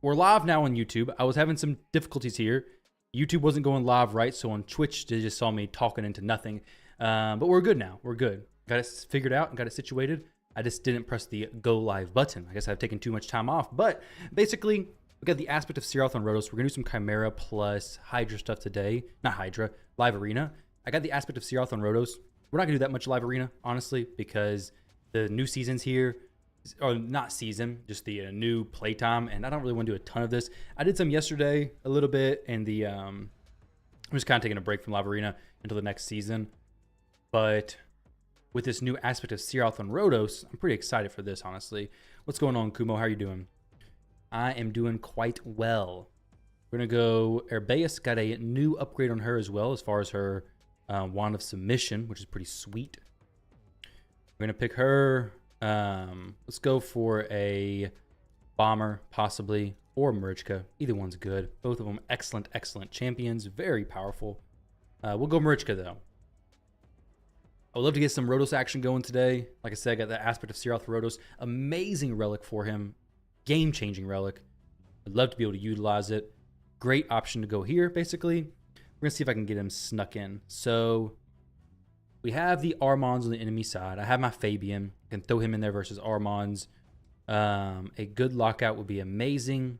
we're live now on YouTube. I was having some difficulties here. YouTube wasn't going live right, so on Twitch, they just saw me talking into nothing. But we're good now. We're good. Got it figured out and got it situated. I just didn't press the go live button. I guess I've taken too much time off. But basically, we got the aspect of Searoth on Rhodos. We're going to do some Chimera plus Hydra stuff today. Not Hydra, live arena. I got the aspect of Searoth on Rhodos. We're not going to do that much live arena, honestly, because the new season's here. Or not season, just the new playtime, and I don't really want to do a ton of this. I did some yesterday, a little bit, and I'm just kind of taking a break from live arena until the next season. But with this new aspect of Searoth on Rhodos, I'm pretty excited for this, honestly. What's going on, Kumo? How are you doing? I am doing quite well. We're gonna go. Herbeus got a new upgrade on her as well, as far as her wand of submission, which is pretty sweet. We're gonna pick her. Let's go for a bomber, possibly, or Marichka. Either one's good. Both of them excellent, excellent champions. Very powerful. We'll go Marichka, though. I would love to get some Rhodos action going today. Like I said, I got that aspect of Searoth Rhodos. Amazing relic for him. Game-changing relic. I'd love to be able to utilize it. Great option to go here, basically. We're going to see if I can get him snuck in. So we have the Armands on the enemy side. I have my Fabian. I can throw him in there versus Armands. A good lockout would be amazing.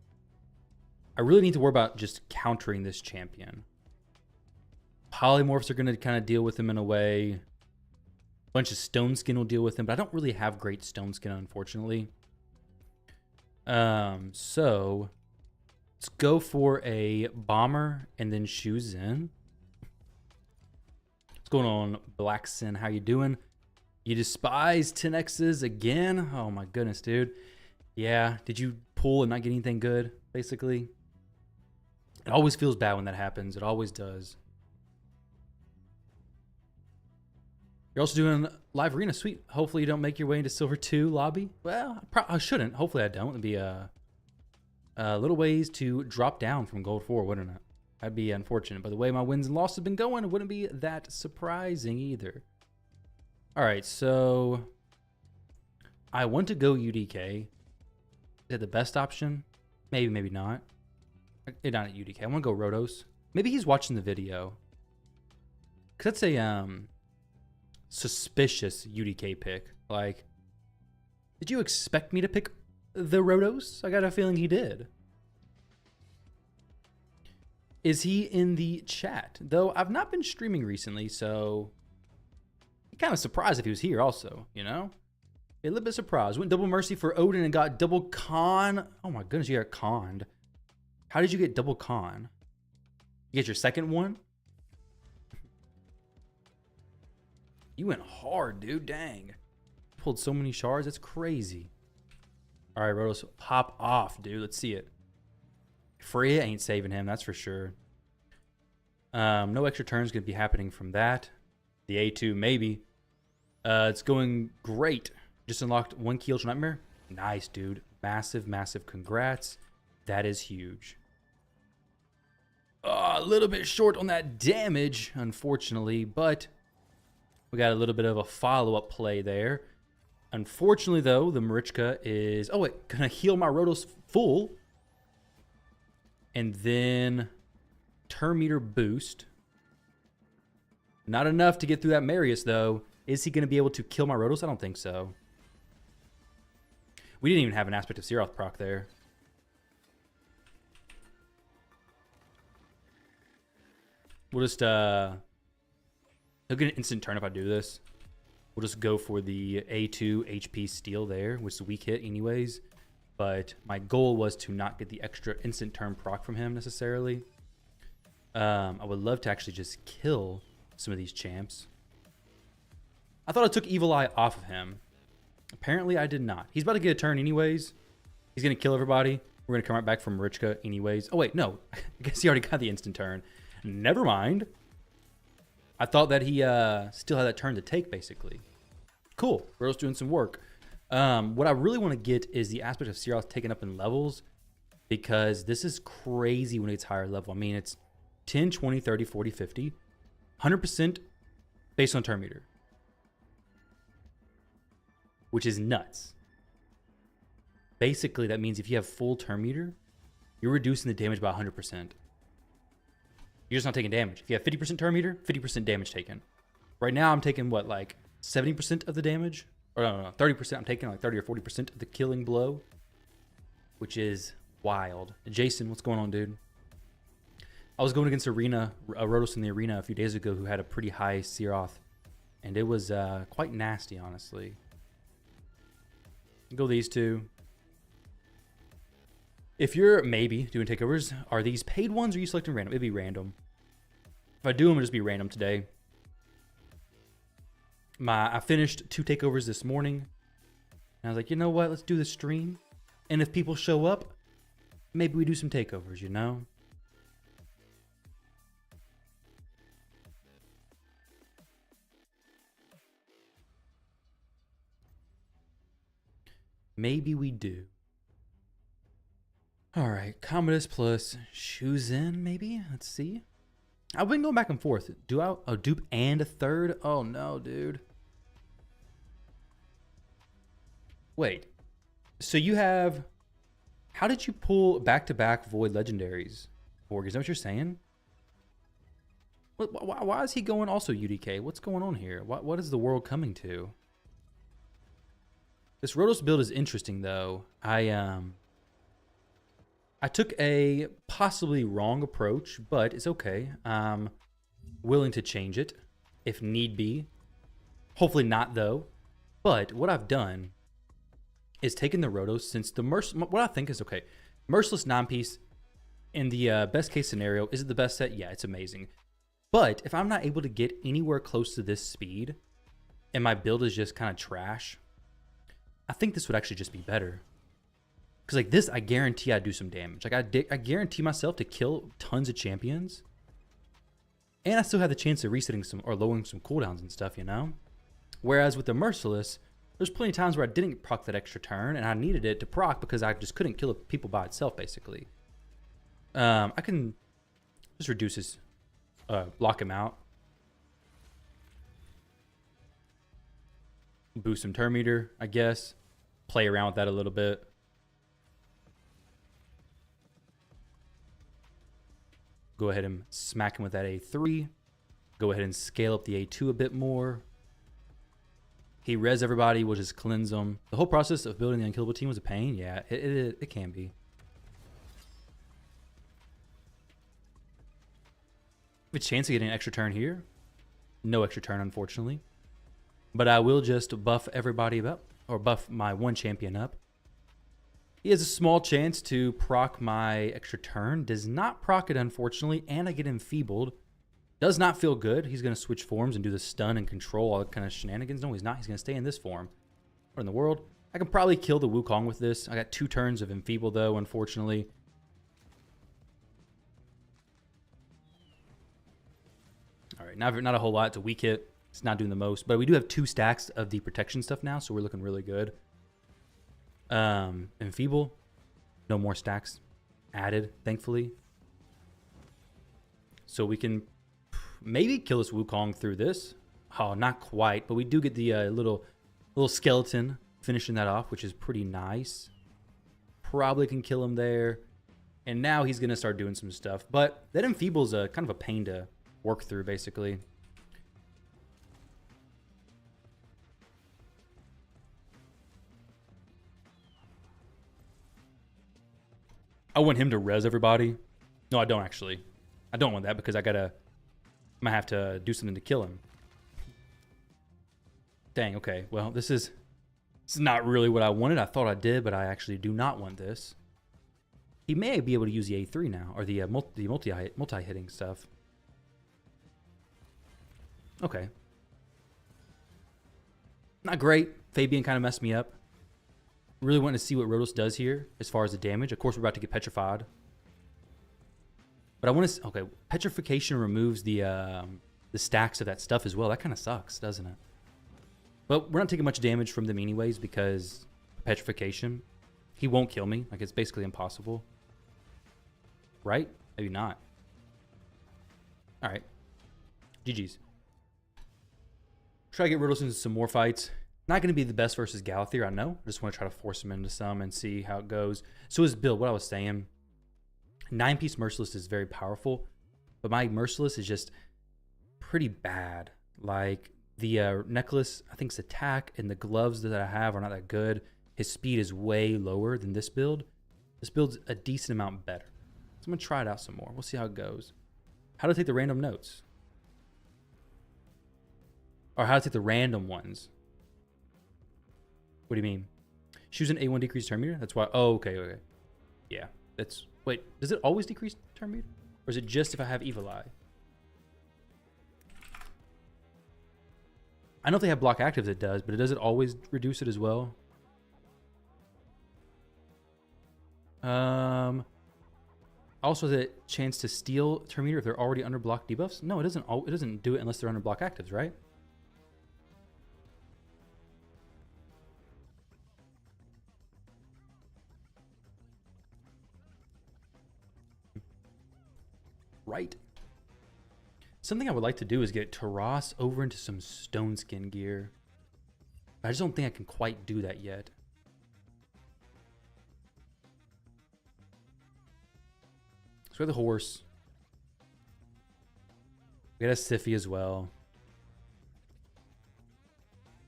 I really need to worry about just countering this champion. Polymorphs are going to kind of deal with him in a way. A bunch of Stone Skin will deal with him, but I don't really have great Stone Skin, unfortunately. So let's go for a bomber and then Shoes in. What's going on, Blackson? How you doing? You despise 10Xs again? Oh my goodness, dude. Yeah, did you pull and not get anything good, basically? It always feels bad when that happens. It always does. You're also doing live arena. Sweet. Hopefully you don't make your way into Silver 2 lobby. Well, I shouldn't. Hopefully I don't. It'd be a little ways to drop down from Gold 4, wouldn't it? That'd be unfortunate. But the way my wins and losses have been going, it wouldn't be that surprising either. All right, so I want to go UDK. Is it the best option? Maybe, maybe not. Not at UDK. I want to go Rhodos. Maybe he's watching the video. Because that's a suspicious UDK pick. Like, did you expect me to pick the Rhodos? I got a feeling he did. Is he in the chat? Though I've not been streaming recently, so I'm kind of surprised if he was here also, you know? A little bit surprised. Went double mercy for Odin and got double con. Oh my goodness, you got conned. How did you get double con? You get your second one? You went hard, dude. Dang. Pulled so many shards. That's crazy. All right, Rhodos, pop off, dude. Let's see it. Freya ain't saving him, that's for sure. No extra turns going to be happening from that. The A2, maybe. It's going great. Just unlocked 1 key Ultra Nightmare. Nice, dude. Massive, massive congrats. That is huge. A little bit short on that damage, unfortunately, but we got a little bit of a follow-up play there. Unfortunately, though, the Marichka is... Oh, wait. Going to heal my Rhodos full. And then turn meter boost. Not enough to get through that Marius, though. Is he going to be able to kill my Rhodos? I don't think so. We didn't even have an aspect of Searoth proc there. We'll just... He'll get an instant turn if I do this. We'll just go for the A2 HP steal there, which is a weak hit anyways. But my goal was to not get the extra instant turn proc from him necessarily. I would love to actually just kill some of these champs. I thought I took Evil Eye off of him. Apparently I did not. He's about to get a turn anyways. He's going to kill everybody. We're going to come right back from Marichka anyways. Oh wait, no. I guess he already got the instant turn. Never mind. I thought that he still had that turn to take, basically. Cool. Rhodos doing some work. What I really want to get is the aspect of Searoth taken up in levels, because this is crazy when it's higher level. I mean, it's 10, 20, 30, 40, 50. 100% based on turn meter, which is nuts. Basically, that means if you have full turn meter, you're reducing the damage by 100%. You're just not taking damage. If you have 50% turn meter, 50% damage taken. Right now, I'm taking what, like 70% of the damage? Or no, 30%. I'm taking like 30 or 40% of the killing blow, which is wild. Jason, what's going on, dude? I was going against Rotos in the arena a few days ago who had a pretty high Searoth, and it was quite nasty, honestly. Go these two. If you're maybe doing takeovers, are these paid ones or are you selecting random? It'd be random. If I do them, it'll just be random today. I finished 2 takeovers this morning. And I was like, you know what? Let's do the stream. And if people show up, maybe we do some takeovers, you know? Maybe we do. All right, Commodus plus Shuzen, maybe? Let's see. I've been going back and forth. Dupe and a third? Oh, no, dude. Wait. So you have... How did you pull back-to-back Void Legendaries? Borg, is that what you're saying? Why is he going also UDK? What's going on here? What is the world coming to? This Rotos build is interesting, though. I took a possibly wrong approach, but it's okay. I'm willing to change it if need be. Hopefully not, though. But what I've done is taken the Rotos since the what I think is okay. Merciless 9-piece in the best case scenario, is it the best set? Yeah, it's amazing. But if I'm not able to get anywhere close to this speed and my build is just kind of trash, I think this would actually just be better. Because like this, I guarantee I'd do some damage. Like I guarantee myself to kill tons of champions. And I still have the chance of resetting some or lowering some cooldowns and stuff, you know? Whereas with the Merciless, there's plenty of times where I didn't proc that extra turn and I needed it to proc because I just couldn't kill people by itself, basically. I can just reduce his, lock him out. Boost some turn meter, I guess. Play around with that a little bit. Go ahead and smack him with that A3. Go ahead and scale up the A2 a bit more. He res everybody, we'll just cleanse them. The whole process of building the unkillable team was a pain. Yeah, it can be. A chance of getting an extra turn here. No extra turn, unfortunately. But I will just buff everybody up, or buff my one champion up. He has a small chance to proc my extra turn. Does not proc it, unfortunately, and I get enfeebled. Does not feel good. He's going to switch forms and do the stun and control, all that kind of shenanigans. No, he's not. He's going to stay in this form. What in the world? I can probably kill the Wukong with this. I got 2 turns of enfeeble, though, unfortunately. All right, not a whole lot. It's a weak hit. It's not doing the most. But we do have 2 stacks of the protection stuff now, so we're looking really good. Enfeeble. No more stacks added, thankfully. So we can maybe kill this Wukong through this. Oh, not quite, but we do get the little skeleton finishing that off, which is pretty nice. Probably can kill him there. And now he's going to start doing some stuff. But that enfeeble is kind of a pain to work through, basically. I want him to res everybody. No, I don't actually. I don't want that because I might have to do something to kill him. Dang, okay. Well, this is not really what I wanted. I thought I did, but I actually do not want this. He may be able to use the A3 now, or the multi-hitting stuff. Okay. Not great. Fabian kind of messed me up. Really wanting to see what Rotos does here as far as the damage. Of course, we're about to get petrified. But I want to... Okay, petrification removes the stacks of that stuff as well. That kind of sucks, doesn't it? But we're not taking much damage from them anyways because petrification. He won't kill me. Like, it's basically impossible. Right? Maybe not. All right. GG's. Try to get Rotos into some more fights. Not going to be the best versus Galathier, I know. I just want to try to force him into some and see how it goes. So his build, what I was saying, 9-piece Merciless is very powerful, but my Merciless is just pretty bad. Like, the necklace, I think, attack, and the gloves that I have are not that good. His speed is way lower than this build. This build's a decent amount better. So I'm going to try it out some more. We'll see how it goes. How to take the random notes. Or how to take the random ones. What do you mean? Choose an A1 decrease turn meter? That's why. Oh, okay, okay. Yeah, that's... Wait, does it always decrease turn meter? Or is it just if I have Evil Eye? I know if they have block actives, it does, but does it always reduce it as well? Also, the chance to steal turn meter if they're already under block debuffs? No, it doesn't. It doesn't do it unless they're under block actives, right? Right. Something I would like to do is get Taras over into some stone skin gear. I just don't think I can quite do that yet. So we have the horse. We got a Siphi as well.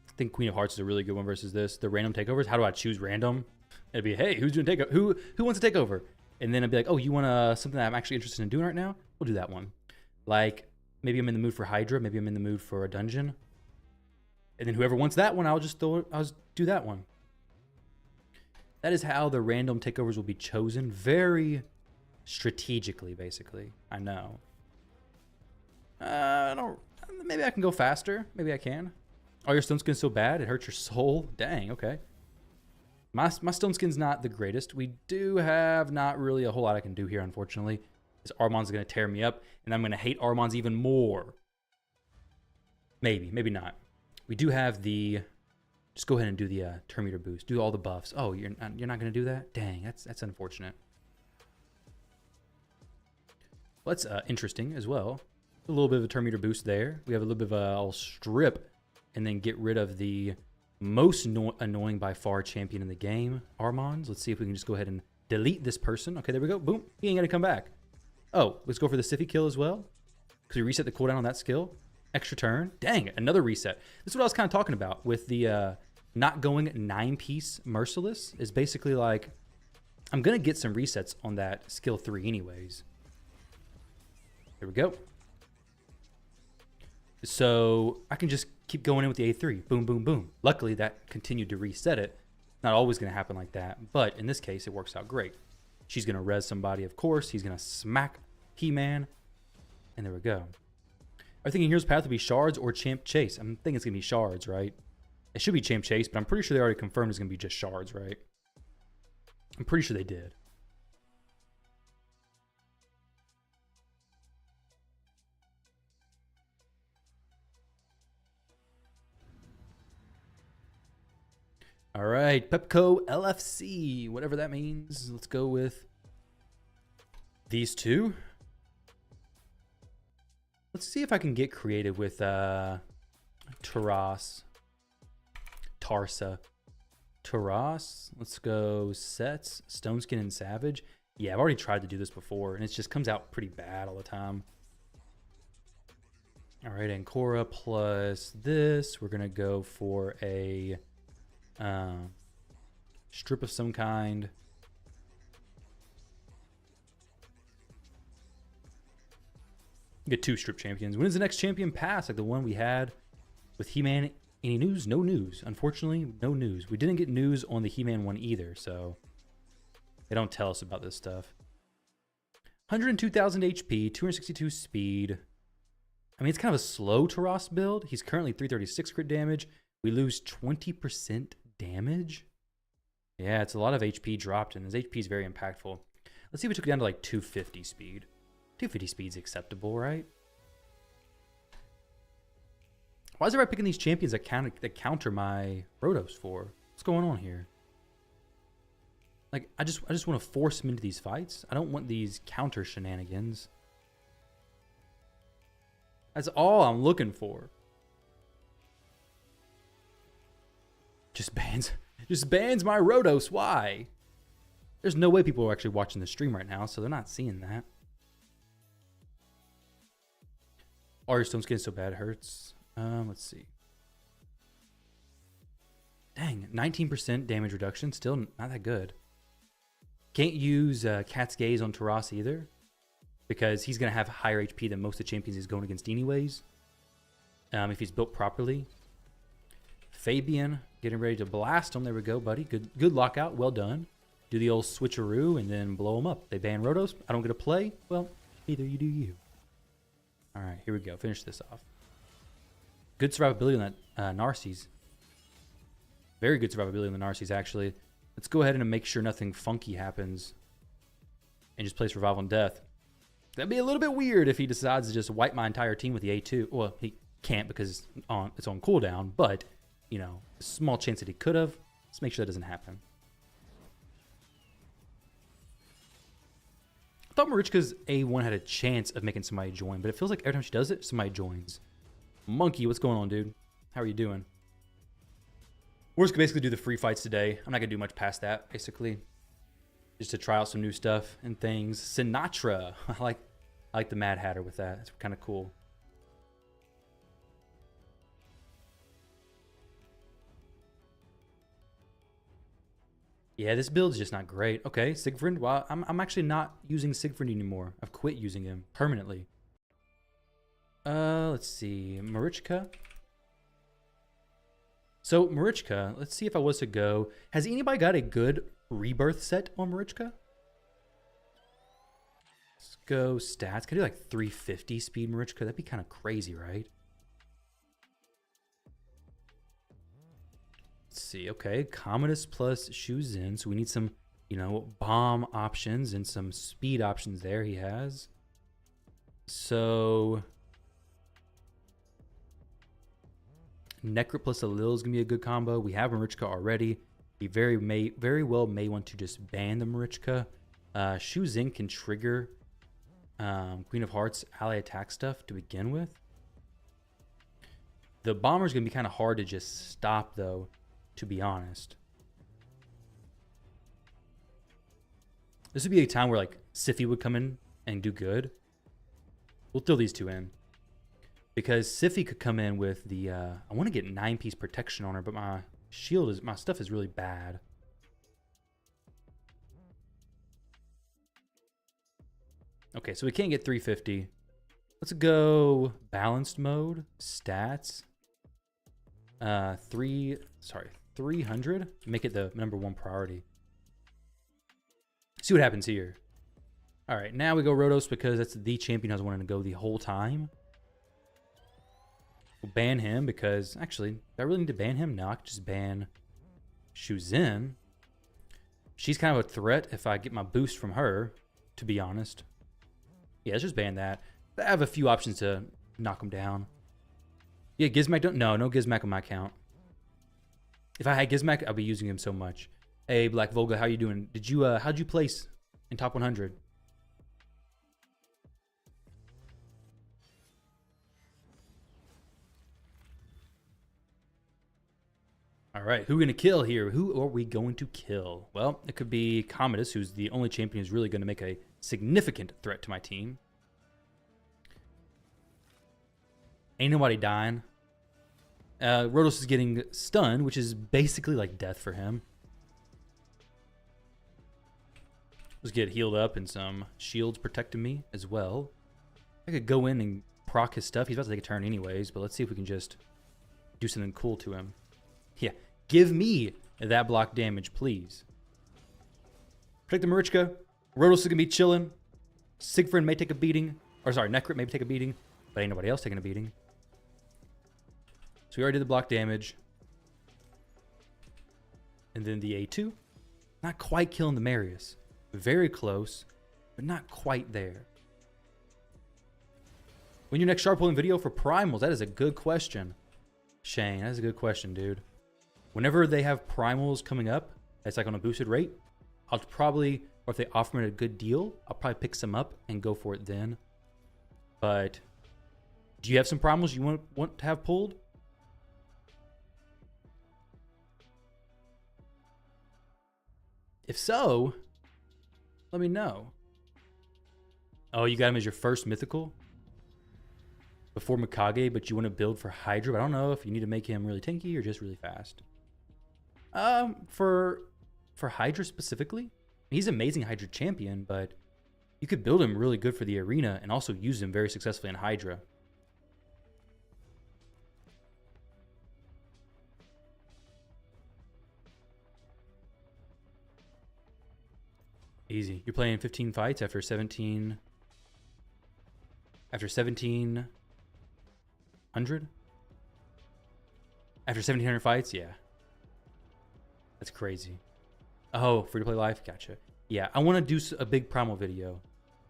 I think Queen of Hearts is a really good one versus this. The random takeovers. How do I choose random? It'd be, hey, who's doing takeover? Who wants to take over? And then I'd be like, oh, you want something that I'm actually interested in doing right now? We'll do that one. Like, maybe I'm in the mood for Hydra. Maybe I'm in the mood for a dungeon. And then whoever wants that one, I'll just do that one. That is how the random takeovers will be chosen. Very strategically, basically. I know. I don't. Maybe I can go faster. Maybe I can. Oh, your stone skin's so bad it hurts your soul. Dang. Okay. My stone skin's not the greatest. We do have not really a whole lot I can do here, unfortunately. This Armon's gonna tear me up, and I'm gonna hate Armon's even more. Maybe, maybe not. We do have the. Just go ahead and do the turn meter boost. Do all the buffs. Oh, you're not gonna do that? Dang, that's unfortunate. Well, that's interesting as well. A little bit of a turn meter boost there. We have a little bit of a I'll strip, and then get rid of the most annoying by far champion in the game, Armons. Let's see if we can just go ahead and delete this person. Okay, there we go. Boom. He ain't gonna come back. Oh, let's go for the Siphi kill as well. Because we reset the cooldown on that skill. Extra turn. Dang, another reset. This is what I was kind of talking about with the not going 9-piece Merciless. Is basically like, I'm going to get some resets on that skill 3 anyways. There we go. So I can just keep going in with the A3. Boom, boom, boom. Luckily, that continued to reset it. Not always going to happen like that. But in this case, it works out great. She's going to res somebody, of course. He's going to smack He-Man. And there we go. I'm thinking Hero's Path will be Shards or Champ Chase. I'm thinking it's going to be Shards, right? It should be Champ Chase, but I'm pretty sure they already confirmed it's going to be just Shards, right? I'm pretty sure they did. All right, Pepco LFC, whatever that means. Let's go with these two. Let's see if I can get creative with Taras, Tarsa, Taras. Let's go Sets, Stone Skin, and Savage. Yeah, I've already tried to do this before, and it just comes out pretty bad all the time. All right, Ancora plus this. We're gonna go for a strip of some kind. Get 2 strip champions. When is the next champion pass? Like the one we had with He-Man. Any news? No news. Unfortunately, no news. We didn't get news on the He-Man one either, so they don't tell us about this stuff. 102,000 HP, 262 speed. I mean, it's kind of a slow Taras build. He's currently 336 crit damage. We lose 20% damage. Yeah, it's a lot of HP dropped, and his HP is very impactful. Let's see if we took it down to like 250 speed. 250 speed's acceptable, right? Why is everybody picking these champions that counter my Rotos for? What's going on here? Like, I just want to force him into these fights. I don't want these counter shenanigans. That's all I'm looking for. Just bans my Rotos. Why? There's no way people are actually watching the stream right now, so they're not seeing that. Oh, your stone's getting so bad it hurts. Let's see. Dang, 19% damage reduction. Still not that good. Can't use Cat's Gaze on Taras either, because he's going to have higher HP than most of the champions he's going against anyways, if he's built properly. Fabian getting ready to blast him. There we go, buddy. Good lockout. Well done. Do the old switcheroo and then blow him up. They ban Rotos. I don't get to play. Well, either you do you. All right, here we go. Finish this off. Good survivability on that Narcisse. Very good survivability on the Narcisse, actually. Let's go ahead and make sure nothing funky happens and just place Revival and Death. That'd be a little bit weird if he decides to just wipe my entire team with the A2. Well, he can't because it's on cooldown, but, you know, a small chance that he could have. Let's make sure that doesn't happen. I thought Marichka's A1 had a chance of making somebody join, but it feels like every time she does it, somebody joins. Monkey, what's going on, dude? How are you doing? We're just gonna basically do the free fights today. I'm not gonna do much past that, basically. Just to try out some new stuff and things. Sinatra. I like the Mad Hatter with that. It's kind of cool. Yeah, this build's just not great. Okay, Siegfried. Well, I'm actually not using Siegfried anymore. I've quit using him permanently. Let's see. Marichka. So, Marichka, let's see if I was to go. Has anybody got a good rebirth set on Marichka? Let's go stats. Can I do like 350 speed Marichka? That'd be kind of crazy, right? Let's see. Okay, Commodus plus Shuzin. So we need some, you know, bomb options and some speed options there he has. So Necrit plus Alil is going to be a good combo. We have Marichka already. He very well may want to just ban the Marichka. Shuzin can trigger Queen of Hearts ally attack stuff to begin with. The bomber is going to be kind of hard to just stop, though, to be honest. This would be a time where, like, Sify would come in and do good. We'll throw these two in. Because Sify could come in with the, I want to get 9-piece protection on her, but my stuff is really bad. Okay, so we can't get 350. Let's go balanced mode, stats. 300. Make it the #1 priority. See what happens here. All right, now we go Rotos because that's the champion I was wanting to go the whole time. We'll ban him because, actually, do I really need to ban him? No, I could just ban Shuzin. She's kind of a threat if I get my boost from her, to be honest. Yeah, let's just ban that. I have a few options to knock him down. Yeah, Gizmac don't... No Gizmac on my account. If I had Gizmac, I'd be using him so much. Hey, Black Volga, how you doing? How'd you place in top 100? All right, who are we going to kill here? Who are we going to kill? Well, it could be Commodus, who's the only champion who's really going to make a significant threat to my team. Ain't nobody dying. Rotos is getting stunned, which is basically like death for him. Let's get healed up and some shields protecting me as well. I could go in and proc his stuff. He's about to take a turn anyways, but let's see if we can just do something cool to him. Yeah, give me that block damage, please. Protect the Marichka. Rotos is going to be chilling. Siegfried may take a beating. Or sorry, Necrit may take a beating, but ain't nobody else taking a beating. So we already did the block damage. And then the A2. Not quite killing the Marius. Very close, but not quite there. When your next sharp pulling video for primals? That is a good question. Shane, that is a good question, dude. Whenever they have primals coming up, that's like on a boosted rate, I'll probably, or if they offer me a good deal, I'll probably pick some up and go for it then. But do you have some primals you want to have pulled? If so, Let me know. Oh, you got him as your first mythical before Mikage, but you want to build for Hydra. But I don't know if you need to make him really tanky or just really fast. For Hydra specifically, he's an amazing Hydra champion, but you could build him really good for the arena and also use him very successfully in Hydra. Easy. You're playing 15 fights after 17. After 1700? After 1700 fights? Yeah. That's crazy. Oh, free to play live? Gotcha. Yeah, I want to do a big Primal video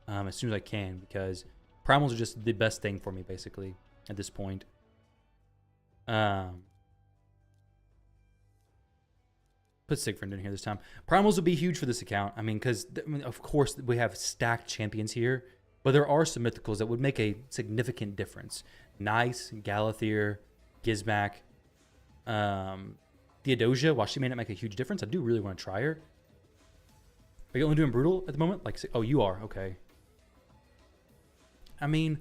as soon as I can, because Primals are just the best thing for me, basically, at this point. Put Siegfried in here this time. Primals will be huge for this account. I mean, because, of course, we have stacked champions here, but there are some mythicals that would make a significant difference. Nice, Galathier, Gizmak, Theodosia, while she may not make a huge difference, I do really want to try her. Are you only doing brutal at the moment? Like, oh, you are. Okay. I mean,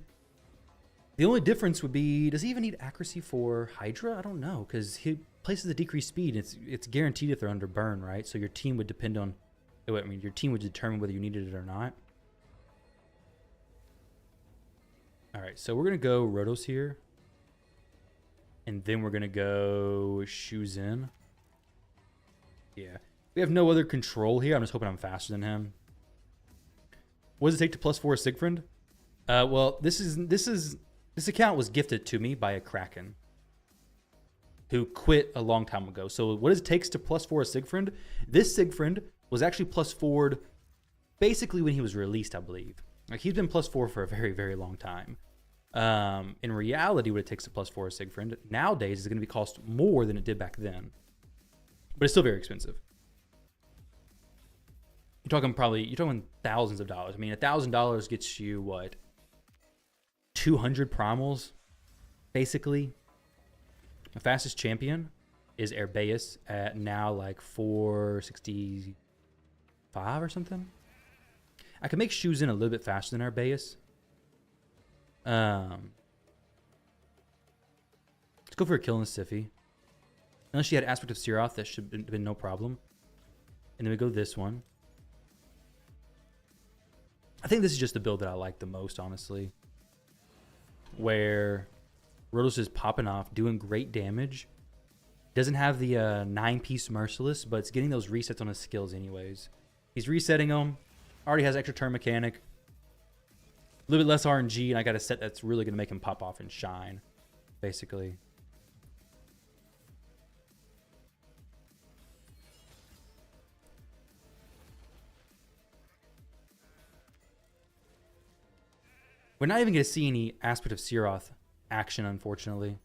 the only difference would be, does he even need accuracy for Hydra? I don't know, because he places a decreased speed. It's guaranteed if they're under burn, right? So your team would depend on, I mean, your team would determine whether you needed it or not. All right, so we're going to go Rotos here. And then we're going to go Shuzin. Yeah. We have no other control here. I'm just hoping I'm faster than him. What does it take to +4 Siegfried? Well, this account was gifted to me by a Kraken who quit a long time ago. So what it takes to +4 Siegfried? This Siegfried was actually +4'd basically when he was released, I believe. Like, he's been +4 for a very, very long time. In reality, what it takes to +4 Siegfried nowadays is going to be cost more than it did back then, but it's still very expensive. You're talking thousands of dollars. I mean, $1,000 gets you what? 200 primals, basically. The fastest champion is Herbaeus at now like 465 or something. I can make Shuzin a little bit faster than Herbaeus. Let's go for a kill in the Siphi. Unless she had Aspect of Siroth, that should have been no problem. And then we go this one. I think this is just the build that I like the most, honestly. Where Rotos is popping off, doing great damage. Doesn't have the 9-piece Merciless, but it's getting those resets on his skills anyways. He's resetting them. Already has extra turn mechanic. A little bit less RNG, and I got a set that's really going to make him pop off and shine, basically. We're not even going to see any Aspect of Siroth action, unfortunately.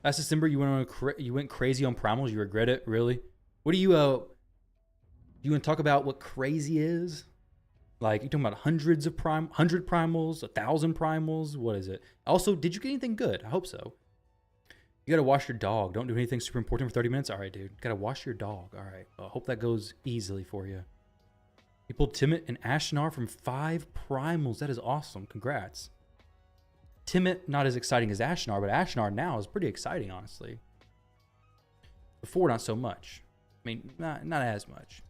Last December, you went crazy on primals. You regret it, really? What do you want to talk about what crazy is? Like, you talking about 100 primals, 1,000 primals? What is it? Also, did you get anything good? I hope so. You got to wash your dog. Don't do anything super important for 30 minutes. All right, dude. Got to wash your dog. All right. I hope that goes easily for you. You pulled Timid and Ashnar from 5 primals. That is awesome. Congrats. Timid, not as exciting as Ashnar, but Ashnar now is pretty exciting, honestly. Before, not so much. I mean, not as much.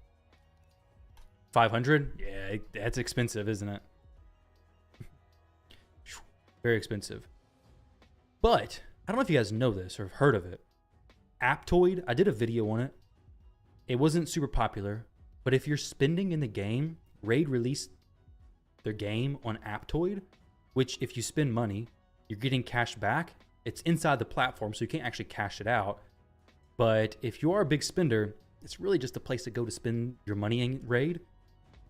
500? Yeah, that's expensive, isn't it? Very expensive. But, I don't know if you guys know this or have heard of it. Aptoid, I did a video on it. It wasn't super popular, but if you're spending in the game, Raid released their game on Aptoid, which if you spend money, you're getting cash back. It's inside the platform, so you can't actually cash it out. But if you are a big spender, it's really just a place to go to spend your money in Raid.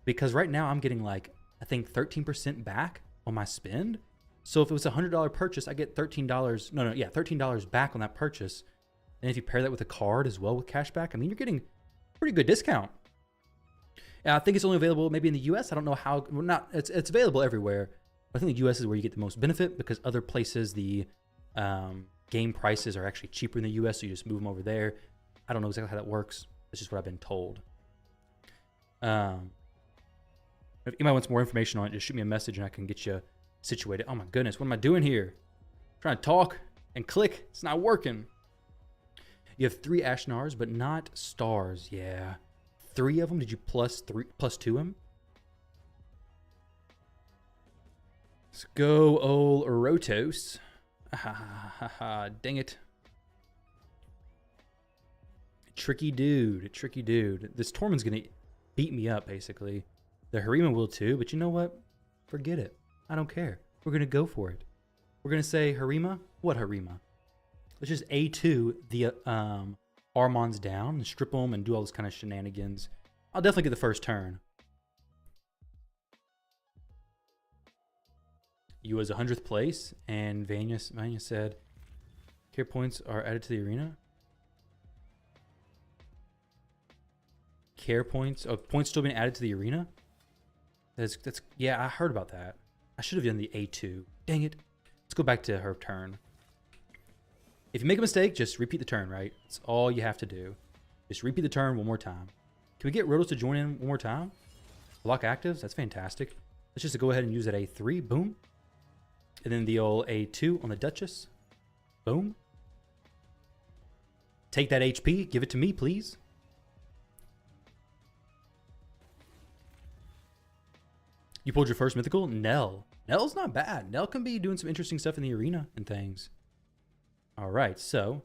Because right now I'm getting like, I think 13% back on my spend. So if it was a $100 purchase, I get $13 back on that purchase. And if you pair that with a card as well with cash back, I mean, you're getting a pretty good discount. And I think it's only available maybe in the US. I don't know how, it's available everywhere. But I think the US is where you get the most benefit, because other places, the game prices are actually cheaper in the US. So you just move them over there. I don't know exactly how that works. It's just what I've been told. If anybody wants more information on it, just shoot me a message and I can get you situated. Oh my goodness, what am I doing here? I'm trying to talk and click. It's not working. You have 3 Ashnars, but not stars. Yeah. 3 of them. Did you plus 2 them? Let's go, old Erotos. Dang it. Tricky dude. Tricky dude. This Tormund's going to beat me up, basically. The Harima will too, but you know what? Forget it. I don't care. We're going to go for it. We're going to say, Harima? What Harima? Let's just A2 the Armons down and strip them and do all this kind of shenanigans. I'll definitely get the first turn. You was 100th place, and Vanya said, care points are added to the arena. Care points? Oh, points still being added to the arena? That's yeah, I heard about that. I should have done the A2. Dang it. Let's go back to her turn. If you make a mistake, just repeat the turn, right? That's all you have to do. Just repeat the turn one more time. Can we get Rotos to join in one more time? Block actives? That's fantastic. Let's just go ahead and use that A3. Boom. And then the old A2 on the Duchess. Boom. Take that HP. Give it to me, please. You pulled your first mythical? Nell. Nell's not bad. Nell can be doing some interesting stuff in the arena and things. All right, so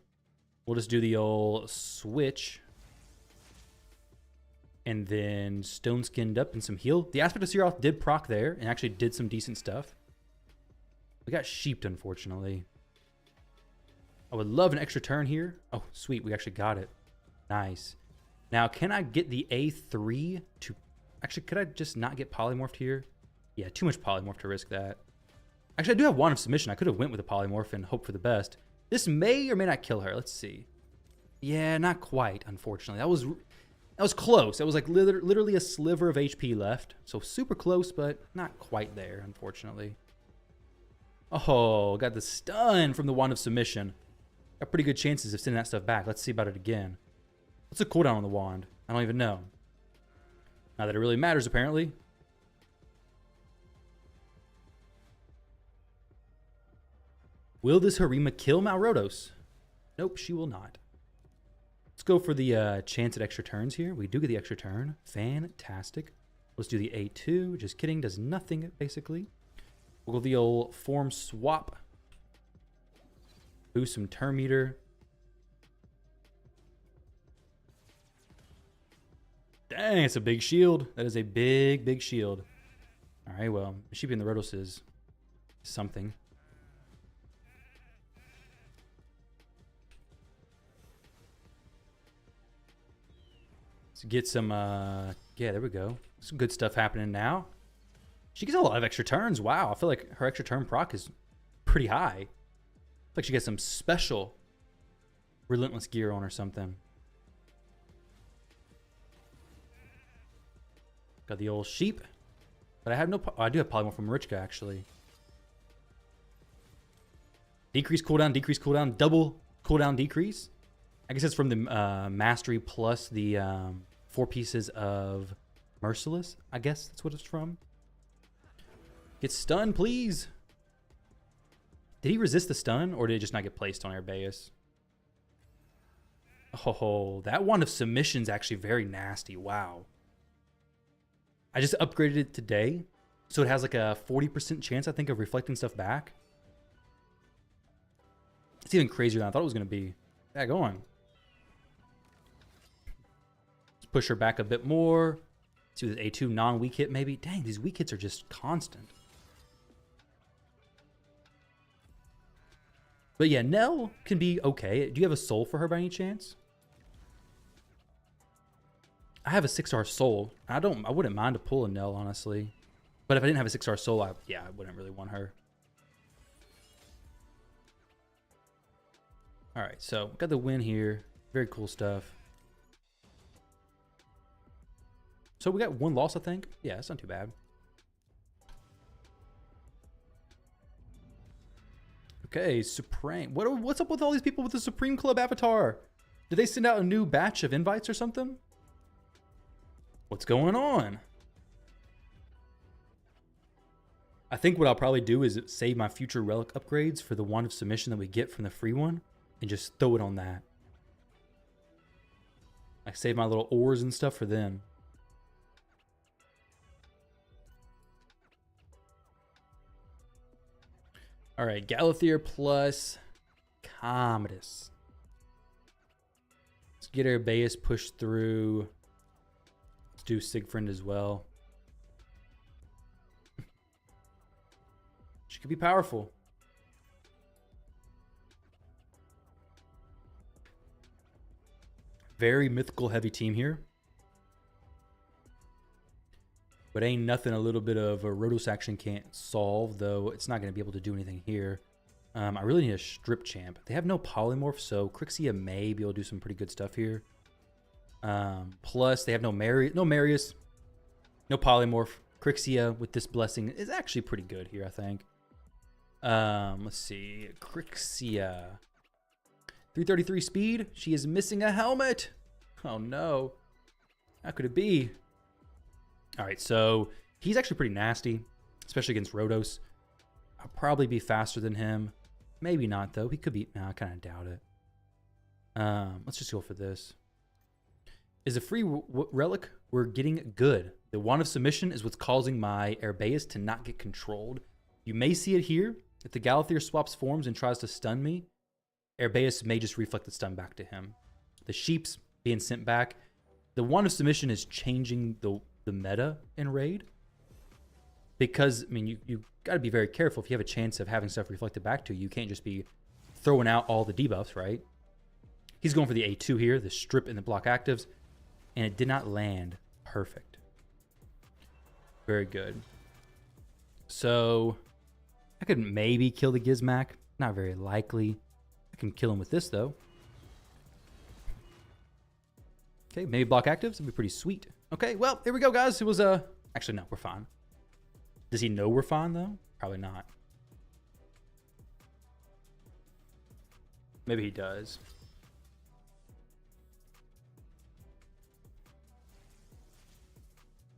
we'll just do the old switch. And then stone skinned up and some heal. The Aspect of Seeroth did proc there and actually did some decent stuff. We got sheeped, unfortunately. I would love an extra turn here. Oh, sweet. We actually got it. Nice. Now, can I get the A3 to... Actually, could I just not get polymorphed here? Yeah, too much polymorph to risk that. Actually, I do have Wand of Submission. I could have went with a polymorph and hope for the best. This may or may not kill her. Let's see. Yeah, not quite, unfortunately. That was close. That was like literally a sliver of HP left. So super close, but not quite there, unfortunately. Oh, got the stun from the Wand of Submission. Got pretty good chances of sending that stuff back. Let's see about it again. What's the cooldown on the wand? I don't even know. Not that it really matters, apparently. Will this Harima kill Malrotos? Nope, she will not. Let's go for the chance at extra turns here. We do get the extra turn. Fantastic. Let's do the A2. Just kidding. Does nothing, basically. We'll go the old form swap. Boost some turn meter. Dang, it's a big shield. That is a big, big shield. All right, well, Sheepy and the Rotos is something. Let's get some, yeah, there we go. Some good stuff happening now. She gets a lot of extra turns. Wow, I feel like her extra turn proc is pretty high. I feel like she gets some special relentless gear on or something. Got the old sheep. But I have no... Oh, I do have polymorph from Marichka, actually. Decrease cooldown, double cooldown decrease. I guess it's from the Mastery plus the 4 pieces of Merciless. I guess that's what it's from. Get stunned, please. Did he resist the stun, or did it just not get placed on Arbaeus? Oh, that Wand of Submission's actually very nasty. Wow. I just upgraded it today, so it has like a 40% chance, I think, of reflecting stuff back. It's even crazier than I thought it was going to be. Yeah, go on. Let's push her back a bit more. Let's do this A2 non-weak hit, maybe. Dang, these weak hits are just constant. But yeah, Nell can be okay. Do you have a soul for her by any chance? I have a 6-star soul. I wouldn't mind to pull a Nell, honestly. But if I didn't have a 6-star soul, I wouldn't really want her. All right, so got the win here. Very cool stuff. So we got 1 loss, I think. Yeah, that's not too bad. Okay, Supreme. What's up with all these people with the Supreme Club avatar? Did they send out a new batch of invites or something? What's going on? I think what I'll probably do is save my future relic upgrades for the wand of submission that we get from the free one and just throw it on that. I save my little ores and stuff for them. All right, Galathier plus Commodus. Let's get Arbaeus pushed through. Let's do Siegfried as well. She could be powerful. Very mythical heavy team here. But ain't nothing a little bit of a Rotos action can't solve, though it's not going to be able to do anything here. I really need a strip champ. They have no polymorph, so Crixia may be able to do some pretty good stuff here. Plus, they have no Marius, no polymorph. Crixia with this blessing is actually pretty good here, I think. Let's see. Crixia. 333 speed. She is missing a helmet. Oh, no. How could it be? All right, so he's actually pretty nasty, especially against Rotos. I'll probably be faster than him. Maybe not, though. He could be... Nah, I kind of doubt it. Let's just go for this. Is a free relic. We're getting good. The Wand of Submission is what's causing my Arbaeus to not get controlled. You may see it here. If the Galathier swaps forms and tries to stun me, Arbaeus may just reflect the stun back to him. The sheep's being sent back. The Wand of Submission is changing the meta in Raid. Because, I mean, you got to be very careful. If you have a chance of having stuff reflected back to you, you can't just be throwing out all the debuffs, right? He's going for the A2 here, the strip and the block actives, and it did not land perfect. Very good. So, I could maybe kill the Gizmac. Not very likely. I can kill him with this, though. Okay, maybe block actives. That'd be pretty sweet. Okay, well, here we go, guys. It was actually, no, we're fine. Does he know we're fine, though? Probably not. Maybe he does.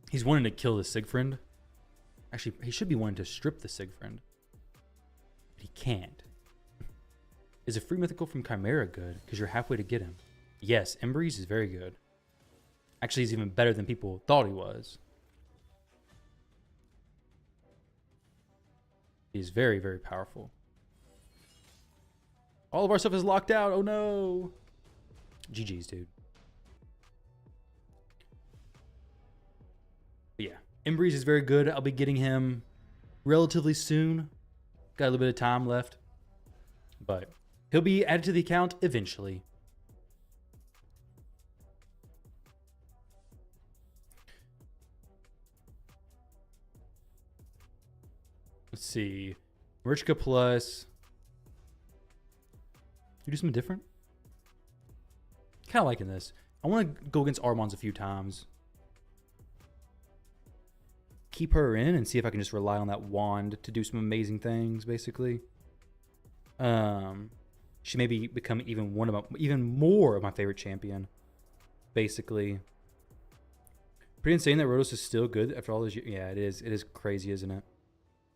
He's wanting to kill the Siegfried. Actually, he should be wanting to strip the Siegfried. But he can't. Is a free mythical from Chimera good? Because you're halfway to get him. Yes, Embreeze is very good. Actually, he's even better than people thought he was. He's very, very powerful. All of our stuff is locked out. Oh, no. GG's, dude. But yeah, Embreeze is very good. I'll be getting him relatively soon. Got a little bit of time left. But he'll be added to the account eventually. Let's see. Marichka plus. You do something different? Kind of liking this. I want to go against Armons a few times. Keep her in and see if I can just rely on that wand to do some amazing things, basically. She may become even more of my favorite champion, basically. Pretty insane that Rotos is still good after all those years. Yeah, it is. It is crazy, isn't it?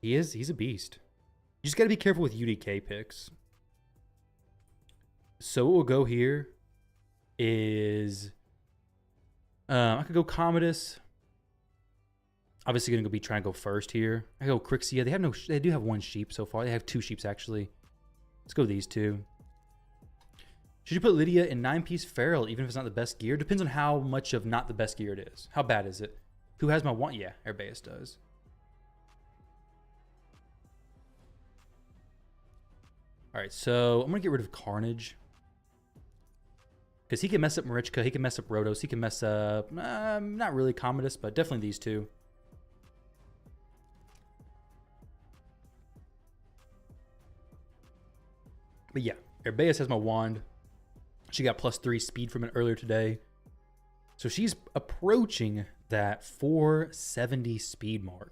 He's a beast. You just got to be careful with UDK picks. So what we'll go here is I could go Commodus. Obviously going to be trying to go first here. I go Crixia. They do have one sheep so far. They have two sheeps actually. Let's go these two. Should you put Lydia in 9-piece Feral even if it's not the best gear? Depends on how much of not the best gear it is. How bad is it? Who has my one? Yeah, Arbaeus does. All right, so I'm going to get rid of Carnage. Because he can mess up Marichka, he can mess up Rotos, he can mess up, not really Commodus, but definitely these two. But yeah, Arbaeus has my wand. She got +3 speed from it earlier today. So she's approaching that 470 speed mark.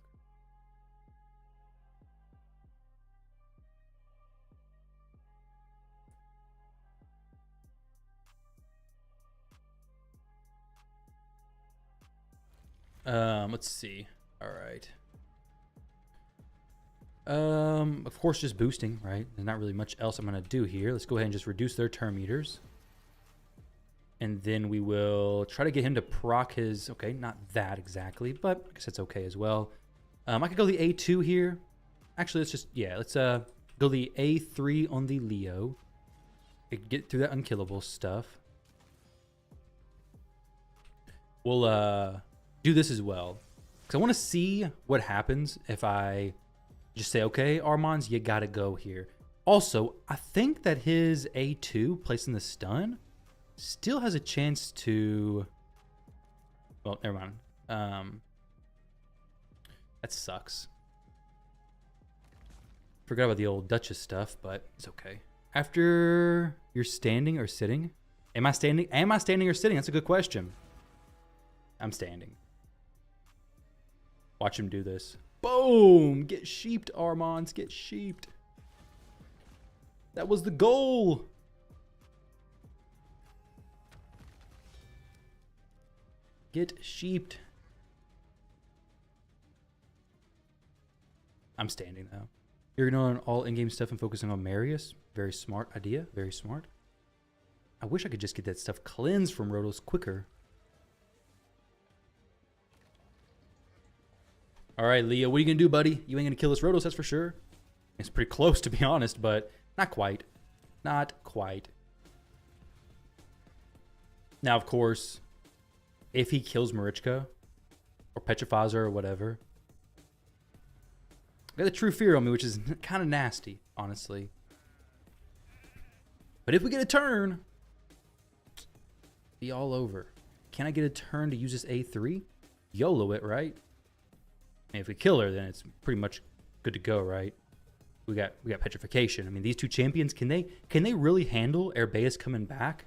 Let's see. All right. Of course, just boosting, right? There's not really much else I'm gonna do here. Let's go ahead and just reduce their turn meters. And then we will try to get him to proc his, okay, not that exactly, but I guess that's okay as well. I could go the A2 here. Actually, let's go the A3 on the Leo. Get through that unkillable stuff. We'll do this as well. Because I want to see what happens if I just say, okay, Armand's, you gotta go here. Also, I think that his A2 placing the stun still has a chance to... Well, never mind. That sucks. Forgot about the old Duchess stuff, but it's okay. After you're standing or sitting? Am I standing? Am I standing or sitting? That's a good question. I'm standing. Watch him do this. Boom! Get sheeped, Armands. Get sheeped. That was the goal. Get sheeped. I'm standing though. You're ignoring all in-game stuff and focusing on Marius. Very smart idea. Very smart. I wish I could just get that stuff cleansed from Rotos quicker. All right, Leo, what are you going to do, buddy? You ain't going to kill this Rotos, that's for sure. It's pretty close, to be honest, but not quite. Not quite. Now, of course, if he kills Marichka or petrifies her or whatever, I got the true fear on me, which is kind of nasty, honestly. But if we get a turn, be all over. Can I get a turn to use this A3? YOLO it, right? And if we kill her, then it's pretty much good to go, right? We got petrification. I mean, these two champions, can they really handle Herbaeus coming back?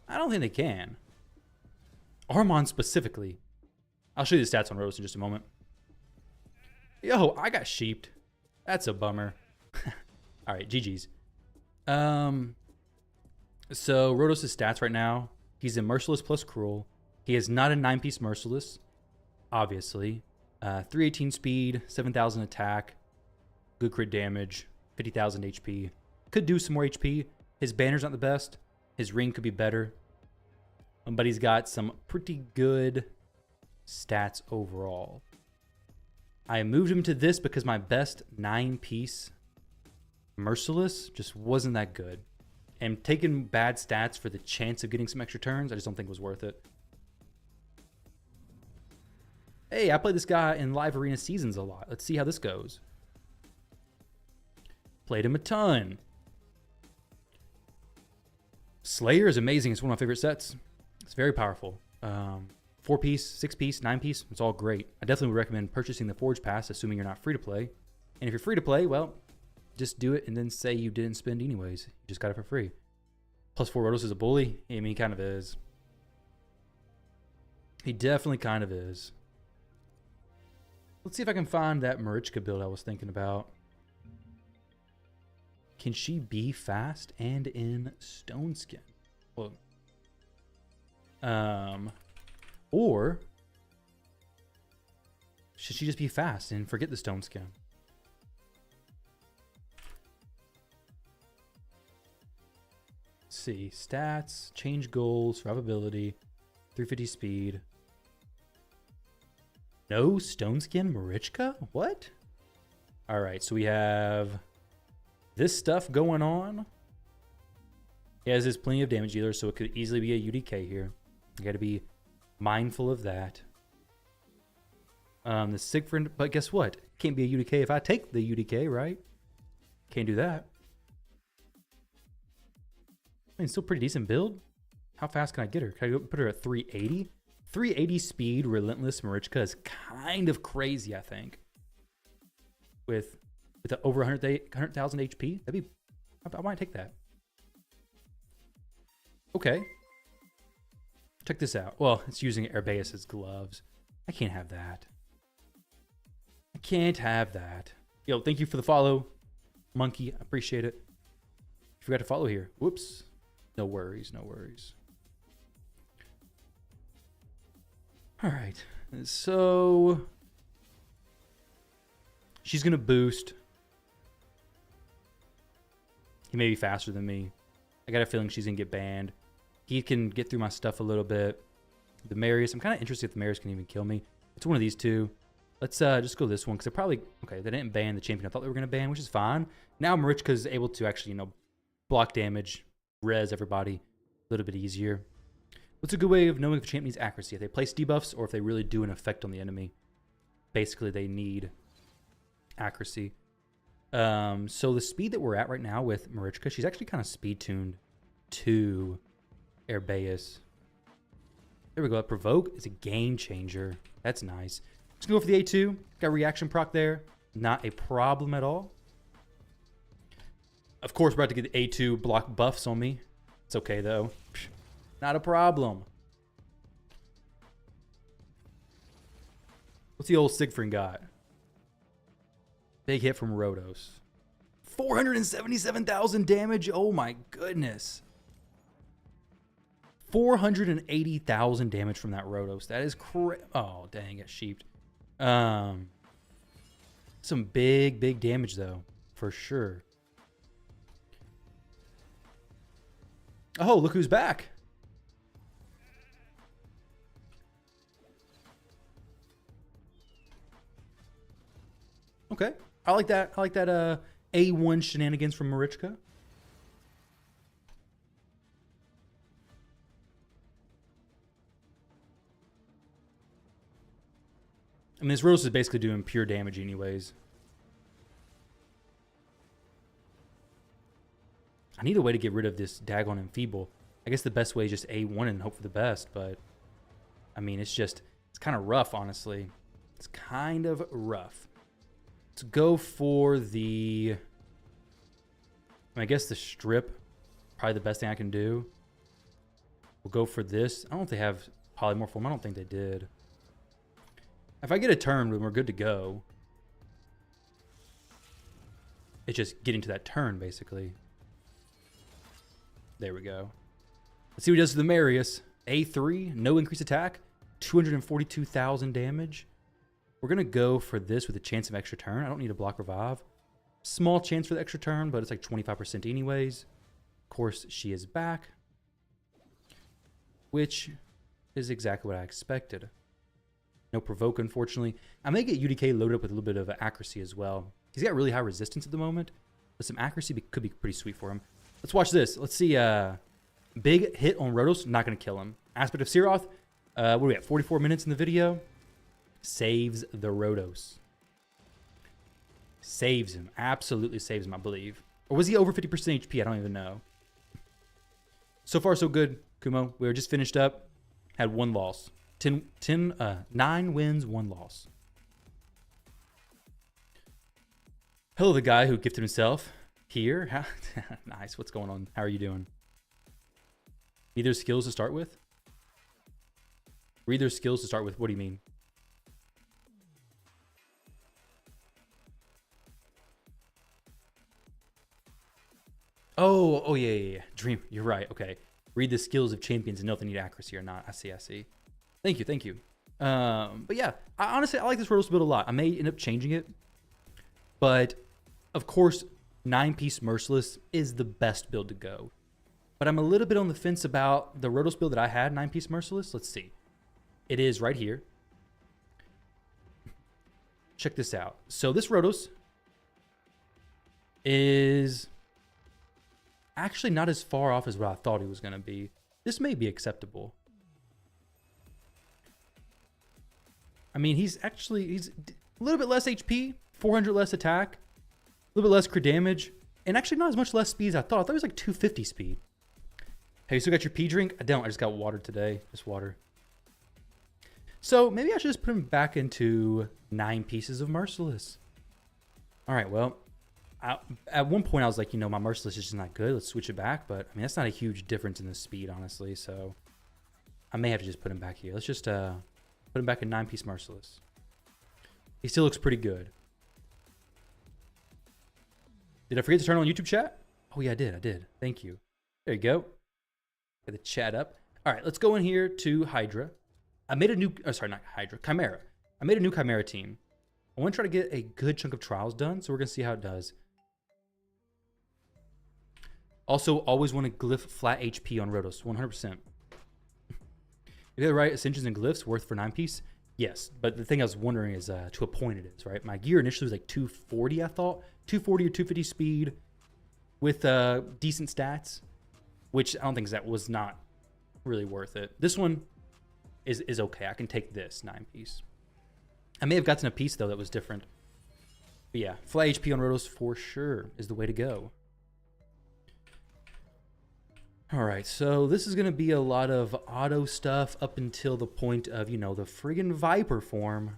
I don't think they can. Armand specifically. I'll show you the stats on Rotos in just a moment. Yo, I got sheeped. That's a bummer. All right, GG's. So Rotos' stats right now, he's a Merciless plus Cruel. He is not a 9-piece Merciless, obviously. 318 speed, 7,000 attack, good crit damage, 50,000 HP. Could do some more HP. His banner's not the best. His ring could be better. But he's got some pretty good stats overall. I moved him to this because my best 9-piece Merciless just wasn't that good. And taking bad stats for the chance of getting some extra turns, I just don't think was worth it. Hey, I played this guy in live arena seasons a lot. Let's see how this goes. Played him a ton. Slayer is amazing. It's one of my favorite sets. It's very powerful. 4-piece, 6-piece, 9-piece. It's all great. I definitely would recommend purchasing the Forge Pass, assuming you're not free to play. And if you're free to play, well, just do it and then say you didn't spend anyways. You just got it for free. Plus 4 Rotos is a bully. I mean, he kind of is. He definitely kind of is. Let's see if I can find that Marichka build I was thinking about. Can she be fast and in Stone Skin? Well, or should she just be fast and forget the Stone Skin? Let's see. Stats, change goals, survivability, 350 speed. No Stone Skin Marichka? What? All right, so we have this stuff going on. He has this plenty of damage dealer, so it could easily be a UDK here. You got to be mindful of that. The Siegfried, but guess what? Can't be a UDK if I take the UDK, right? Can't do that. I mean, still pretty decent build. How fast can I get her? Can I put her at 380? 380 speed, Relentless Marichka is kind of crazy, I think. With over 100,000 HP, that'd be, I might take that. Okay. Check this out. Well, it's using Herbaeus' gloves. I can't have that. I can't have that. Yo, thank you for the follow, Monkey. I appreciate it. You forgot to follow here. Whoops. No worries, no worries. All right. So she's going to boost. He may be faster than me. I got a feeling she's going to get banned. He can get through my stuff a little bit. The Marius, I'm kind of interested if the Marius can even kill me. It's one of these two. Let's just go this one, because they're probably... Okay, they didn't ban the champion I thought they were going to ban, which is fine. Now Marichka's able to actually, you know, block damage, res everybody a little bit easier. What's a good way of knowing if a champ needs accuracy? If they place debuffs or if they really do an effect on the enemy? Basically, they need accuracy. So the speed that we're at right now with Marichka, she's actually kind of speed-tuned to Herbaeus. There we go. That provoke is a game changer. That's nice. Just gonna go for the A2. Got reaction proc there. Not a problem at all. Of course, we're about to get the A2 block buffs on me. It's okay though. Not a problem. What's the old Siegfried got? Big hit from Rotos. 477,000 damage. Oh my goodness. 480,000 damage from that Rotos. That is crazy. Oh, dang it, sheeped. Some big damage though, for sure. Oh, look who's back. Okay, I like that. I like that A1 shenanigans from Marichka. I mean, this Rose is basically doing pure damage anyways. I need a way to get rid of this Dagon and Feeble. I guess the best way is just A1 and hope for the best, but I mean, it's kind of rough, honestly. It's kind of rough. Let's go for the... I guess the strip, probably the best thing I can do. We'll go for this. I don't know if they have polymorph form. I don't think they did. If I get a turn, then we're good to go. It's just getting to that turn, basically. There we go. Let's see what he does to the Marius. A3, no increased attack, 242,000 damage. We're going to go for this with a chance of extra turn. I don't need a block revive. Small chance for the extra turn, but it's like 25% anyways. Of course, she is back, which is exactly what I expected. No provoke, unfortunately. I may get UDK loaded up with a little bit of accuracy as well. He's got really high resistance at the moment, but some accuracy could be pretty sweet for him. Let's watch this. Let's see. Big hit on Rotos. Not going to kill him. Aspect of Siroth. What are we at? 44 minutes in the video. Saves the Rotos. Saves him. Absolutely saves him, I believe. Or was he over 50% HP? I don't even know. So far, so good, Kumo. We were just finished up. Had one loss. 9 wins, 1 loss. Hello, the guy who gifted himself here. Nice. What's going on? How are you doing? Need their skills to start with? Read their skills to start with. What do you mean? Oh, yeah. Dream. You're right. Okay. Read the skills of champions and know if they need accuracy or not. I see. Thank you. But yeah, honestly, I like this Rotos build a lot. I may end up changing it, but of course, 9-piece Merciless is the best build to go. But I'm a little bit on the fence about the Rotos build that I had, 9-piece Merciless. Let's see. It is right here. Check this out. So this Rotos is actually not as far off as what I thought he was going to be. This may be acceptable. I mean, he's a little bit less HP, 400 less attack, a little bit less crit damage, and actually not as much less speed as I thought. I thought it was like 250 speed. Hey, you still got your pea drink? I don't. I just got water today. Just water. So maybe I should just put him back into 9 pieces of Merciless. All right, well, at one point I was like, you know, my Merciless is just not good. Let's switch it back. But, I mean, that's not a huge difference in the speed, honestly. So I may have to just put him back here. Let's just... put him back in 9-piece Merciless. He still looks pretty good. Did I forget to turn on YouTube chat? Oh, yeah, I did. Thank you. There you go. Get the chat up. All right, let's go in here to Hydra. I made a new... Oh, sorry, not Hydra. Chimera. I made a new Chimera team. I want to try to get a good chunk of trials done, so we're going to see how it does. Also, always want to glyph flat HP on Rotos, 100%. If you have the right ascensions and glyphs, worth for 9-piece. Yes, but the thing I was wondering is to a point it is, right? My gear initially was like 240, I thought. 240 or 250 speed with decent stats, which I don't think that was not really worth it. This one is okay. I can take this 9-piece. I may have gotten a piece, though, that was different. But yeah, flat HP on Rotos for sure is the way to go. All right, so this is going to be a lot of auto stuff up until the point of, you know, the friggin' Viper form.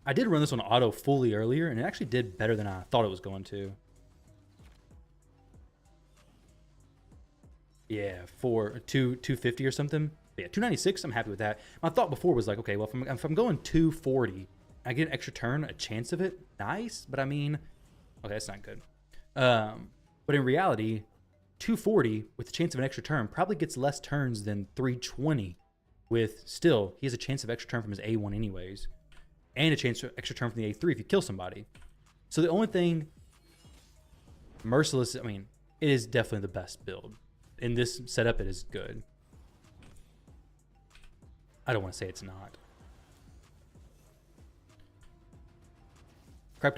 I did run this on auto fully earlier, and it actually did better than I thought it was going to. Yeah, for 250 or something. Yeah, 296, I'm happy with that. My thought before was like, okay, well, if I'm going 240, I get an extra turn, a chance of it. Nice, but I mean, okay, that's not good. But in reality, 240 with the chance of an extra turn probably gets less turns than 320 with still, he has a chance of extra turn from his A1 anyways, and a chance for extra turn from the A3 if you kill somebody. So the only thing, Merciless, I mean, it is definitely the best build. In this setup, it is good. I don't want to say it's not. Cracked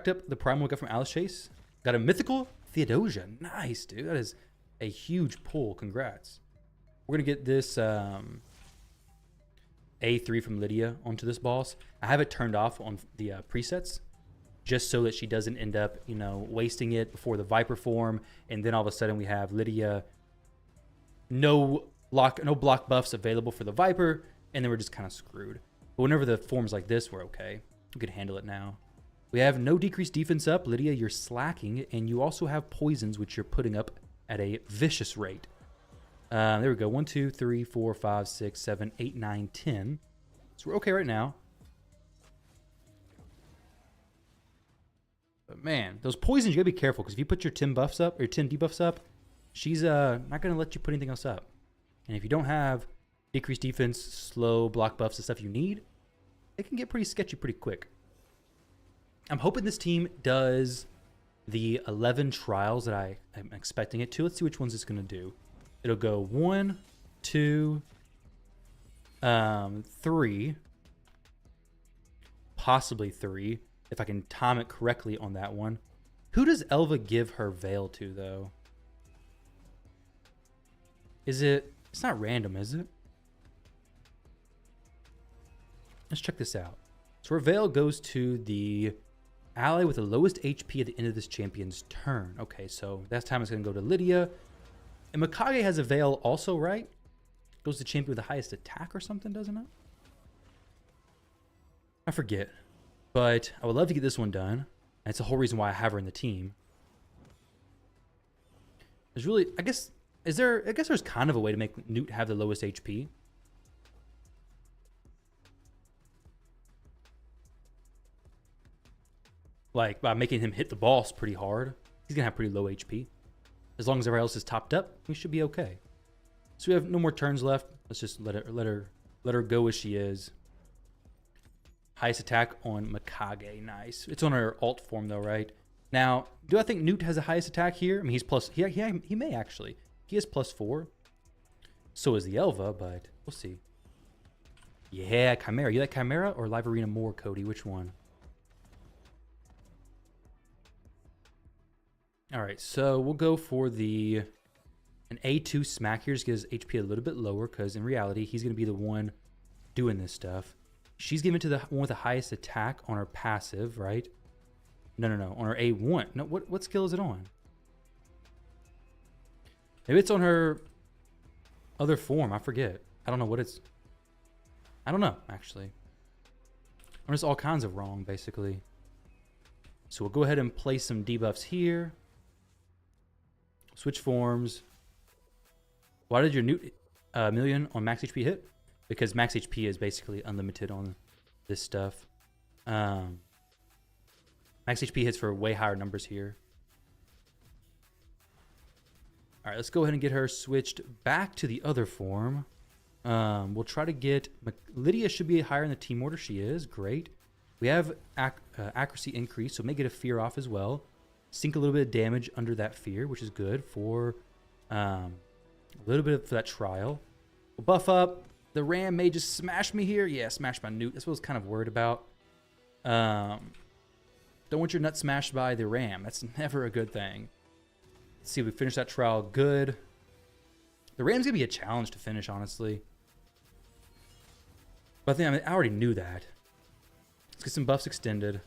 up the primal we got from Alice Chase. Got a mythical Theodosia. Nice, dude. That is a huge pull. Congrats. We're going to get this A3 from Lydia onto this boss. I have it turned off on the presets just so that she doesn't end up, you know, wasting it before the Viper form. And then all of a sudden we have Lydia, no block buffs available for the Viper, and then we're just kind of screwed. But whenever the form's like this, we're okay. We can handle it now. We have no decreased defense up. Lydia, you're slacking, and you also have poisons, which you're putting up at a vicious rate. There we go. 1, 2, 3, 4, 5, 6, 7, 8, 9, 10. So we're okay right now. But man, those poisons, you gotta be careful, because if you put your 10 buffs up, or your 10 debuffs up, she's not gonna let you put anything else up. And if you don't have decreased defense, slow, block buffs, the stuff you need, it can get pretty sketchy pretty quick. I'm hoping this team does the 11 trials that I'm expecting it to. Let's see which ones it's going to do. It'll go 1, 2, 3, possibly 3, if I can time it correctly on that one. Who does Elva give her veil to, though? It's not random, is it? Let's check this out. So her veil goes to the ally with the lowest HP at the end of this champion's turn. Okay, so that time it's going to go to Lydia. And Mikage has a veil also, right? Goes to champion with the highest attack or something, doesn't it? I forget. But I would love to get this one done. That's the whole reason why I have her in the team. There's really, I guess there's kind of a way to make Newt have the lowest HP. Like, by making him hit the boss pretty hard. He's going to have pretty low HP. As long as everybody else is topped up, we should be okay. So we have no more turns left. Let's just let her go as she is. Highest attack on Mikage. Nice. It's on her alt form, though, right? Now, do I think Newt has the highest attack here? I mean, he's plus... He may, actually. He is +4. So is the Elva, but we'll see. Yeah, Chimera. You like Chimera or Live Arena more, Cody? Which one? All right, so we'll go for an A2 smack here. Just get his HP a little bit lower because in reality, he's going to be the one doing this stuff. She's given to the one with the highest attack on her passive, right? No. On her A1. No, what skill is it on? Maybe it's on her other form. I forget. I don't know what it's... I don't know, actually. I'm just all kinds of wrong, basically. So we'll go ahead and place some debuffs here. Switch forms. Why did your Newt million on max HP hit? Because max HP is basically unlimited on this stuff. Max HP hits for way higher numbers here. All right, let's go ahead and get her switched back to the other form. We'll try to get... Lydia should be higher in the team order. She is. Great. We have accuracy increase, so may get a fear off as well. Sink a little bit of damage under that fear, which is good for a little bit for that trial. We'll buff up. The ram may just smash me here. Yeah, smash my newt. That's what I was kind of worried about. Don't want your nut smashed by the ram. That's never a good thing. Let's see if we finish that trial good. The ram's going to be a challenge to finish, honestly. But I already knew that. Let's get some buffs extended.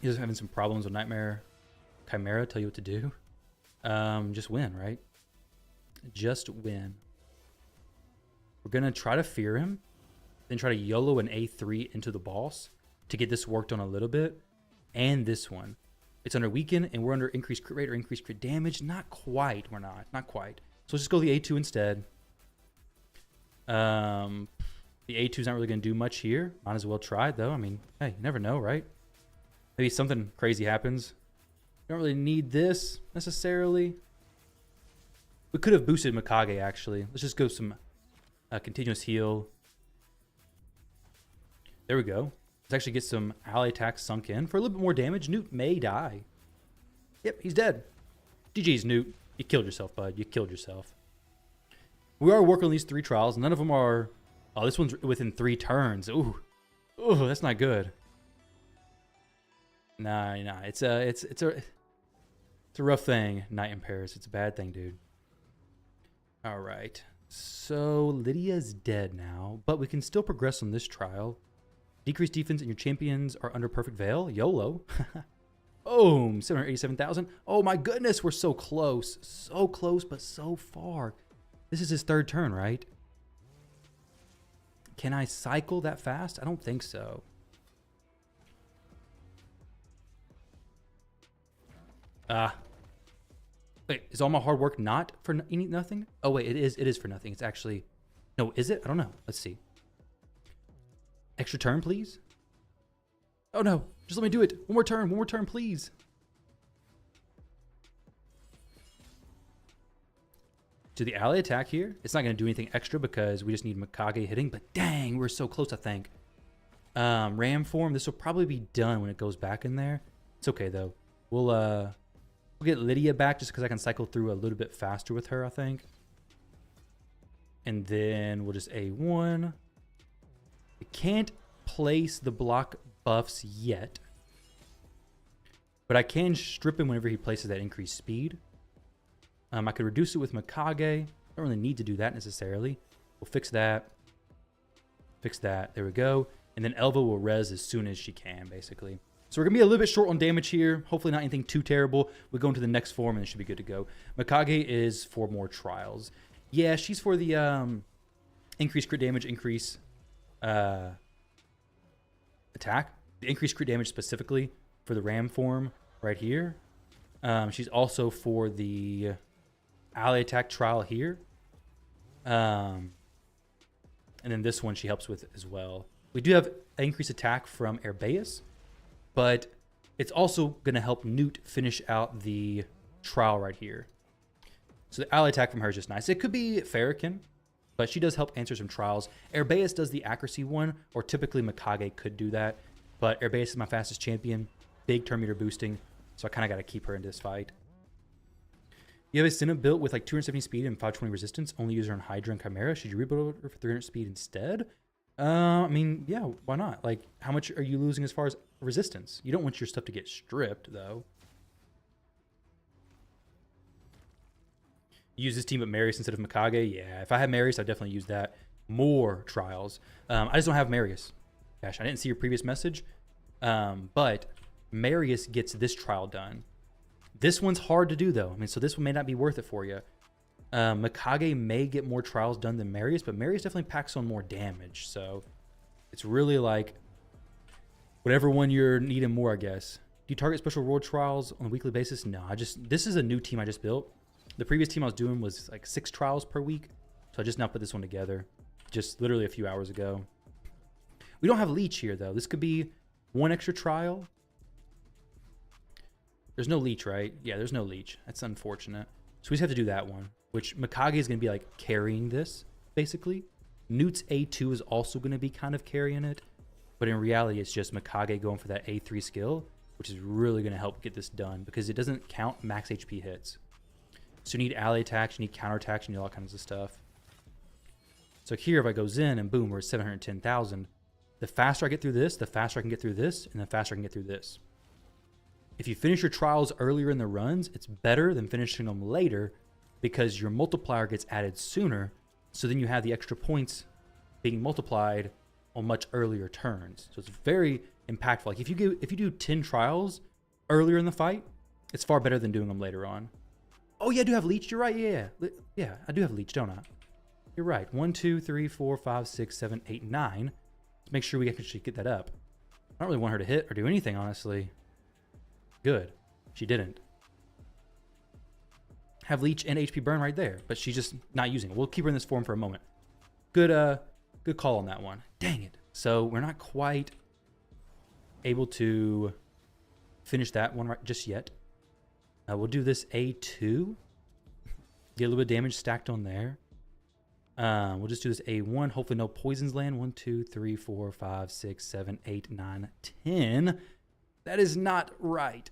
He's having some problems with Nightmare. Chimera, tell you what to do. Just win, right? Just win. We're going to try to fear him. Then try to YOLO an A3 into the boss to get this worked on a little bit. And this one. It's under weaken, and we're under increased crit rate or increased crit damage. Not quite. We're not. Not quite. So let's just go the A2 instead. The A2 is not really going to do much here. Might as well try it, though. I mean, hey, you never know, right? Maybe something crazy happens. Don't really need this, necessarily. We could have boosted Mikage, actually. Let's just go some continuous heal. There we go. Let's actually get some ally attacks sunk in for a little bit more damage. Newt may die. Yep, he's dead. GG's, Newt. You killed yourself, bud. You killed yourself. We are working on these 3 trials. None of them are... Oh, this one's within 3 turns. Ooh. Ooh, that's not good. Nah. It's a rough thing, Night in Paris. It's a bad thing, dude. All right. So Lydia's dead now, but we can still progress on this trial. Decreased defense and your champions are under perfect veil. YOLO. Boom. 787,000. Oh my goodness, we're so close. So close, but so far. This is his 3rd turn, right? Can I cycle that fast? I don't think so. Wait, is all my hard work not for nothing? Oh wait, it is for nothing. It's actually, no, is it? I don't know. Let's see. Extra turn, please. Oh no, just let me do it. One more turn, please. To the ally attack here, it's not going to do anything extra because we just need Mikage hitting, but dang, we're so close, I think. Ram form, this will probably be done when it goes back in there. It's okay though. We'll get Lydia back just because I can cycle through a little bit faster with her, I think. And then we'll just A1. We can't place the block buffs yet, but I can strip him whenever he places that increased speed. I could reduce it with Mikage. Don't really need to do that necessarily. We'll fix that. Fix that. There we go. And then Elva will res as soon as she can, basically. So we're going to be a little bit short on damage here. Hopefully not anything too terrible. We go into the next form and it should be good to go. Mikage is for more trials. Yeah, she's for the increased crit damage, increase attack. The increased crit damage specifically for the ram form right here. She's also for the ally attack trial here. And then this one she helps with as well. We do have increased attack from Herbaeus, but it's also going to help Newt finish out the trial right here. So the ally attack from her is just nice. It could be Farrakhan, but she does help answer some trials. Herbaeus does the accuracy one, or typically Mikage could do that. But Herbaeus is my fastest champion. Big turn meter boosting, so I kind of got to keep her in this fight. You have a Senna built with like 270 speed and 520 resistance. Only use her on Hydra and Chimera. Should you rebuild her for 300 speed instead? I mean, yeah, why not? Like, how much are you losing as far as resistance? You don't want your stuff to get stripped, though. Use this team with Marius instead of Mikage? Yeah, if I had Marius, I'd definitely use that. More trials. I just don't have Marius. Gosh, I didn't see your previous message. But Marius gets this trial done. This one's hard to do, though. I mean, so this one may not be worth it for you. Mikage may get more trials done than Marius, but Marius definitely packs on more damage. So it's really like whatever one you're needing more, I guess. Do you target special reward trials on a weekly basis? No, this is a new team I just built. The previous team I was doing was like 6 trials per week. So I just now put this one together just literally a few hours ago. We don't have Leech here, though. This could be one extra trial. There's no Leech, right? Yeah, there's no Leech. That's unfortunate. So we just have to do that one, which Mikage is going to be like carrying this, basically. Newt's A2 is also going to be kind of carrying it. But in reality, it's just Mikage going for that A3 skill, which is really going to help get this done because it doesn't count max HP hits. So you need ally attacks, you need counter attacks, you need all kinds of stuff. So here, if I goes in and boom, we're at 710,000. The faster I get through this, the faster I can get through this, and the faster I can get through this. If you finish your trials earlier in the runs, it's better than finishing them later because your multiplier gets added sooner. So then you have the extra points being multiplied on much earlier turns. So it's very impactful. Like if you do 10 trials earlier in the fight, it's far better than doing them later on. Oh yeah, I do have leech. You're right. Yeah, I do have leech, don't I? You're right. 1, 2, 3, 4, 5, 6, 7, 8, 9. Let's make sure we actually get that up. I don't really want her to hit or do anything, honestly. Good. She didn't. Have leech and HP burn right there, but she's just not using it. We'll keep her in this form for a moment. Good call on that one. Dang it. So we're not quite able to finish that one right just yet. We'll do this A2. Get a little bit of damage stacked on there. We'll just do this A1. Hopefully no poisons land. 1, 2, 3, 4, 5, 6, 7, 8, 9, 10. That is not right.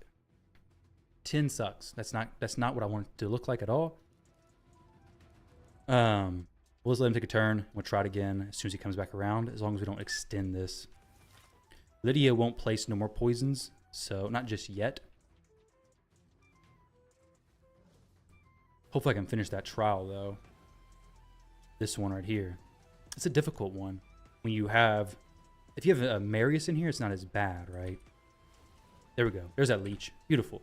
10 sucks. That's not what I want it to look like at all. We'll just let him take a turn. We'll try it again as soon as he comes back around, as long as we don't extend this. Lydia won't place no more poisons, so not just yet. Hopefully I can finish that trial, though. This one right here. It's a difficult one. When you have... If you have a Marius in here, it's not as bad, right? There we go. There's that leech. Beautiful.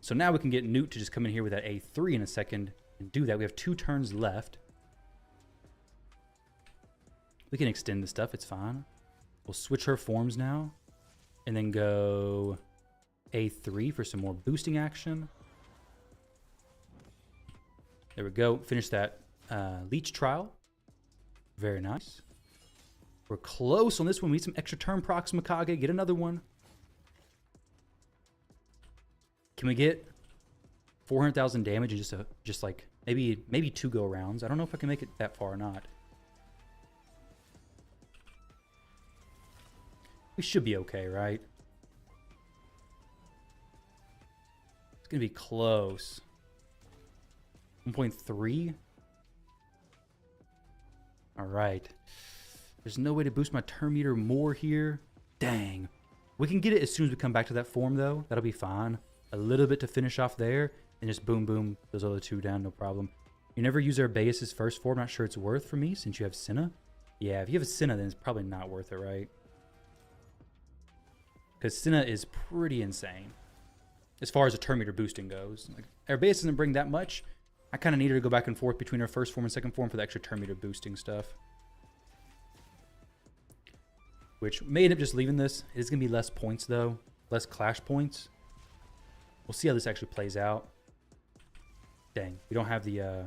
So now we can get Newt to just come in here with that A3 in a second and do that. We have 2 turns left. We can extend the stuff. It's fine. We'll switch her forms now. And then go A3 for some more boosting action. There we go. Finish that leech trial. Very nice. We're close on this one. We need some extra turn procs, Mikage. Get another one. Can we get 400,000 damage in just like maybe 2 go rounds? I don't know if I can make it that far or not. We should be okay, right? It's gonna be close. 1.3. All right. There's no way to boost my turn meter more here. Dang. We can get it as soon as we come back to that form, though. That'll be fine. A little bit to finish off there, and just boom, boom, those other 2 down, no problem. You never use Arbaeus' first form. Not sure it's worth for me since you have Senna. Yeah, if you have a Senna, then it's probably not worth it, right? Because Senna is pretty insane as far as the turn meter boosting goes. Like, Arbaeus doesn't bring that much. I kind of need her to go back and forth between her first form and second form for the extra turn meter boosting stuff. Which may end up just leaving this. It is going to be less points, though. Less clash points. We'll see how this actually plays out. Dang, we don't have the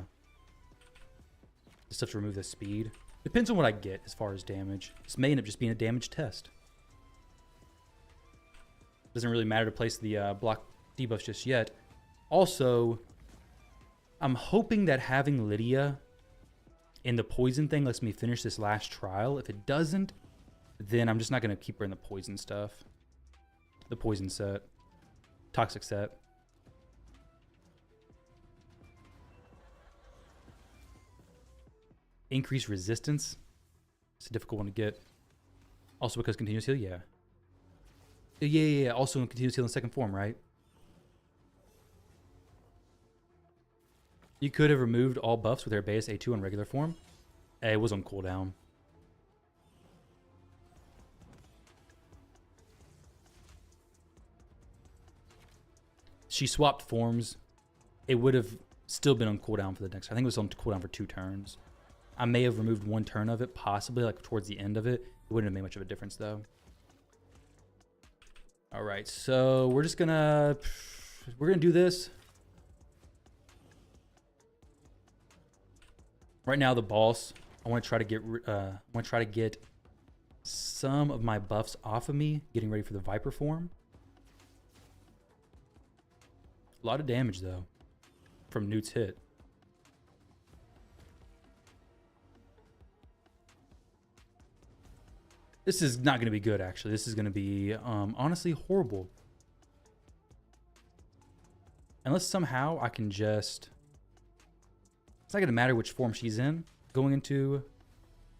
stuff to remove the speed. Depends on what I get as far as damage. This may end up just being a damage test. Doesn't really matter to place the block debuffs just yet. Also, I'm hoping that having Lydia in the poison thing lets me finish this last trial. If it doesn't, then I'm just not going to keep her in the poison stuff. The poison set. Toxic set. Increased resistance. It's a difficult one to get. Also because continuous heal, yeah. Yeah. Also in continuous heal in second form, right? You could have removed all buffs with Arbaeus A2 on regular form. It was on cooldown. She swapped forms. It would have still been on cooldown for the next. I think it was on cooldown for 2 turns. I may have removed 1 turn of it, possibly like towards the end of it. It wouldn't have made much of a difference though. All right, so we're gonna do this. Right now, the boss. I want to try to get some of my buffs off of me, getting ready for the Viper form. A lot of damage though from Newt's hit. This is not going to be good, actually. This is going to be, honestly, horrible. Unless somehow I can just... It's not going to matter which form she's in going into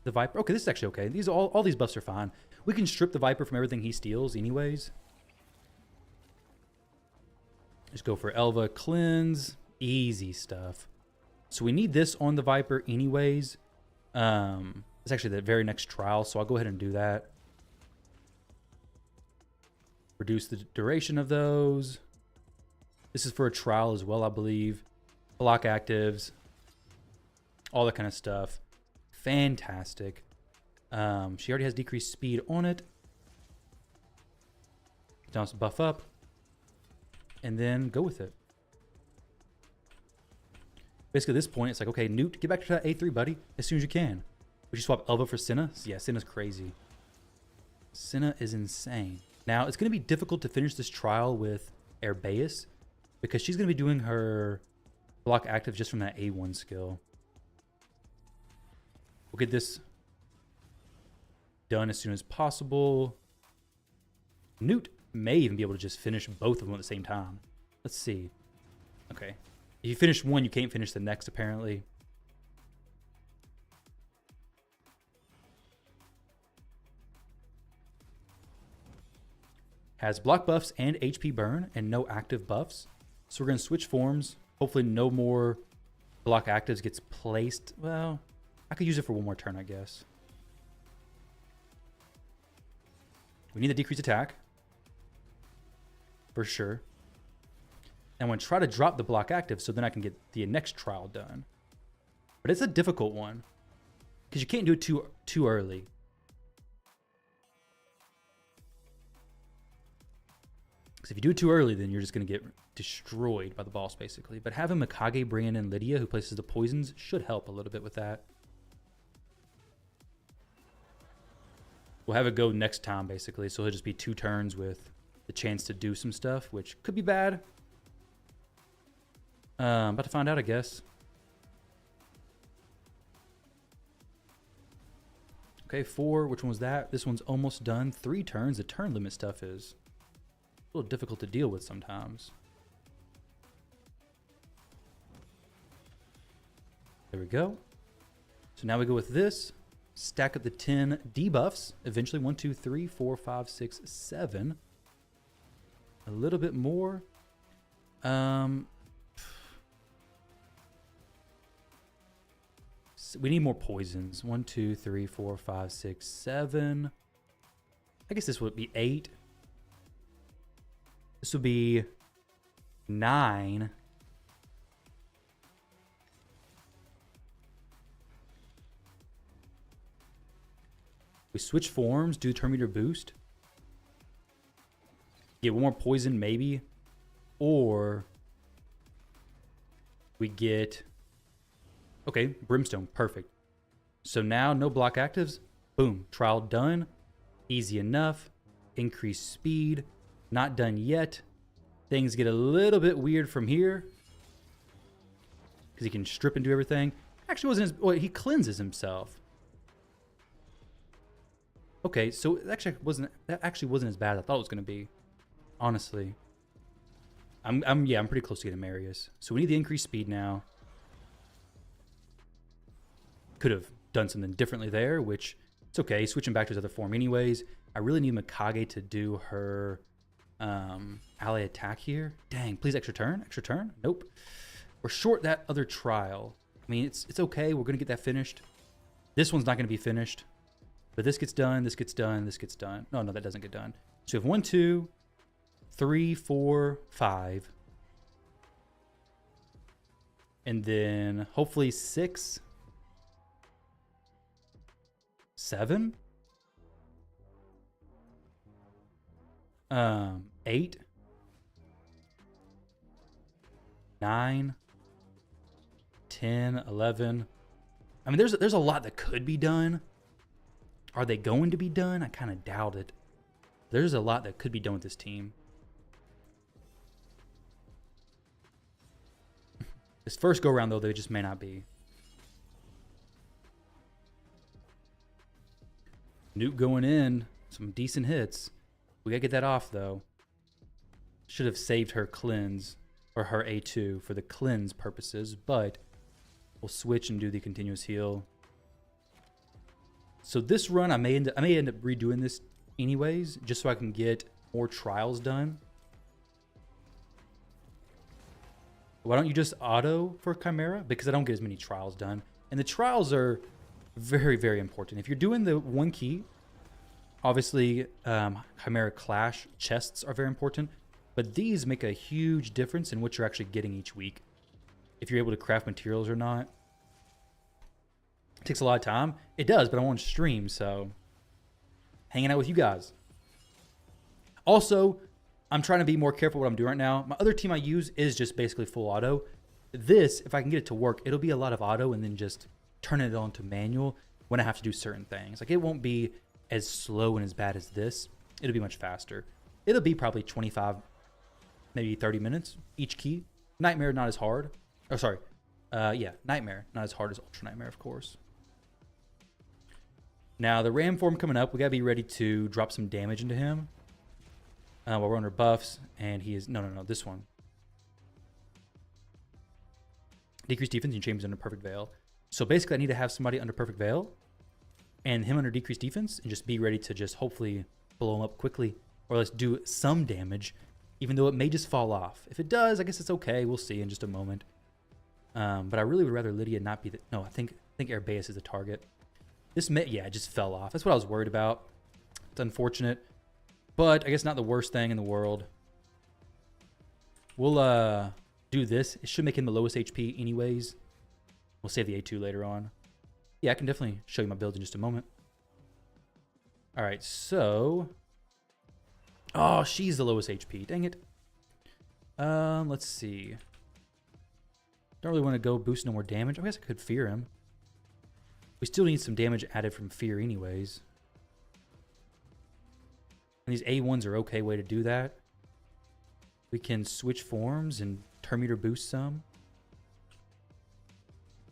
the Viper. Okay, this is actually okay. These all these buffs are fine. We can strip the Viper from everything he steals anyways. Just go for Elva Cleanse. Easy stuff. So we need this on the Viper anyways. It's actually the very next trial, so I'll go ahead and do that. Reduce the duration of those. This is for a trial as well, I believe. Block actives. All that kind of stuff. Fantastic. She already has decreased speed on it. Now let's buff up. And then go with it. Basically, at this point, it's like, okay, Newt, get back to that A3, buddy, as soon as you can. Would you swap Elva for Senna? Yeah, Senna's crazy. Senna is insane. Now, it's going to be difficult to finish this trial with Herbaeus because she's going to be doing her block active just from that A1 skill. We'll get this done as soon as possible. Newt may even be able to just finish both of them at the same time. Let's see. Okay. If you finish one, you can't finish the next, apparently. Has block buffs and HP burn and no active buffs. So we're going to switch forms. Hopefully no more block actives gets placed. Well, I could use it for one more turn, I guess. We need the decreased attack. For sure. And I'm going to try to drop the block active so then I can get the next trial done. But it's a difficult one. Because you can't do it too early. Because if you do it too early, then you're just going to get destroyed by the boss, basically. But having Mikage bring in Lydia, who places the poisons, should help a little bit with that. We'll have it go next time, basically. So it'll just be 2 turns with the chance to do some stuff, which could be bad. About to find out, I guess. Okay, 4. Which one was that? This one's almost done. 3 turns. The turn limit stuff is a little difficult to deal with sometimes. There we go. So now we go with this. Stack up the 10 debuffs. Eventually 1, 2, 3, 4, 5, 6, 7. A little bit more. We need more poisons. 1, 2, 3, 4, 5, 6, 7. I guess this would be 8. This would be 9. We switch forms, do turn meter boost. Get one more poison, maybe. Or we get... Okay, Brimstone, perfect. So now, no block actives. Boom, trial done. Easy enough. Increased speed. Not done yet. Things get a little bit weird from here. Because he can strip and do everything. Actually wasn't as... Well, he cleanses himself. Okay, so that actually wasn't as bad as I thought it was going to be. Honestly. I'm pretty close to getting Marius. So we need the increased speed now. Could have done something differently there, which it's okay. Switching back to his other form anyways. I really need Mikage to do her ally attack here. Dang, please extra turn. Extra turn. Nope. We're short that other trial. I mean, it's okay. We're going to get that finished. This one's not going to be finished. But this gets done. This gets done. This gets done. No, that doesn't get done. So we have 1, 2, 3, 4, 5. And then hopefully 6. 7, 8, 9, 10, 11. I mean, there's a lot that could be done. Are they going to be done? I kind of doubt it. There's a lot that could be done with this team. This first go around though, they just may not be. Nuke going in. Some decent hits. We gotta get that off, though. Should have saved her cleanse, or her A2 for the cleanse purposes, but we'll switch and do the continuous heal. So this run, I may end up redoing this anyways, just so I can get more trials done. Why don't you just auto for Chimera? Because I don't get as many trials done. And the trials are very, very important. If you're doing the one key, obviously Chimera Clash chests are very important. But these make a huge difference in what you're actually getting each week. If you're able to craft materials or not. It takes a lot of time. It does, but I'm on stream, so hanging out with you guys. Also, I'm trying to be more careful what I'm doing right now. My other team I use is just basically full auto. This, if I can get it to work, it'll be a lot of auto and then just turn it on to manual when I have to do certain things. Like, it won't be as slow and as bad as this. It'll be much faster. It'll be probably 25, maybe 30 minutes each key. Nightmare, not as hard. Oh, sorry. Yeah, Nightmare, not as hard as Ultra Nightmare, of course. Now, the Ram form coming up, we got to be ready to drop some damage into him. While we're under buffs, and he is... No, this one. Decreased defense and changes under Perfect Veil. So basically, I need to have somebody under Perfect Veil, and him under decreased defense, and just be ready to just hopefully blow him up quickly, or let's do some damage, even though it may just fall off. If it does, I guess it's okay. We'll see in just a moment. But I really would rather Lydia not be the... No, I think Arbaeus is the target. This may... Yeah, it just fell off. That's what I was worried about. It's unfortunate. But I guess not the worst thing in the world. We'll do this. It should make him the lowest HP anyways. We'll save the A2 later on. Yeah, I can definitely show you my build in just a moment. All right, so... Oh, she's the lowest HP. Dang it. Let's see. Don't really want to go boost no more damage. I guess I could fear him. We still need some damage added from fear anyways. And these A1s are okay way to do that. We can switch forms and turn meter boost some.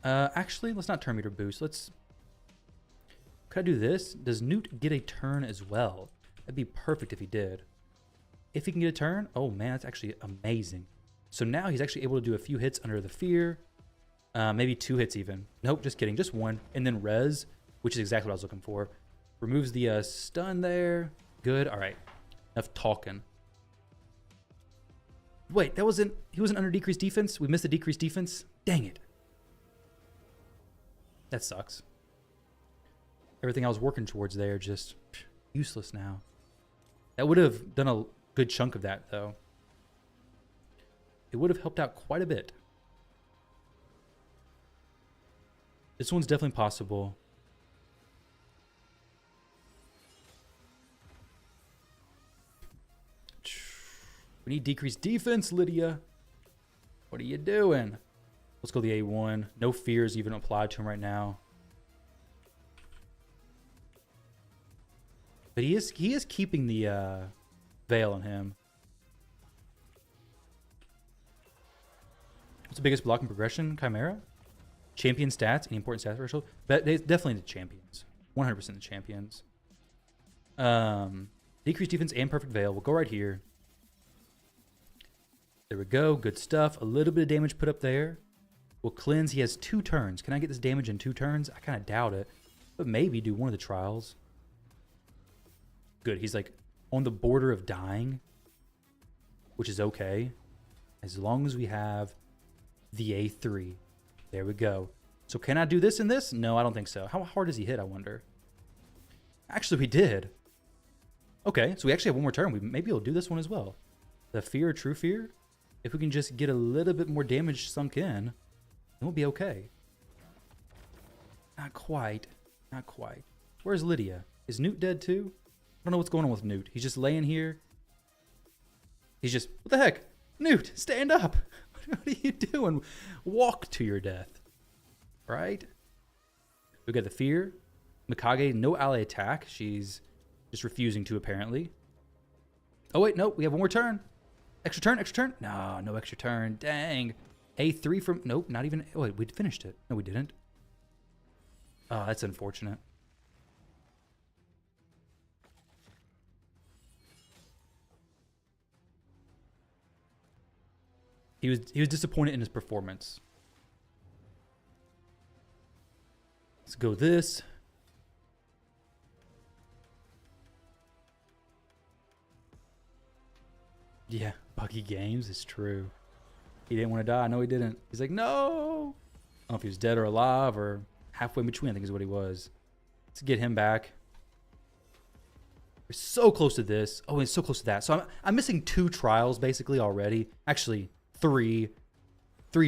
Actually, let's not turn meter boost. Let's... Could I do this? Does Newt get a turn as well? That'd be perfect if he did. If he can get a turn, oh man, that's actually amazing. So now he's actually able to do a few hits under the fear. Maybe 2 hits even. Nope, just kidding. Just 1. And then res, which is exactly what I was looking for. Removes the stun there. Good. All right. Enough talking. Wait, that wasn't... He wasn't under decreased defense? We missed the decreased defense? Dang it. That sucks. Everything I was working towards there just useless now. That would have done a good chunk of that, though. It would have helped out quite a bit. This one's definitely possible. We need decreased defense, Lydia. What are you doing? Let's go the A1. No fears even applied to him right now. But he is keeping the veil on him. What's the biggest block in progression? Chimera? Champion stats? Any important stats threshold? But they definitely the champions. 100% the champions. Decreased defense and perfect veil. We'll go right here. There we go. Good stuff. A little bit of damage put up there. We'll cleanse. He has 2 turns. Can I get this damage in 2 turns? I kind of doubt it. But maybe do one of the trials. Good. He's like on the border of dying. Which is okay. As long as we have the A3. There we go. So can I do this and this? No, I don't think so. How hard does he hit, I wonder? Actually, we did. Okay, so we actually have one more turn. Maybe we'll do this one as well. The fear, true fear. If we can just get a little bit more damage sunk in, then we'll be okay. Not quite. Not quite. Where's Lydia? Is Newt dead too? I don't know what's going on with Newt. He's just laying here. He's just, what the heck? Newt, stand up. What are you doing? Walk to your death. Right? We got the fear. Mikage, no ally attack. She's just refusing to, apparently. Oh, wait, no. We have one more turn. Extra turn, extra turn. No, no extra turn. Dang. A3 from... Nope, not even... Oh, wait, we finished it. No, we didn't. Oh, that's unfortunate. He was disappointed in his performance. Let's go this. Yeah, Buggy Games is true. He didn't want to die. No, he didn't. He's like, no. I don't know if he was dead or alive or halfway in between, I think is what he was. Let's get him back. We're so close to this. Oh, and so close to that. So I'm missing 2 trials basically already. Actually, 3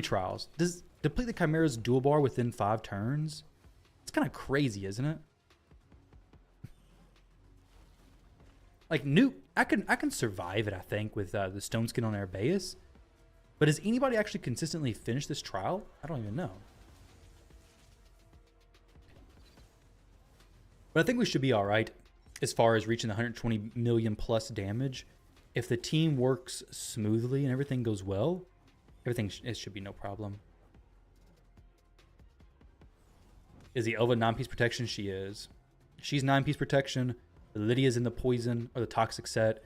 trials. Does deplete the Chimera's dual bar within 5 turns? It's kind of crazy, isn't it? Like Nuke, I can survive it, I think, with the Stone Skin on Arbaeus. But has anybody actually consistently finished this trial? I don't even know. But I think we should be all right as far as reaching the 120 million plus damage. If the team works smoothly and everything goes well, it should be no problem. Is the Elva 9-piece protection? She is. She's 9-piece protection. Lydia's in the poison or the toxic set.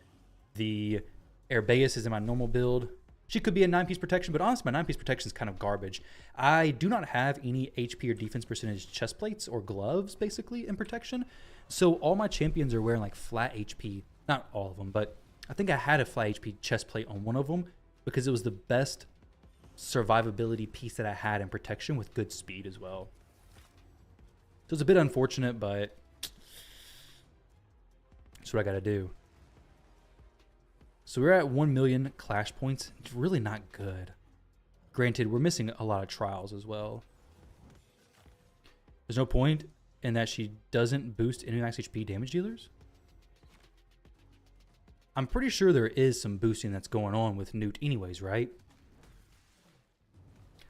The Arbaeus is in my normal build. She could be a 9-piece protection, but honestly, my 9-piece protection is kind of garbage. I do not have any HP or defense percentage chest plates or gloves, basically, in protection. So all my champions are wearing like flat HP. Not all of them, but I think I had a flat HP chest plate on one of them because it was the best survivability piece that I had in protection with good speed as well. So it's a bit unfortunate, but that's what I got to do. So we're at 1 million clash points. It's really not good. Granted, we're missing a lot of trials as well. There's no point in that she doesn't boost any max HP damage dealers. I'm pretty sure there is some boosting that's going on with Newt anyways, right?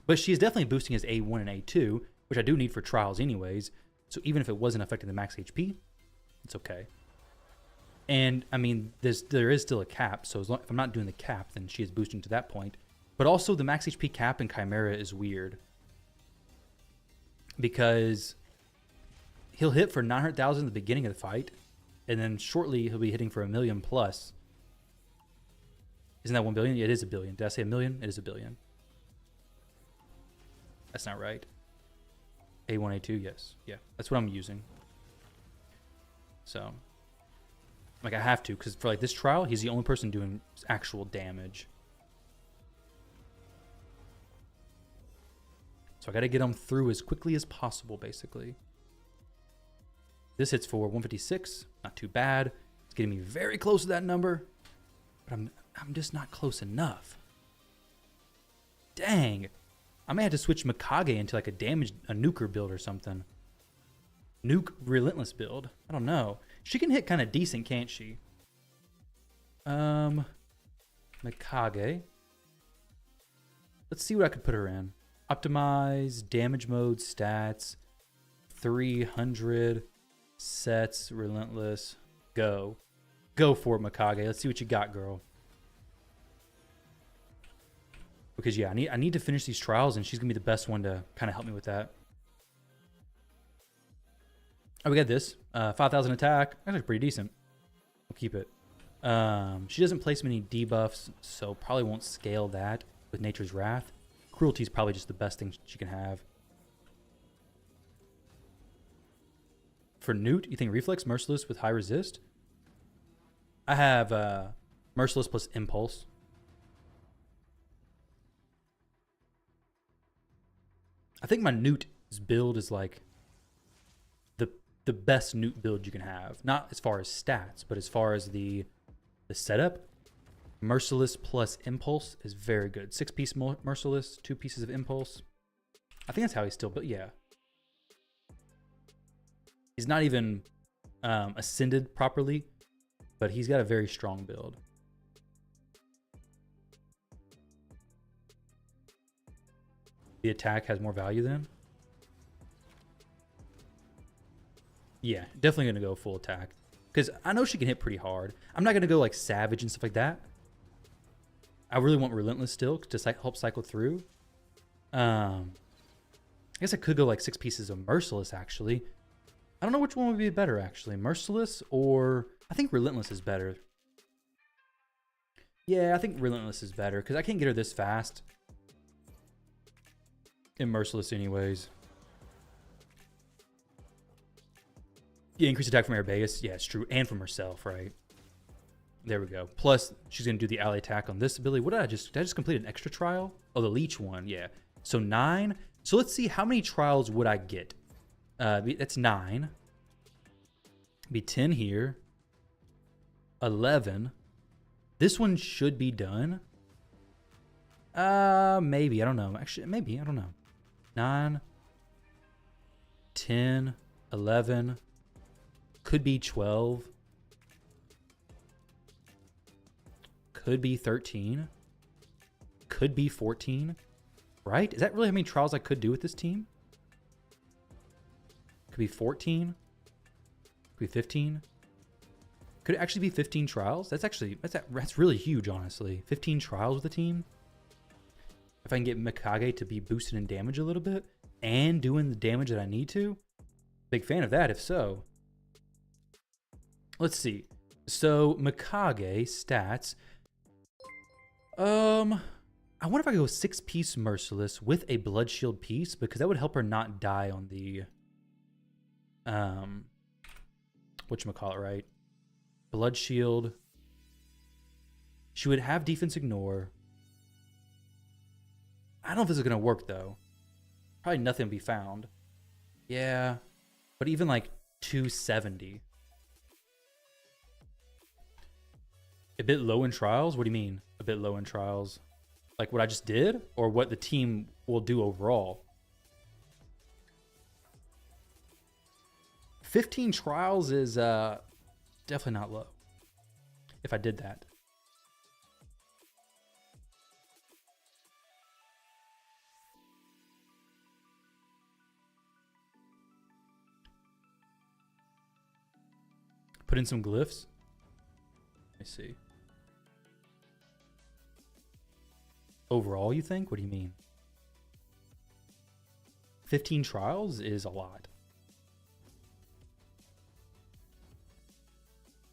But she is definitely boosting his A1 and A2, which I do need for trials anyways. So even if it wasn't affecting the max HP, it's okay. And, I mean, there is still a cap, so if I'm not doing the cap, then she is boosting to that point. But also, the max HP cap in Chimera is weird. Because he'll hit for 900,000 at the beginning of the fight, and then shortly he'll be hitting for 1 million plus. Isn't that 1 billion? Yeah, it is a billion. Did I say 1 million? It is a billion. That's not right. A1, A2, yes. Yeah, that's what I'm using. So... like, I have to, because for, like, this trial, he's the only person doing actual damage. So I got to get him through as quickly as possible, basically. This hits for 156. Not too bad. It's getting me very close to that number. But I'm just not close enough. Dang. I may have to switch Mikage into, like, a nuker build or something. Nuke Relentless build. I don't know. She can hit kind of decent, can't she? Mikage. Let's see what I could put her in. Optimize, damage mode, stats, 300, sets, relentless. Go. Go for it, Mikage. Let's see what you got, girl. Because, yeah, I need to finish these trials, and she's going to be the best one to kind of help me with that. Oh, we got this. 5,000 attack. Actually pretty decent. We'll keep it. She doesn't place many debuffs, so probably won't scale that with Nature's Wrath. Cruelty is probably just the best thing she can have. For Newt, you think Reflex, Merciless with high resist? I have Merciless plus Impulse. I think my Newt's build is like the best Newt build you can have. Not as far as stats, but as far as the setup. Merciless plus Impulse is very good. 6-piece Merciless, 2 pieces of Impulse. I think that's how he's still built. Yeah. He's not even ascended properly, but he's got a very strong build. The attack has more value then? Yeah, definitely going to go full attack. Because I know she can hit pretty hard. I'm not going to go like Savage and stuff like that. I really want Relentless still to help cycle through. I guess I could go like 6 pieces of Merciless, actually. I don't know which one would be better, actually. Merciless or... I think Relentless is better. Yeah, I think Relentless is better because I can't get her this fast. And Merciless anyways. Yeah, increased attack from Arabeus. Yeah, it's true. And from herself, right? There we go. Plus, she's going to do the ally attack on this ability. What did I just complete an extra trial? Oh, the Leech one. Yeah. So 9. So let's see how many trials would I get. That's 9. Be 10 here. 11. This one should be done. Maybe. I don't know. Actually, maybe. I don't know. 9. 10. 11. Could be 12. Could be 13. Could be 14. Right? Is that really how many trials I could do with this team? Could be 14. Could be 15. Could it actually be 15 trials? That's really huge, honestly. 15 trials with the team. If I can get Mikage to be boosted in damage a little bit and doing the damage that I need to. Big fan of that, if so. Let's see. So, Mikage stats. I wonder if I could go 6-piece Merciless with a Blood Shield piece, because that would help her not die on the whatchamacallit, right? Blood Shield. She would have Defense Ignore. I don't know if this is gonna work though. Probably nothing will be found. Yeah. But even like 270. A bit low in trials? What do you mean? A bit low in trials? Like what I just did? Or what the team will do overall? 15 trials is definitely not low. If I did that. Put in some glyphs. Let me see. Overall, you think? What do you mean? 15 trials is a lot.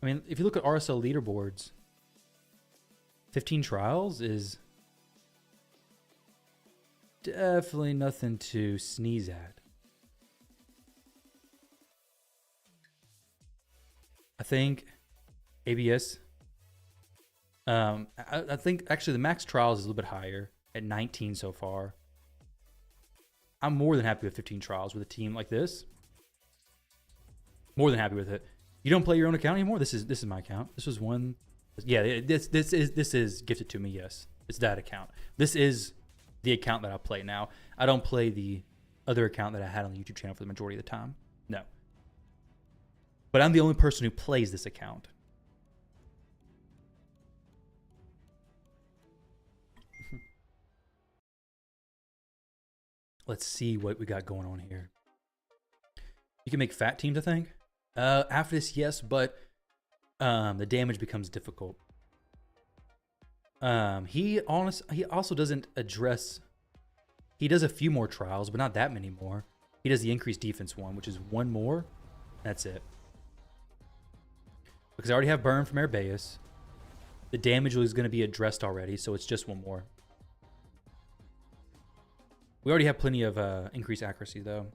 I mean, if you look at RSL leaderboards, 15 trials is definitely nothing to sneeze at. I think ABS. I think actually the max trials is a little bit higher at 19 so far. I'm more than happy with 15 trials with a team like this. More than happy with it. You don't play your own account anymore? This is my account. This was one. Yeah, this is gifted to me. Yes, it's that account. This is the account that I play now. I don't play the other account that I had on the YouTube channel for the majority of the time. No. But I'm the only person who plays this account. Let's see what we got going on here. You can make fat teams, I think. After this, yes, but the damage becomes difficult. He also doesn't address. He does a few more trials, but not that many more. He does the increased defense one, which is one more. That's it. Because I already have burn from Arabeus. The damage is going to be addressed already, so it's just one more. We already have plenty of increased accuracy, though.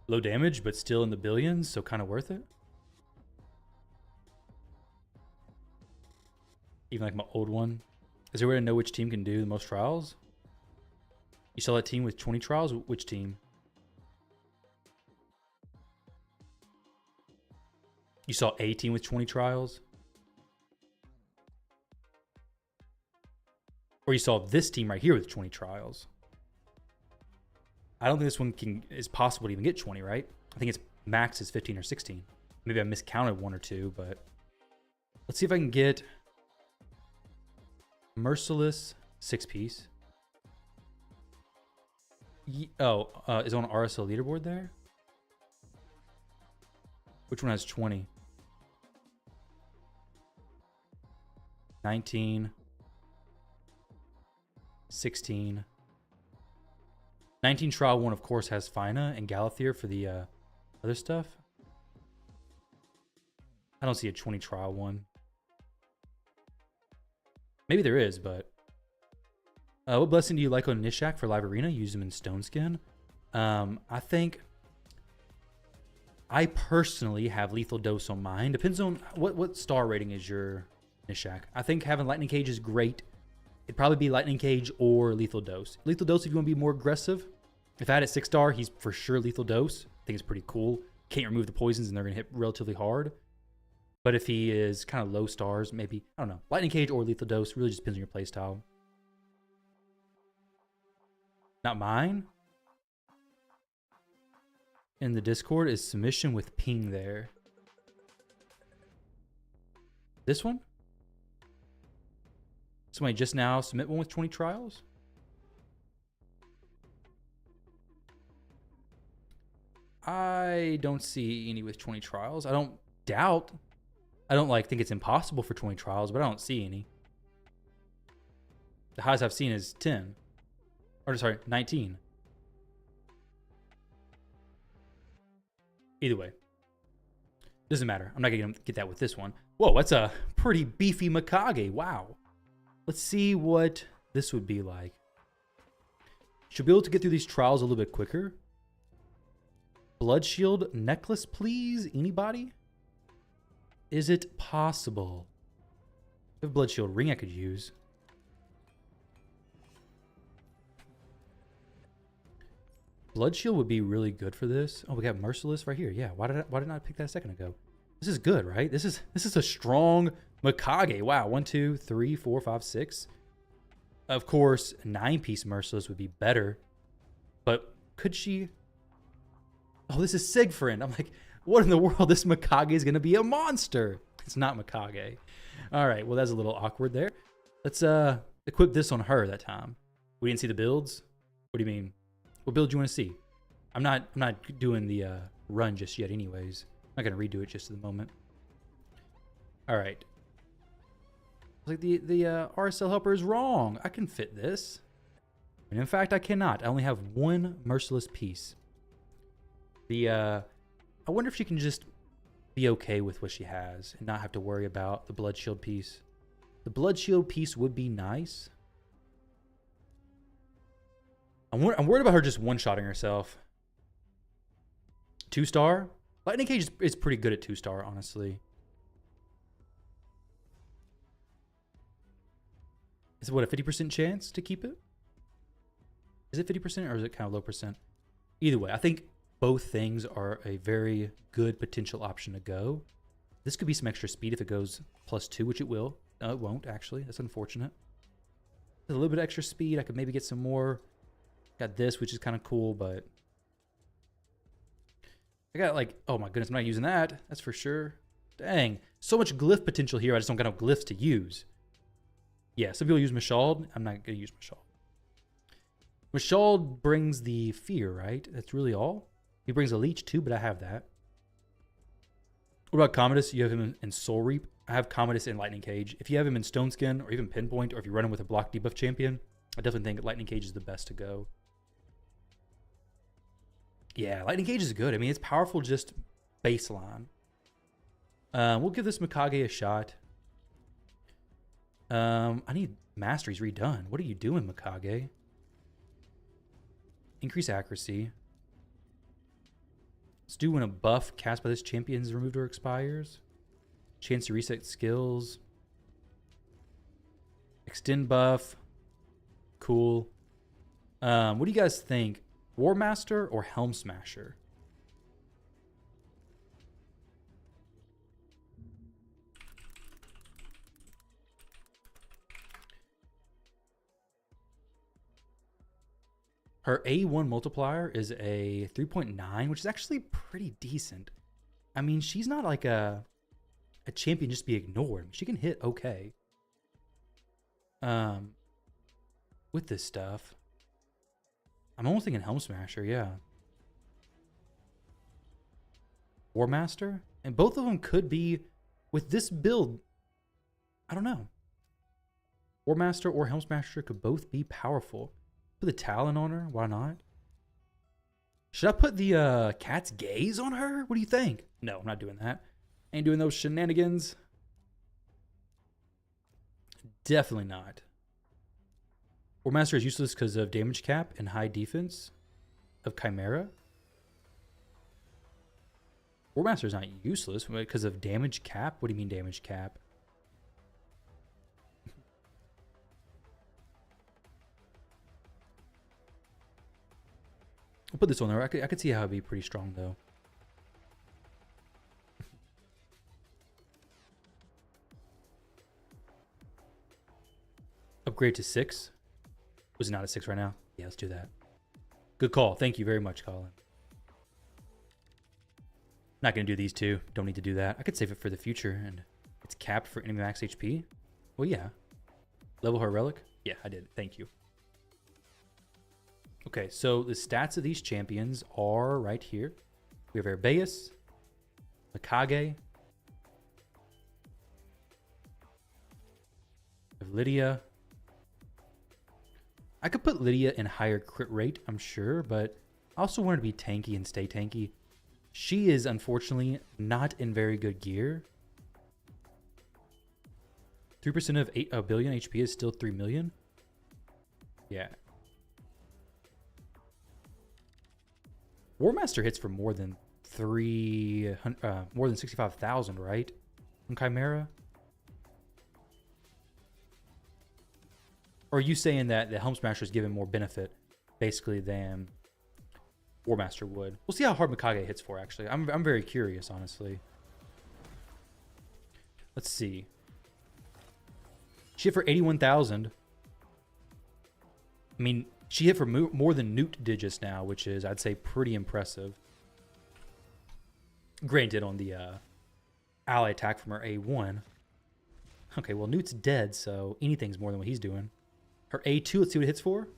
Low damage, but still in the billions, so kind of worth it. Even like my old one. Is there a way to know which team can do the most trials? You saw that team with 20 trials? Which team? You saw a team with 20 trials? Or you saw this team right here with 20 trials? I don't think this one is possible to even get 20, right? I think its max is 15 or 16. Maybe I miscounted one or two, but let's see if I can get Merciless 6-piece. Is it on RSL leaderboard there? Which one has 20? 19. 16. 19 trial one, of course, has Fina and Galathier for the other stuff. I don't see a 20 trial one. Maybe there is, but... what blessing do you like on Nishak for live arena? Use them in Stone Skin. I think... I personally have Lethal Dose on mine. Depends on what star rating is your Nishak. I think having Lightning Cage is great. It'd probably be Lightning Cage or Lethal Dose. Lethal Dose if you want to be more aggressive. If I had it 6-star, he's for sure Lethal Dose. I think it's pretty cool. Can't remove the poisons and they're going to hit relatively hard. But if he is kind of low stars, maybe, I don't know. Lightning Cage or Lethal Dose really just depends on your playstyle. Not mine. In the Discord is submission with ping there. This one? Somebody just now submit one with 20 trials? I don't see any with 20 trials. I don't doubt. I don't like think it's impossible for 20 trials, but I don't see any. The highest I've seen is 10. Or sorry, 19. Either way. Doesn't matter. I'm not going to get that with this one. Whoa, that's a pretty beefy Mikage. Wow. Let's see what this would be like. Should be able to get through these trials a little bit quicker. Blood Shield necklace, please? Anybody? Is it possible? I have a Blood Shield ring I could use. Blood Shield would be really good for this. Oh, we got Merciless right here. Yeah, why did I not pick that a second ago? This is good, right? This is a strong Mikage. Wow, 1, 2, 3, 4, 5, 6. Of course, 9-piece Merciless would be better. But could she... Oh, this is Siegfried. I'm like, what in the world? This Mikage is going to be a monster. It's not Mikage. All right, well, that's a little awkward there. Let's equip this on her that time. We didn't see the builds? What do you mean? What build do you want to see? I'm not doing the run just yet anyways. I'm not going to redo it just at the moment. All right. Like the RSL helper is wrong. I can fit this. And in fact, I cannot. I only have one Merciless piece. I wonder if she can just be okay with what she has and not have to worry about the Blood Shield piece. The Blood Shield piece would be nice. I'm worried about her just one-shotting herself. 2-star? Lightning Cage is pretty good at 2-star, honestly. Is it what, a 50% chance to keep it? Is it 50% or is it kind of low percent? Either way, I think both things are a very good potential option to go. This could be some extra speed if it goes +2, which it will. No, it won't, actually. That's unfortunate. A little bit of extra speed. I could maybe get some more. Got this, which is kind of cool, but... I got like... Oh my goodness, I'm not using that. That's for sure. Dang. So much glyph potential here. I just don't got no glyphs to use. Yeah, some people use Mashald. I'm not going to use Mashald. Mashald brings the fear, right? That's really all. He brings a leech too, but I have that. What about Commodus? You have him in Soul Reap. I have Commodus in Lightning Cage. If you have him in Stone Skin or even Pinpoint, or if you run him with a block debuff champion, I definitely think Lightning Cage is the best to go. Yeah, Lightning Cage is good. I mean, it's powerful just baseline. We'll give this Mikage a shot. I need Masteries redone. What are you doing, Mikage? Increase accuracy. Let's do when a buff cast by this champion is removed or expires. Chance to reset skills. Extend buff. Cool. What do you guys think? War Master or Helm Smasher? Her A1 multiplier is a 3.9, which is actually pretty decent. I mean, she's not like a champion just to be ignored. She can hit okay. With this stuff. I'm almost thinking Helm Smasher, yeah. War Master? And both of them could be, with this build, I don't know. War Master or Helm Smasher could both be powerful. Put the Talon on her, why not? Should I put the Cat's Gaze on her? What do you think? No, I'm not doing that. Ain't doing those shenanigans. Definitely not. War Master is useless because of damage cap and high defense of Chimera. War Master is not useless because of damage cap. What do you mean damage cap? I'll put this on there. I could see how it'd be pretty strong though. Upgrade to 6. Was it not at 6 right now? Yeah, let's do that. Good call. Thank you very much, Colin. Not going to do these two. Don't need to do that. I could save it for the future. And it's capped for enemy max HP. Well, yeah. Level her Relic? Yeah, I did. Thank you. Okay, so the stats of these champions are right here. We have Arbaeus, Mikage, we have Lydia. I could put Lydia in higher crit rate, I'm sure, but I also want her to be tanky and stay tanky. She is, unfortunately, not in very good gear. 3% of 8 billion HP is still 3 million. Yeah. War Master hits for more than 65,000, right? On Chimera? Or are you saying that the Helm Smasher is given more benefit, basically, than War Master would? We'll see how hard Mikage hits for, actually. I'm very curious, honestly. Let's see. She hit for 81,000. I mean, she hit for more than Newt did just now, which is, I'd say, pretty impressive. Granted, on the ally attack from her A1. Okay, well, Newt's dead, so anything's more than what he's doing. Her A2, let's see what it hits for.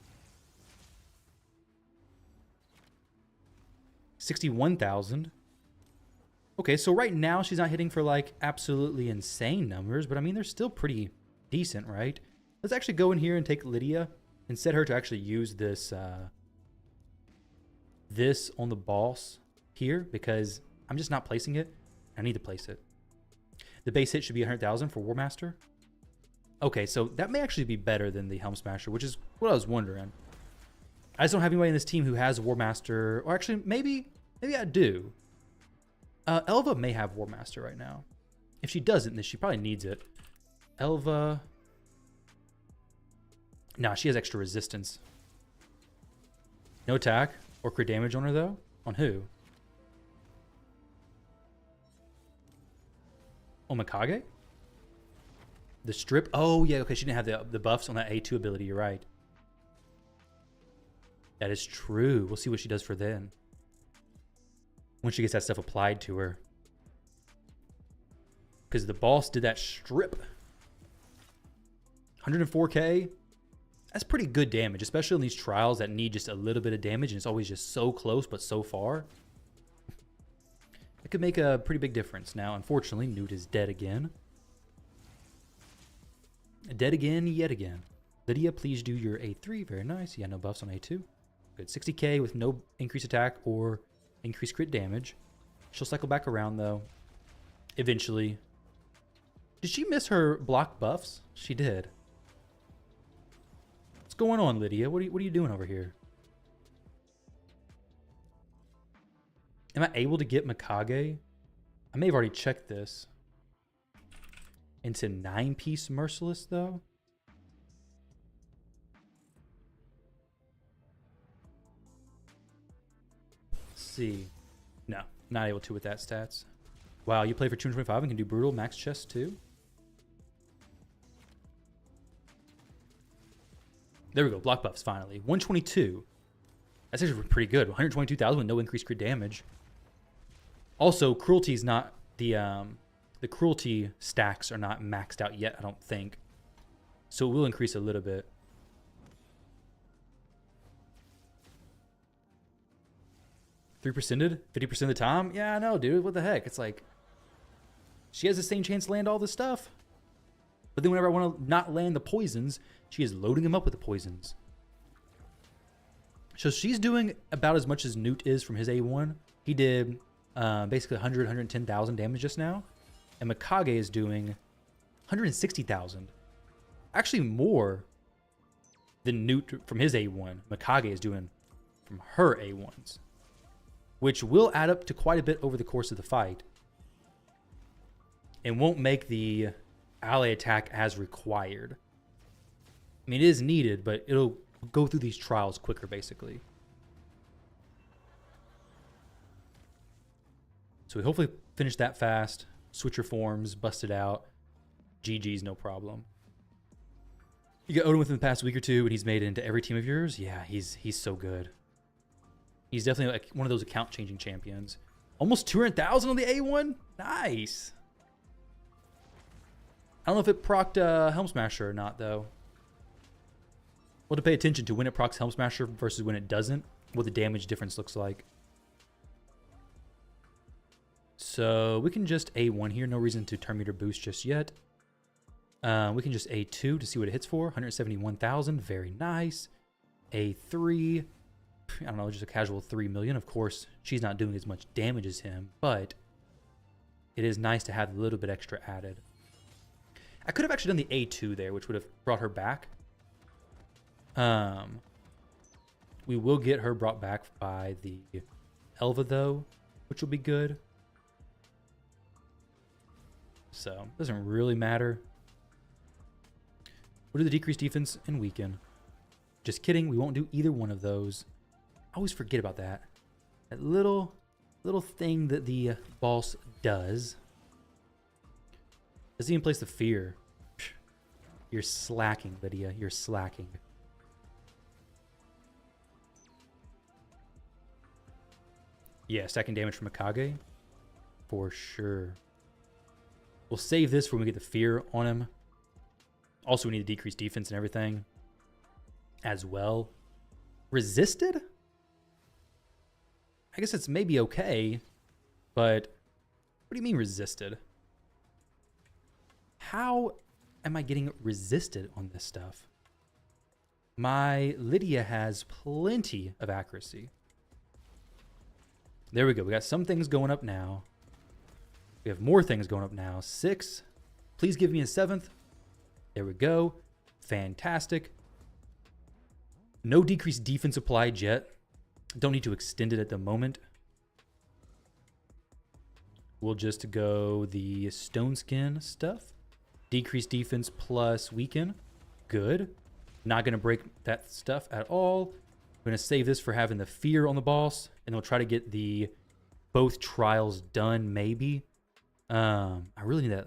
61,000. Okay, so right now she's not hitting for like absolutely insane numbers, but I mean, they're still pretty decent, right? Let's actually go in here and take Lydia and set her to actually use this this on the boss here because I'm just not placing it. I need to place it. The base hit should be 100,000 for War Master. Okay, so that may actually be better than the Helm Smasher, which is what I was wondering. I just don't have anybody in this team who has War Master, or actually maybe I do. Elva may have War Master right now. If she doesn't, then she probably needs it. Elva. Nah, she has extra resistance. No attack or crit damage on her though. On who? On Mikage? The strip? Oh, yeah, okay, she didn't have the buffs on that A2 ability, you're right. That is true. We'll see what she does for then. When she gets that stuff applied to her. Because the boss did that strip. 104k. That's pretty good damage, especially in these trials that need just a little bit of damage and it's always just so close but so far. It could make a pretty big difference. Now, unfortunately, Newt is dead again. Dead again, yet again. Lydia, please do your A3. Very nice. Yeah, no buffs on A2. Good. 60k with no increased attack or increased crit damage. She'll cycle back around, though. Eventually. Did she miss her block buffs? She did. What's going on, Lydia? What are you doing over here? Am I able to get Mikage? I may have already checked this. Into 9-piece Merciless, though? Let's see. No, not able to with that stats. Wow, you play for 225 and can do Brutal Max Chest, too? There we go, block buffs, finally. 122. That's actually pretty good. 122,000 with no increased crit damage. Also, Cruelty's not the cruelty stacks are not maxed out yet, I don't think. So it will increase a little bit. %? 50% of the time? Yeah, I know, dude. What the heck? It's like, she has the same chance to land all this stuff. But then whenever I want to not land the poisons, she is loading them up with the poisons. So she's doing about as much as Newt is from his A1. He did basically 100, 110,000 damage just now. and Mikage is doing 160,000. Actually more than Newt from his A1. Mikage is doing from her A1s, which will add up to quite a bit over the course of the fight and won't make the ally attack as required. I mean, it is needed, but it'll go through these trials quicker, basically. So we hopefully finish that fast. Switcher forms, busted out. GG's, no problem. You got Odin within the past week or two, and he's made it into every team of yours? Yeah, he's so good. He's definitely like one of those account-changing champions. Almost 200,000 on the A1? Nice. I don't know if it procced Helm Smasher or not, though. We'll have to pay attention to when it procs Helm Smasher versus when it doesn't, what the damage difference looks like. So we can just A1 here. No reason to turn meter boost just yet. We can just A2 to see what it hits for. 171,000. Very nice. A3. I don't know, just a casual 3 million. Of course, she's not doing as much damage as him, but it is nice to have a little bit extra added. I could have actually done the A2 there, which would have brought her back. We will get her brought back by the Elva, though, which will be good. So, doesn't really matter. We'll do the decreased defense and weaken. Just kidding, we won't do either one of those. I always forget about that. That little thing that the boss does. Doesn't even place the fear. You're slacking, Lydia. You're slacking. Yeah, stacking damage from Mikage. For sure. We'll save this for when we get the fear on him. Also, we need to decrease defense and everything as well. Resisted? I guess it's maybe okay, but what do you mean resisted? How am I getting resisted on this stuff? My Lydia has plenty of accuracy. There we go. We got some things going up now. We have more things going up now. 6. Please give me a 7th. There we go. Fantastic. No decreased defense applied yet. Don't need to extend it at the moment. We'll just go the stone skin stuff. Decreased defense plus weaken. Good. Not going to break that stuff at all. I'm going to save this for having the fear on the boss. And we'll try to get the both trials done, maybe. I really need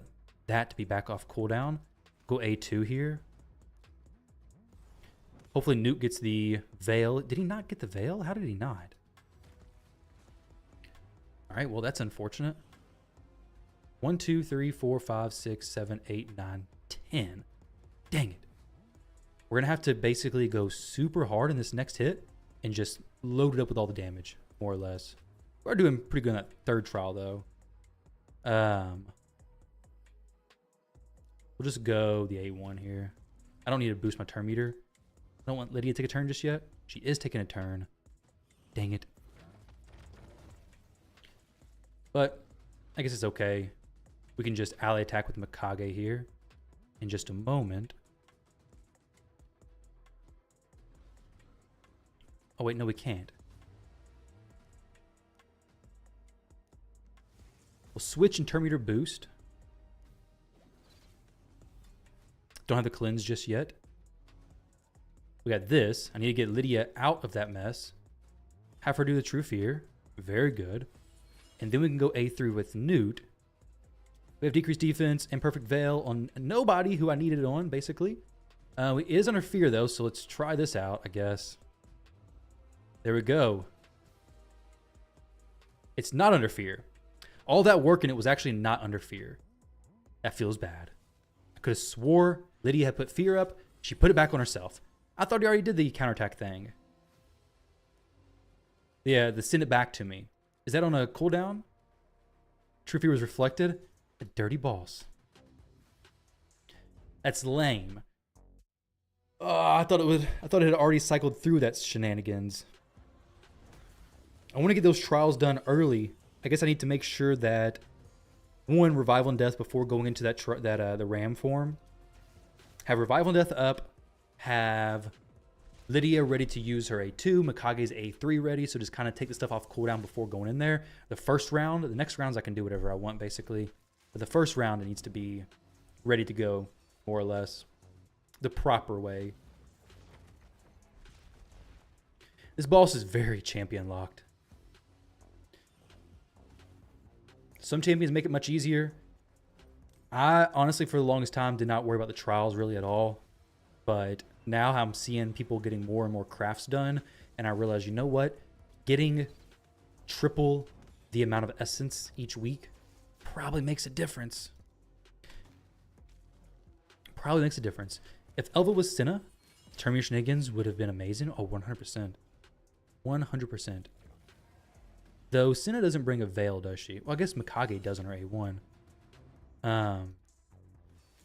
that to be back off cooldown. Go A2 here. Hopefully Newt gets the veil. Did he not get the veil? How did he not? All right, well, that's unfortunate. 1, 2, 3, 4, 5, 6, 7, 8, 9, 10. Dang it. We're going to have to basically go super hard in this next hit and just load it up with all the damage, more or less. We're doing pretty good on that third trial, though. We'll just go the A1 here. I don't need to boost my turn meter. I don't want Lydia to take a turn just yet. She is taking a turn. Dang it. But I guess it's okay. We can just ally attack with Mikage here in just a moment. Oh, wait, no, we can't. We'll switch and turn meter boost. Don't have the cleanse just yet. We got this. I need to get Lydia out of that mess. Have her do the true fear. Very good. And then we can go A3 with Newt. We have decreased defense and perfect veil on nobody who I needed it on, basically. It is under fear, though, so let's try this out, I guess. There we go. It's not under fear. All that work and it was actually not under fear. That feels bad. I could have swore Lydia had put fear up. She put it back on herself. I thought he already did the counterattack thing. Yeah, the send it back to me. Is that on a cooldown? True fear was reflected. A dirty boss. That's lame. Oh, I thought it had already cycled through that shenanigans. I want to get those trials done early. I guess I need to make sure that one, Revival and Death before going into that the Ram form. Have Revival and Death up. Have Lydia ready to use her A2. Mikage's A3 ready. So just kind of take the stuff off cooldown before going in there. The first round, the next rounds I can do whatever I want basically. But the first round, it needs to be ready to go, more or less. The proper way. This boss is very champion locked. Some champions make it much easier. I honestly, for the longest time, did not worry about the trials really at all. But now I'm seeing people getting more and more crafts done. And I realize, you know what? Getting triple the amount of essence each week probably makes a difference. Probably makes a difference. If Elva was Senna, Terminator Shenanigans would have been amazing. Oh, 100%. 100%. Though Senna doesn't bring a veil, does she? Well, I guess Mikage does on her A1. So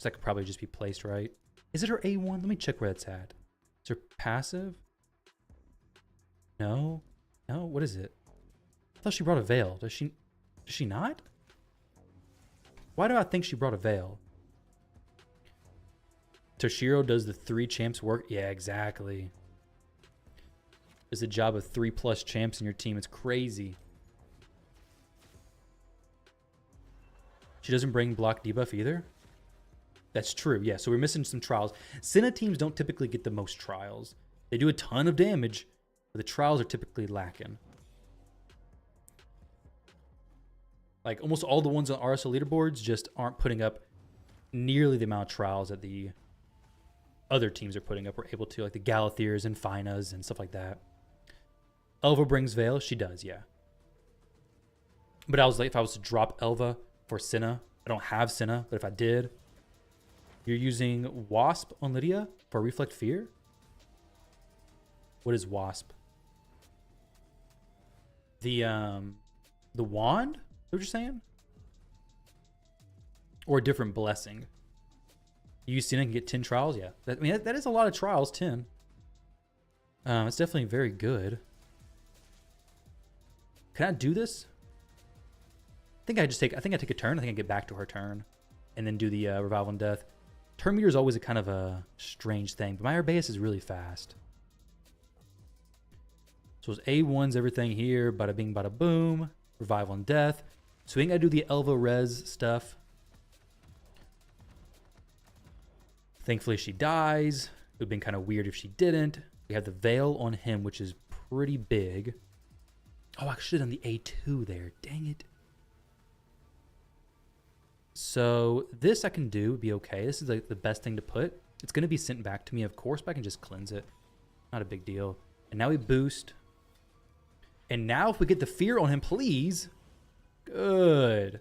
that could probably just be placed, right? Is it her A1? Let me check where that's at. Is her passive? No. No, what is it? I thought she brought a veil. Does she not? Why do I think she brought a veil? Toshiro does the 3 champs work? Yeah, exactly. It's the job of 3+ champs in your team. It's crazy. She doesn't bring block debuff either? That's true, yeah. So we're missing some trials. Senna teams don't typically get the most trials. They do a ton of damage, but the trials are typically lacking. Like almost all the ones on RSL leaderboards just aren't putting up nearly the amount of trials that the other teams are putting up. We're able to, like the Galathirs and Finas and stuff like that. Elva brings Veil. She does, yeah. But I was like, if I was to drop Elva for Senna, I don't have Senna, but if I did, you're using Wasp on Lydia for Reflect Fear? What is Wasp? The wand? Is that what you're saying? Or a different blessing? You use Senna and get 10 trials? Yeah. That is a lot of trials, 10. It's definitely very good. Can I do this? I think I take a turn. I think I get back to her turn. And then do the Revival and Death. Turn meter is always a kind of a strange thing. But my Arbaeus is really fast. So it's A1's everything here. Bada bing, bada boom. Revival and Death. So we ain't got to do the Elva res stuff. Thankfully she dies. It would have been kind of weird if she didn't. We have the Veil on him, which is pretty big. Oh, I should have done the A2 there. Dang it. So this I can do, would be okay. This is like the best thing to put. It's going to be sent back to me, of course, but I can just cleanse it. Not a big deal. And now we boost. And now if we get the fear on him, please. Good.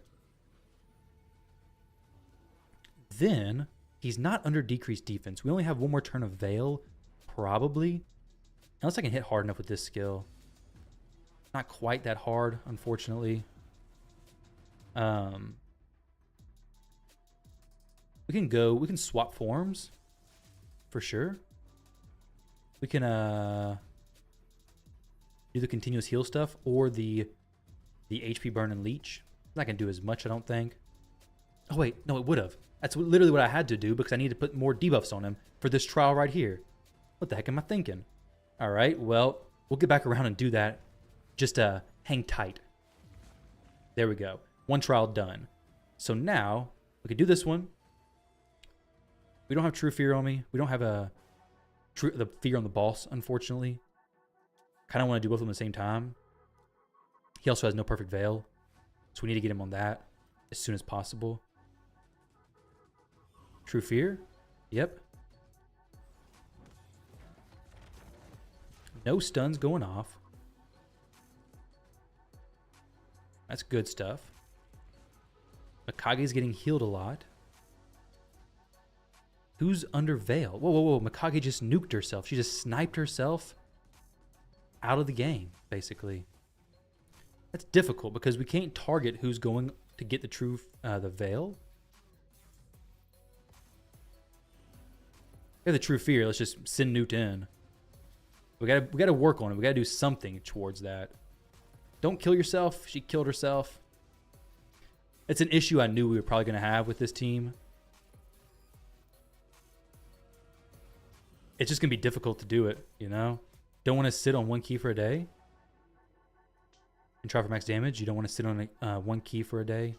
Then he's not under decreased defense. We only have one more turn of Veil, probably. Unless I can hit hard enough with this skill. Not quite that hard, unfortunately. We can swap forms for sure. We can do the continuous heal stuff or the HP burn and leech. It's not gonna do as much, I don't think. Oh wait, no, it would have. That's literally what I had to do because I need to put more debuffs on him for this trial right here. What the heck am I thinking? All right, well, we'll get back around and do that. Just hang tight. There we go. One trial done. So now we could do this one. We don't have True Fear on me. We don't have the Fear on the boss, unfortunately. Kind of want to do both of them at the same time. He also has no Perfect Veil. So we need to get him on that as soon as possible. True Fear? Yep. No stuns going off. That's good stuff. Mikage's getting healed a lot. Who's under Veil? Whoa, whoa, whoa. Mikage just nuked herself. She just sniped herself out of the game, basically. That's difficult because we can't target who's going to get the Veil. We have the True Fear. Let's just send Newt in. We gotta work on it. We gotta do something towards that. Don't kill yourself. She killed herself. It's an issue I knew we were probably going to have with this team. It's just going to be difficult to do it, you know? Don't want to sit on one key for a day and try for max damage. You don't want to sit on one key for a day.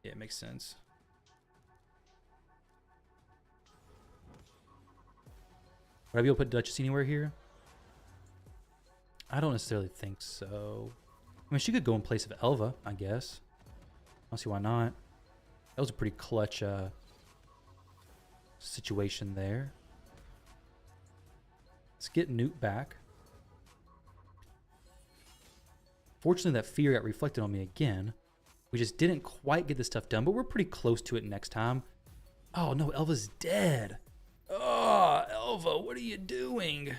Yeah, it makes sense. Would I be able to put Duchess anywhere here? I don't necessarily think so. I mean, she could go in place of Elva, I guess. I don't see why not. That was a pretty clutch situation there. Let's get Newt back. Fortunately, that fear got reflected on me again. We just didn't quite get this stuff done, but we're pretty close to it next time. Oh, no, Elva's dead. Oh, Elva, what are you doing?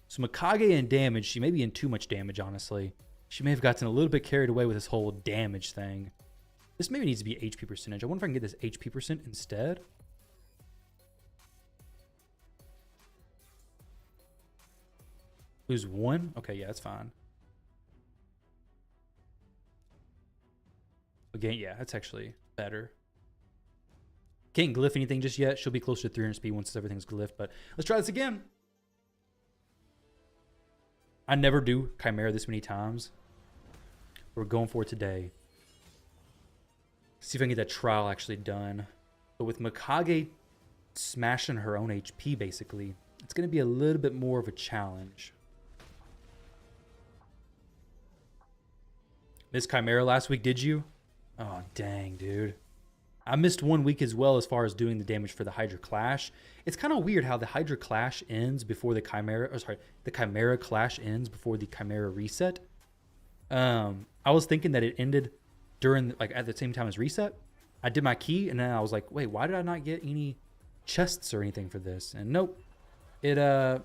So Mikage in damage, she may be in too much damage, honestly. She may have gotten a little bit carried away with this whole damage thing. This maybe needs to be HP percentage. I wonder if I can get this HP percent instead. Lose 1? Okay, yeah, that's fine. Again, yeah, that's actually better. Can't glyph anything just yet. She'll be closer to 300 speed once everything's glyphed, but let's try this again. I never do Chimera this many times. We're going for it today. See if I can get that trial actually done. But with Mikage smashing her own HP, basically, it's going to be a little bit more of a challenge. Missed Chimera last week, did you? Oh, dang, dude. I missed 1 week as well as far as doing the damage for the Hydra Clash. It's kind of weird how the Hydra Clash ends before the Chimera, the Chimera Clash ends before the Chimera reset. I was thinking that it ended during, like, at the same time as reset. I did my key, and then I was like, wait, why did I not get any chests or anything for this? And nope. The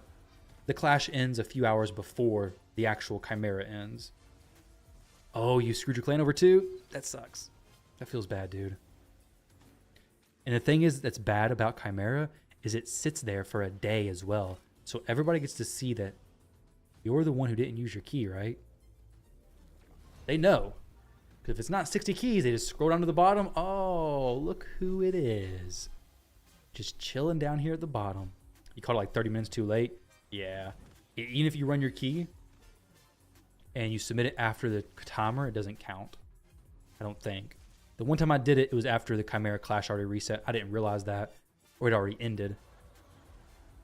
Clash ends a few hours before the actual Chimera ends. Oh, you screwed your clan over too? That sucks. That feels bad, dude. And the thing is that's bad about Chimera is it sits there for a day as well. So everybody gets to see that you're the one who didn't use your key, right? They know. Because if it's not 60 keys, they just scroll down to the bottom. Oh, look who it is. Just chilling down here at the bottom. You caught it like 30 minutes too late? Yeah. Even if you run your key and you submit it after the timer, it doesn't count. I don't think. The one time I did it, it was after the Chimera Clash already reset. I didn't realize that, or it already ended.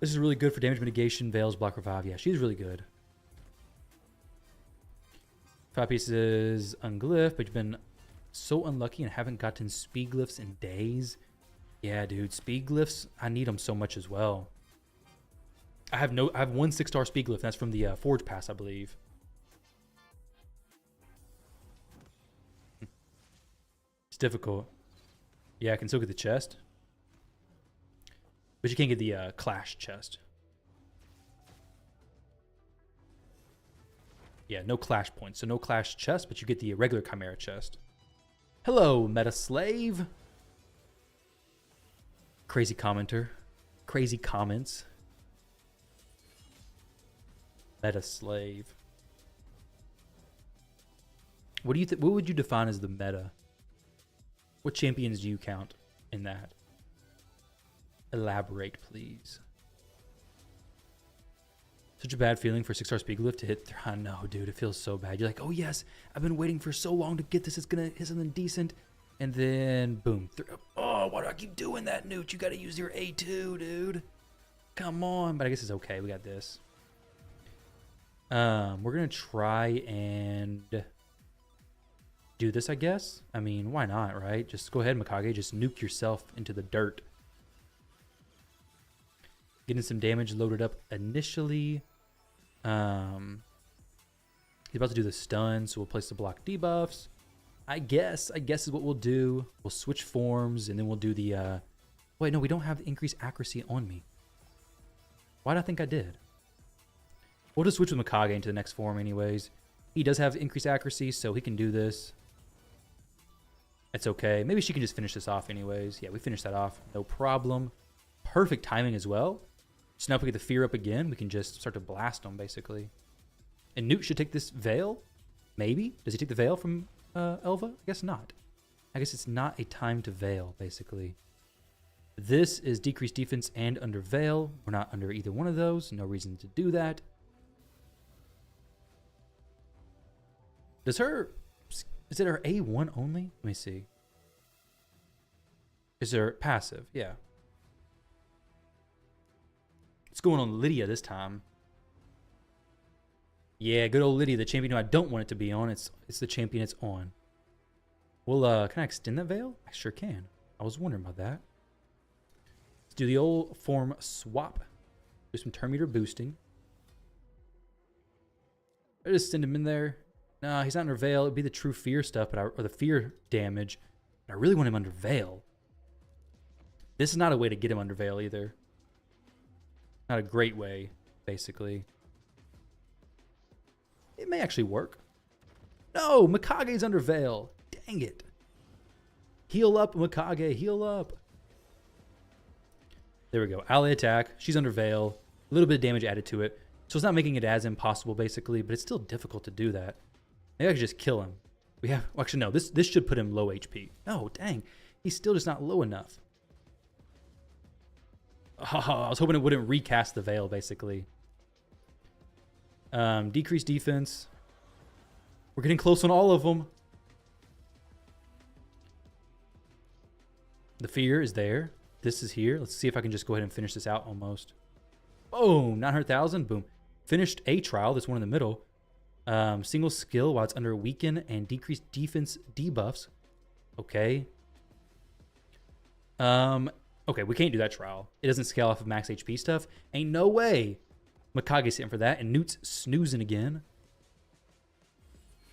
This is really good for damage mitigation, Veils, Block Revive. Yeah, she's really good. 5 pieces unglyph, but you've been so unlucky and haven't gotten speed glyphs in days. Yeah, dude, speed glyphs, I need them so much as well. I have 1 6-star speed glyph, and that's from the Forge Pass, I believe. Difficult. Yeah, I can still get the chest, but you can't get the Clash chest. Yeah, no Clash points, so no Clash chest, but you get the regular Chimera chest. Hello, Meta Slave. Crazy commenter. Crazy comments. Meta Slave. What do you what would you define as the meta? What champions do you count in that? Elaborate, please. Such a bad feeling for 6-star speed glyph to hit. I know, dude. It feels so bad. You're like, oh, yes, I've been waiting for so long to get this. It's going to hit something decent. And then, boom. Oh, why do I keep doing that, Newt? You got to use your A2, dude. Come on. But I guess it's okay. We got this. We're going to try and do this, I guess. I mean, why not, right? Just go ahead, Mikage. Just nuke yourself into the dirt. Getting some damage loaded up initially. He's about to do the stun, so we'll place the block debuffs. I guess is what we'll do. We'll switch forms, and then we'll do the... Wait, no, we don't have increased accuracy on me. Why did I think I did? We'll just switch with Mikage into the next form anyways. He does have increased accuracy, so he can do this. It's okay. Maybe she can just finish this off anyways. Yeah, we finished that off. No problem. Perfect timing as well. So now if we get the fear up again, we can just start to blast them, basically. And Newt should take this Veil. Maybe. Does he take the veil from Elva? I guess not. I guess it's not a time to veil, basically. This is decreased defense and under veil. We're not under either one of those. No reason to do that. Does her... Is it her A1 only? Let me see. Is her passive? Yeah. It's going on Lydia this time. Yeah, good old Lydia, the champion who I don't want it to be on. It's the champion it's on. Well, can I extend that veil? I sure can. I was wondering about that. Let's do the old form swap. Do some turn meter boosting. I just send him in there. Nah, he's not under veil. It'd be the true fear stuff, or the fear damage. But I really want him under veil. This is not a way to get him under veil either. Not a great way, basically. It may actually work. No, Mikage's under veil. Dang it. Heal up, Mikage. Heal up. There we go. Ally attack. She's under veil. A little bit of damage added to it. So it's not making it as impossible, basically, but it's still difficult to do that. Maybe I could just kill him. We have... Well, actually, no. This should put him low HP. No, dang. He's still just not low enough. Oh, I was hoping it wouldn't recast the veil, basically. Decreased defense. We're getting close on all of them. The fear is there. This is here. Let's see if I can just go ahead and finish this out almost. Boom. 900,000. Boom. Finished a trial. This one in the middle. Single skill while it's under weaken and decreased defense debuffs. Okay. Okay, we can't do that trial. It doesn't scale off of max HP stuff. Ain't no way. Mikage's sitting for that, and Newt's snoozing again.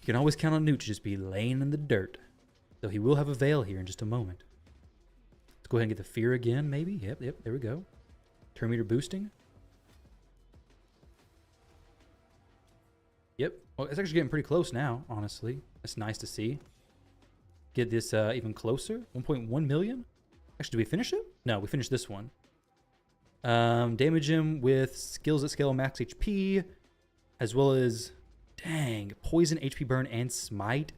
You can always count on Newt to just be laying in the dirt. Though he will have a veil here in just a moment. Let's go ahead and get the fear again, maybe. Yep, there we go. Turn meter boosting. Yep. Well, it's actually getting pretty close now, honestly. That's nice to see. Get this even closer. 1.1 million. Actually, did we finish it? No, we finished this one. Damage him with skills that scale max HP, as well as, dang, poison, HP burn, and smite.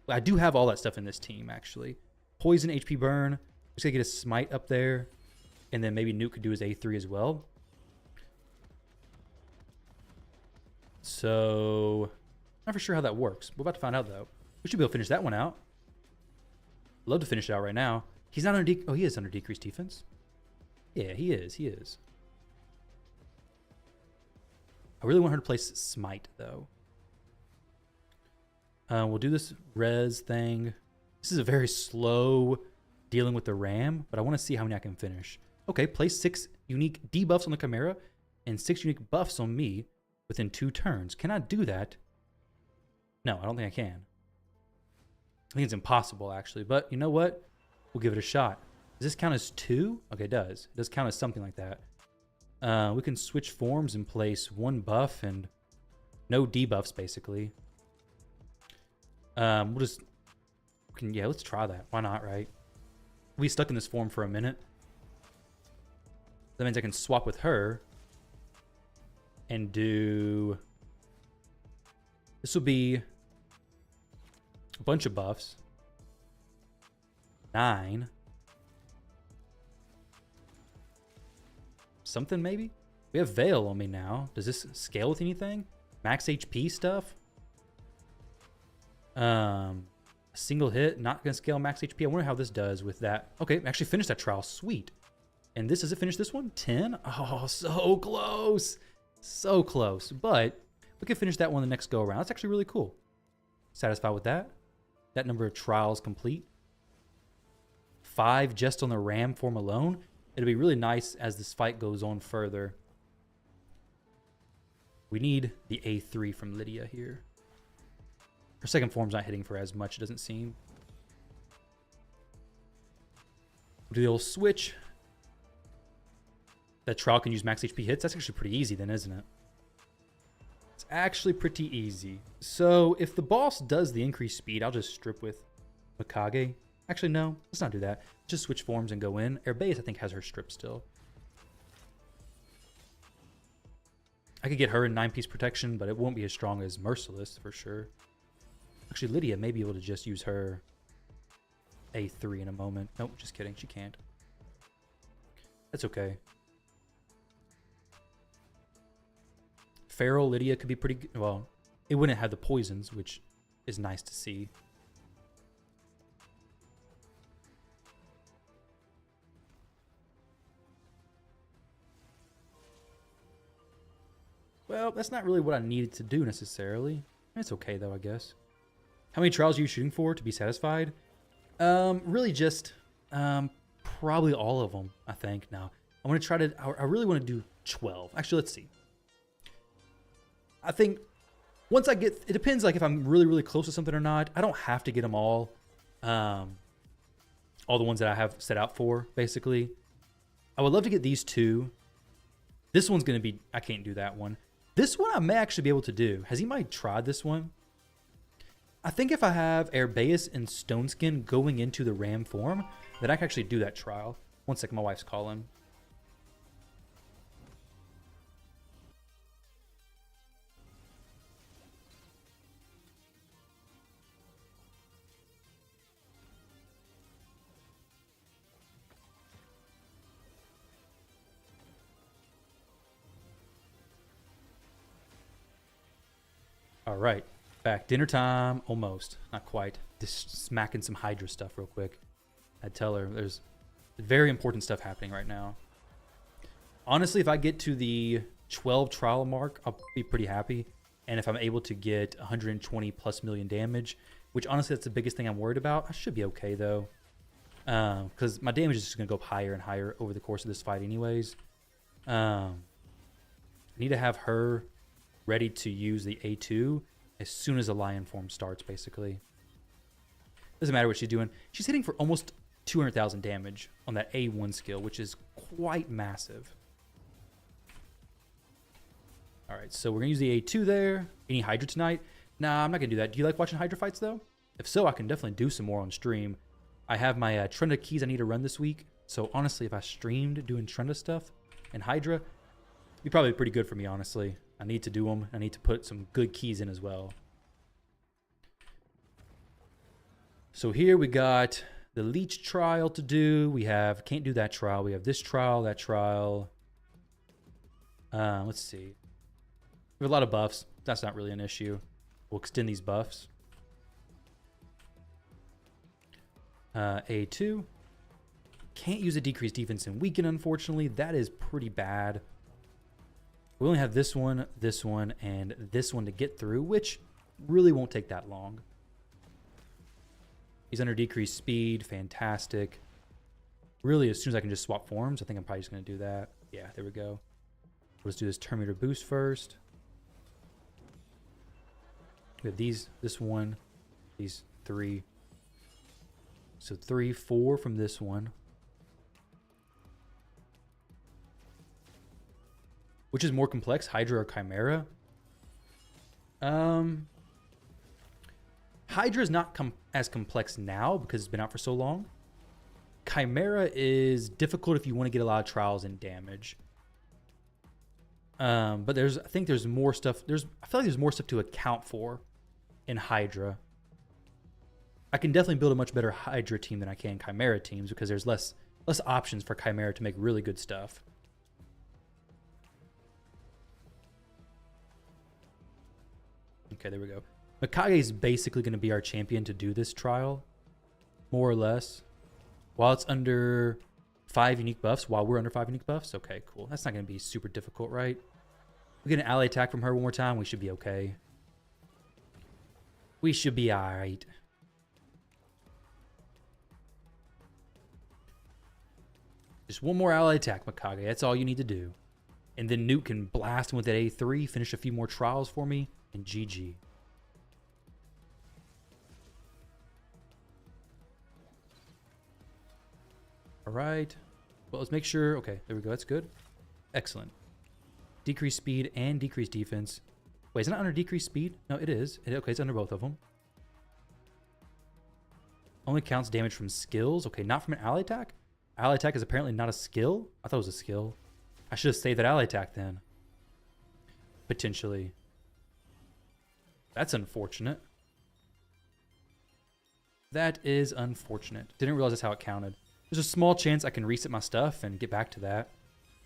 I do have all that stuff in this team, actually. Poison, HP burn. Just gotta get a smite up there, and then maybe Nuke could do his A3 as well. So, not for sure how that works. We're about to find out, though. We should be able to finish that one out. Love to finish it out right now. He's not under... Oh, he is under decreased defense. Yeah, he is. He is. I really want her to place Smite, though. We'll do this res thing. This is a very slow dealing with the ram, but I want to see how many I can finish. Okay, place 6 unique debuffs on the Chimera and 6 unique buffs on me within 2 turns. Can I do that? No, I don't think I can. I think it's impossible, actually. But you know what? We'll give it a shot. Does this count as 2? Okay, it does. It does count as something like that. We can switch forms and place 1 buff and no debuffs, basically. We'll just... Yeah, let's try that. Why not, right? We'll be stuck in this form for a minute. That means I can swap with her and do... This will be a bunch of buffs. 9. Something maybe? We have Veil on me now. Does this scale with anything? Max HP stuff? Single hit, not gonna scale max HP. I wonder how this does with that. Okay, actually finished that trial. Sweet. And this, does it finish this one? 10? Oh, so close. So close. But we can finish that one the next go around. That's actually really cool. Satisfied with that? That number of trials complete. 5 just on the ram form alone. It'll be really nice as this fight goes on further. We need the A3 from Lydia here. Her second form's not hitting for as much, it doesn't seem. We'll do the old switch. That trial can use max HP hits. That's actually pretty easy then, isn't it? It's actually pretty easy. So if the boss does the increased speed, I'll just strip with Mikage. Actually, no. Let's not do that. Just switch forms and go in. Herbaeus, I think, has her strip still. I could get her in 9-piece protection, but it won't be as strong as Merciless, for sure. Actually, Lydia may be able to just use her A3 in a moment. Nope, just kidding. She can't. That's okay. Feral Lydia could be pretty good. Well, it wouldn't have the poisons, which is nice to see. Well, that's not really what I needed to do necessarily. It's okay though, I guess. How many trials are you shooting for to be satisfied? Really just probably all of them, I think. Now, I want to try to, I really want to do 12. Actually, let's see. I think once I get, it depends like if I'm really, really close to something or not. I don't have to get them all the ones that I have set out for, basically. I would love to get these two. This one's going to be, I can't do that one. This one I may actually be able to do. Has anybody tried this one? I think if I have Airbeus and Stoneskin going into the Ram form, then I can actually do that trial. One second, my wife's calling. All right, back. Dinner time, almost. Not quite. Just smacking some Hydra stuff real quick. I'd tell her there's very important stuff happening right now. Honestly, if I get to the 12 trial mark, I'll be pretty happy. And if I'm able to get 120 plus million damage, which honestly that's the biggest thing I'm worried about, I should be okay though. Because my damage is just going to go up higher and higher over the course of this fight anyways. I need to have her ready to use the A2 as soon as the lion form starts, basically. Doesn't matter what she's doing. She's hitting for almost 200,000 damage on that A1 skill, which is quite massive. All right, so we're going to use the A2 there. Any Hydra tonight? Nah, I'm not going to do that. Do you like watching Hydra fights, though? If so, I can definitely do some more on stream. I have my Trenda keys I need to run this week. So, honestly, if I streamed doing Trenda stuff and Hydra, it'd be probably pretty good for me, honestly. I need to do them. I need to put some good keys in as well. So here we got the Leech trial to do. We have, can't do that trial. We have this trial, that trial. Let's see. We have a lot of buffs. That's not really an issue. We'll extend these buffs. A2. Can't use a decreased defense and weaken, unfortunately. That is pretty bad. We only have this one, and this one to get through, which really won't take that long. He's under decreased speed. Fantastic. Really, as soon as I can just swap forms, I think I'm probably just going to do that. Yeah, there we go. Let's do this Terminator boost first. We have these, this one, these three. So 3, 4 from this one. Which is more complex, Hydra or Chimera? Hydra is not as complex now because it's been out for so long. Chimera is difficult if you want to get a lot of trials and damage. But I think there's more stuff. I feel like there's more stuff to account for in Hydra. I can definitely build a much better Hydra team than I can Chimera teams because there's less options for Chimera to make really good stuff. Okay, there we go. Mikage is basically going to be our champion to do this trial, more or less. While it's under 5 unique buffs, while we're under 5 unique buffs. Okay, cool. That's not going to be super difficult, right? We get an ally attack from her one more time. We should be okay. We should be all right. Just one more ally attack, Mikage. That's all you need to do. And then Newt can blast him with that A3, finish a few more trials for me, and GG. All right. Well, let's make sure. Okay, there we go. That's good. Excellent. Decrease speed and decrease defense. Wait, is it not under decreased speed? No, it is. Okay, it's under both of them. Only counts damage from skills. Okay, not from an ally attack? Ally attack is apparently not a skill? I thought it was a skill. I should have saved that ally attack then. Potentially. That's unfortunate. That is unfortunate. Didn't realize that's how it counted. There's a small chance I can reset my stuff and get back to that.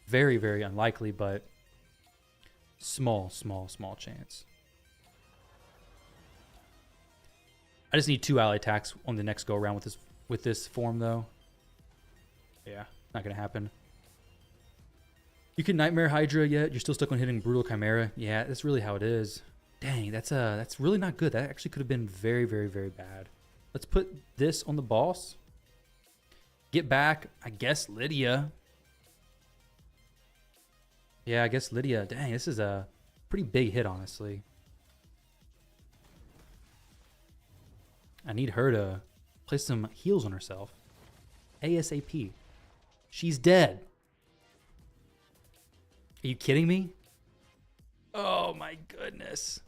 Very, very unlikely, but small chance. I just need 2 ally attacks on the next go around with this form though. Yeah, not gonna happen. You can Nightmare Hydra yet? You're still stuck on hitting Brutal Chimera. Yeah, that's really how it is. Dang, that's really not good. That actually could have been very, very, very bad. Let's put this on the boss. Get back, I guess, Lydia. Yeah, I guess Lydia. Dang, this is a pretty big hit, honestly. I need her to place some heals on herself. ASAP. She's dead. Are you kidding me? Oh my goodness.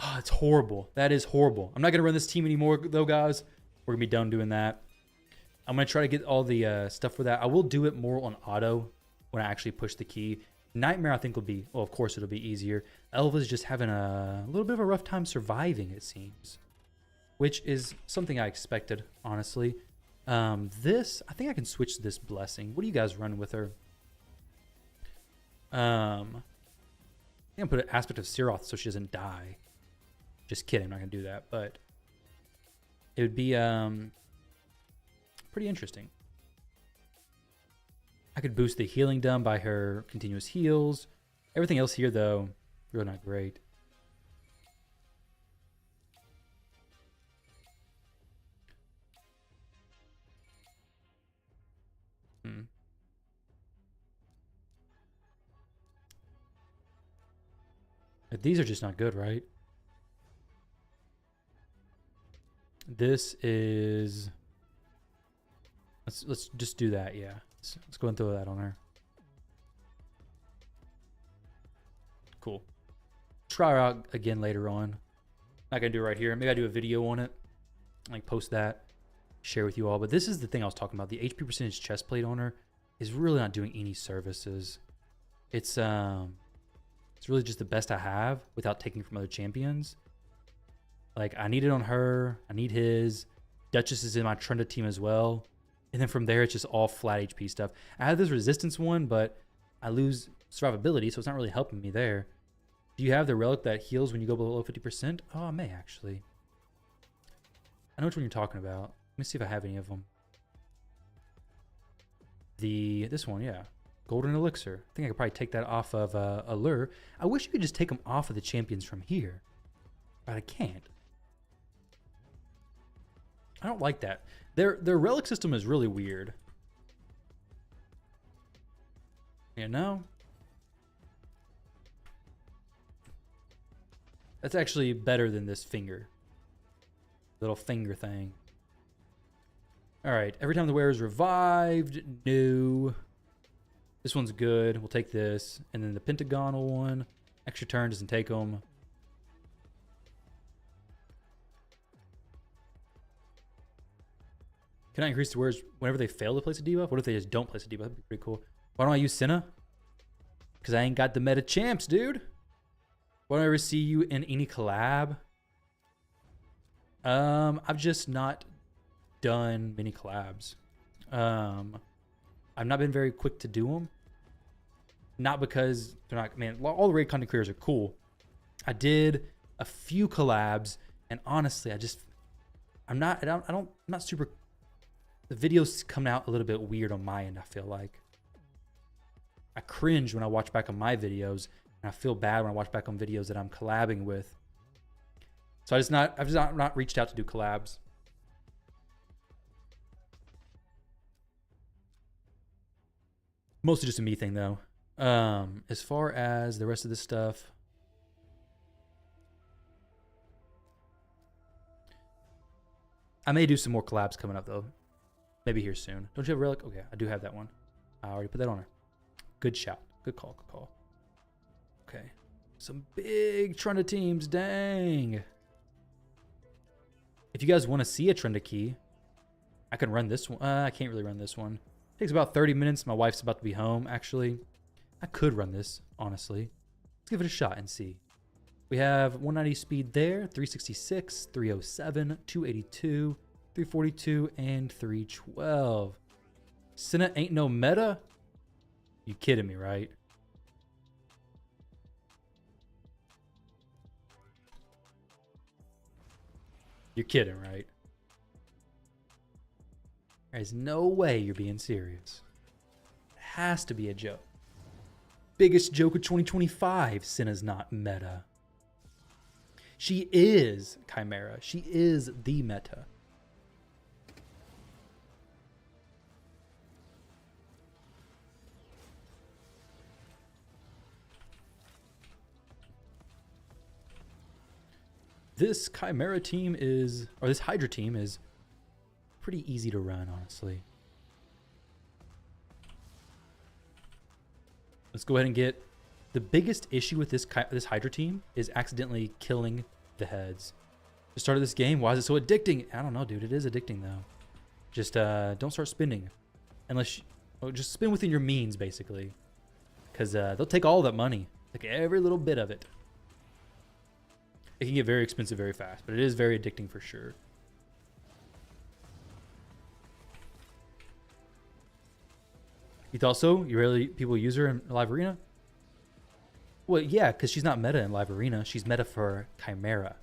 Oh, it's horrible. That is horrible. I'm not going to run this team anymore, though, guys. We're going to be done doing that. I'm going to try to get all the stuff for that. I will do it more on auto when I actually push the key. Nightmare, I think, will be... Well, of course, it'll be easier. Elva's just having a little bit of a rough time surviving, it seems. Which is something I expected, honestly. This... I think I can switch this Blessing. What do you guys run with her? I think I'm put an aspect of Siroth so she doesn't die. Just kidding, I'm not gonna do that, but it would be pretty interesting. I could boost the healing done by her continuous heals. Everything else here, though, really not great. These are just not good, right? This is... Let's just do that, yeah. Let's go and throw that on her. Cool. Try her out again later on. Not gonna do it right here. Maybe I do a video on it. Like post that, share with you all. But this is the thing I was talking about. The HP percentage chest plate on her is really not doing any services. It's really just the best I have without taking from other champions. Like, I need it on her. I need his. Duchess is in my Trunda team as well. And then from there, it's just all flat HP stuff. I have this resistance one, but I lose survivability, so it's not really helping me there. Do you have the relic that heals when you go below 50%? Oh, I may, actually. I know which one you're talking about. Let me see if I have any of them. This one, yeah. Golden Elixir. I think I could probably take that off of Allure. I wish you could just take them off of the champions from here. But I can't. I don't like that. Their relic system is really weird. You know? That's actually better than this finger. Little finger thing. Alright, every time the wearer is revived, no. This one's good. We'll take this. And then the pentagonal one. Extra turn doesn't take them. Can I increase the wearers whenever they fail to place a debuff? What if they just don't place a debuff? That'd be pretty cool. Why don't I use Senna? Because I ain't got the meta champs, dude. Why don't I ever see you in any collab? I've just not done many collabs. I've not been very quick to do them. Not because they're not, man, all the raid content creators are cool. I did a few collabs, and honestly, I'm not super, the videos come out a little bit weird on my end, I feel like. I cringe when I watch back on my videos, and I feel bad when I watch back on videos that I'm collabing with. So I've just not reached out to do collabs. Mostly just a me thing, though. As far as the rest of this stuff, I may do some more collabs coming up, though. Maybe here soon. Don't you have a relic? Okay, I do have that one. I already put that on her. Good shout. Good call. Good call. Okay. Some big Trunda teams. Dang. If you guys want to see a Trunda key, I can run this one. I can't really run this one. It takes about 30 minutes. My wife's about to be home, actually. I could run this, honestly. Let's give it a shot and see. We have 190 speed there, 366, 307, 282, 342, and 312. Senna ain't no meta? You kidding me, right? You're kidding, right? There's no way you're being serious. It has to be a joke. Biggest joke of 2025, Senna's not meta. She is Chimera. She is the meta. This Chimera team is, or this Hydra team is pretty easy to run, honestly. Let's go ahead and get... The biggest issue with this Hydra team is accidentally killing the heads. The start of this game, why is it so addicting? I don't know, dude. It is addicting, though. Just don't start spending. Unless just spend within your means, basically. Because they'll take all that money. Like every little bit of it. It can get very expensive very fast, but it is very addicting for sure. You thought so? You rarely people use her in live arena? Well, yeah, because she's not meta in live arena. She's meta for Chimera.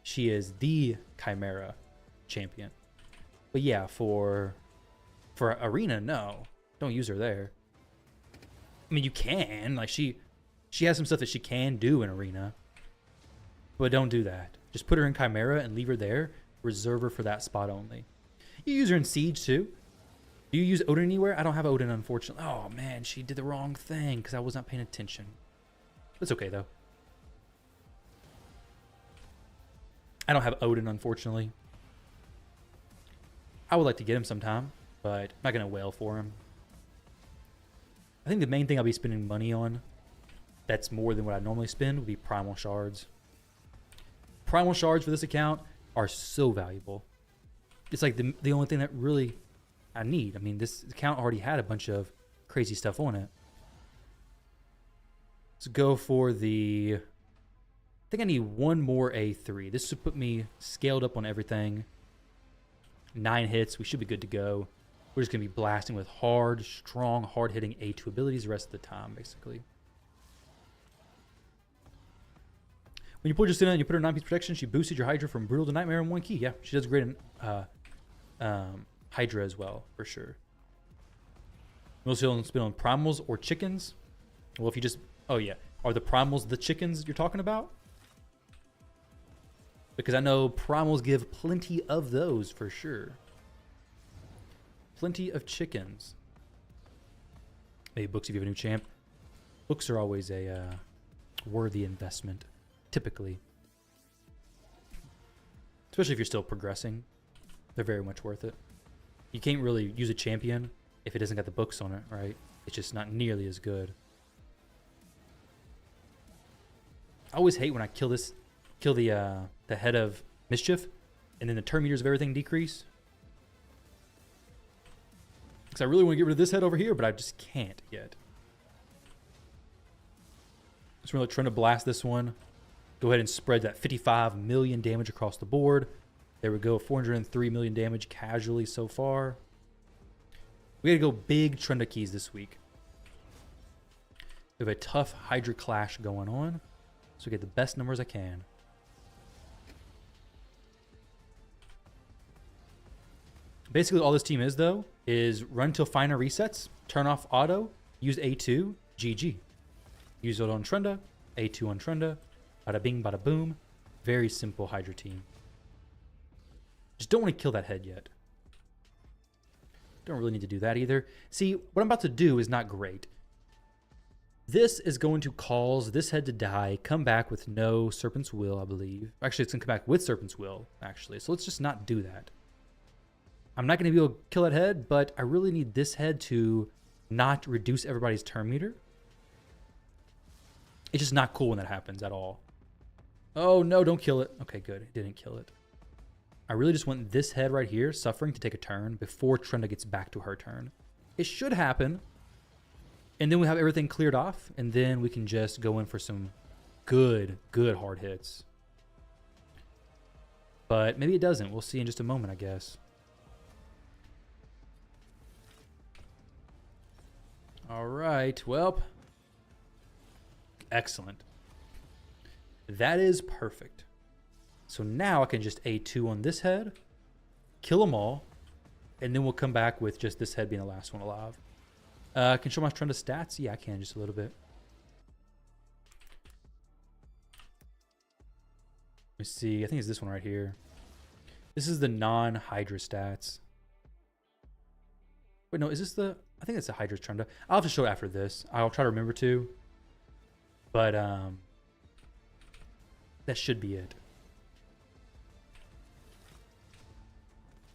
She is the Chimera champion. But yeah, for arena, no. Don't use her there. I mean, you can. Like, she has some stuff that she can do in arena. But don't do that. Just put her in Chimera and leave her there. Reserve her for that spot only. You use her in Siege too. Do you use Odin anywhere? I don't have Odin, unfortunately. Oh man, she did the wrong thing because I was not paying attention. It's okay though. I don't have Odin, unfortunately. I would like to get him sometime, but I'm not going to wail for him. I think the main thing I'll be spending money on that's more than what I normally spend would be Primal Shards. Primal Shards for this account are so valuable. It's like the only thing that really I need. I mean, this account already had a bunch of crazy stuff on it. Let's go for the... I think I need one more A3. This should put me scaled up on everything. 9 hits. We should be good to go. We're just going to be blasting with hard, strong, hard-hitting A2 abilities the rest of the time, basically. When you pull Justina and you put her 9-piece protection, she boosted your Hydra from Brutal to Nightmare in 1 key. Yeah, she does great in Hydra as well, for sure. Most people don't spin on primals or chickens. Well, if you just... Oh, yeah. Are the primals the chickens you're talking about? Because I know primals give plenty of those, for sure. Plenty of chickens. Maybe books if you have a new champ. Books are always a worthy investment. Typically. Especially if you're still progressing. They're very much worth it. You can't really use a champion if it doesn't got the books on it, right? It's just not nearly as good. I always hate when I kill the head of Mischief, and then the turn meters of everything decrease. Because I really want to get rid of this head over here, but I just can't yet. Just really trying to blast this one. Go ahead and spread that 55 million damage across the board. There we go, 403 million damage casually so far. We gotta go big Trenda keys this week. We have a tough Hydra clash going on, so we get the best numbers I can. Basically, all this team is, though, is run till final resets, turn off auto, use A2, GG. Use it on Trenda, A2 on Trenda, bada bing, bada boom. Very simple Hydra team. Just don't want to kill that head yet. Don't really need to do that either. See, what I'm about to do is not great. This is going to cause this head to die, come back with no Serpent's Will, I believe. Actually, it's going to come back with Serpent's Will, actually. So let's just not do that. I'm not going to be able to kill that head, but I really need this head to not reduce everybody's turn meter. It's just not cool when that happens at all. Oh, no, don't kill it. Okay, good. It didn't kill it. I really just want this head right here, Suffering, to take a turn before Trenda gets back to her turn. It should happen. And then we have everything cleared off, and then we can just go in for some good hard hits. But maybe it doesn't. We'll see in just a moment, I guess. All right. Well, excellent. That is perfect. So now I can just A2 on this head, kill them all, and then we'll come back with just this head being the last one alive. I can show my Trunda stats? Yeah, I can just a little bit. Let me see. I think it's this one right here. This is the non-Hydra stats. Wait, no, is this the... I think it's the Hydra's Trunda. I'll have to show it after this. I'll try to remember to. But, that should be it.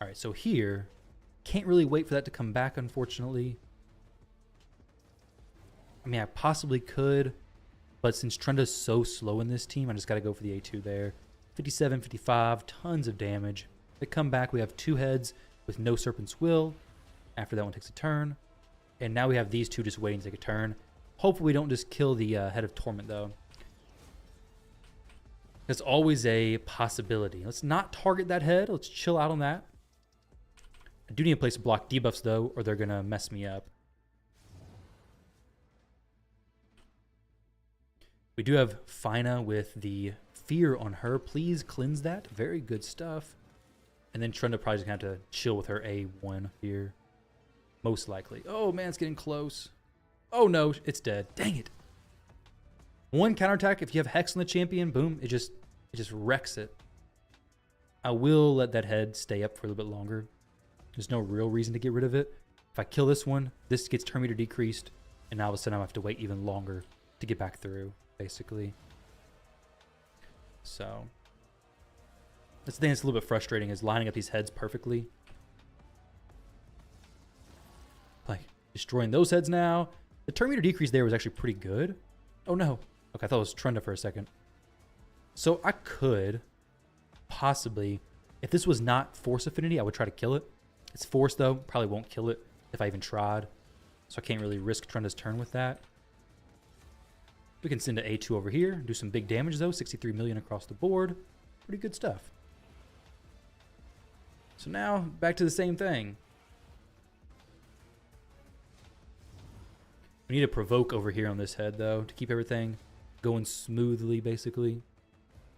All right, so here, can't really wait for that to come back, unfortunately. I mean, I possibly could, but since Trunda's so slow in this team, I just got to go for the A2 there. 57, 55, tons of damage. They come back, we have 2 heads with no Serpent's Will. After that one takes a turn. And now we have these 2 just waiting to take a turn. Hopefully we don't just kill the Head of Torment, though. That's always a possibility. Let's not target that head. Let's chill out on that. I do need a place to block debuffs, though, or they're going to mess me up. We do have Fina with the Fear on her. Please cleanse that. Very good stuff. And then Trunda probably just going to have to chill with her A1 here. Most likely. Oh, man, it's getting close. Oh, no, it's dead. Dang it. One counterattack, if you have Hex on the champion, boom, it just wrecks it. I will let that head stay up for a little bit longer. There's no real reason to get rid of it. If I kill this one, this gets turn meter decreased, and now all of a sudden I have to wait even longer to get back through, basically. So, that's the thing that's a little bit frustrating, is lining up these heads perfectly. Like, destroying those heads now. The turn meter decrease there was actually pretty good. Oh no. Okay, I thought it was Trunda for a second. So I could possibly, if this was not Force Affinity, I would try to kill it. It's Force though, probably won't kill it if I even tried. So I can't really risk Trunda's turn with that. We can send an A2 over here, do some big damage though, 63 million across the board. Pretty good stuff. So now, back to the same thing. We need to provoke over here on this head though, to keep everything going smoothly, basically.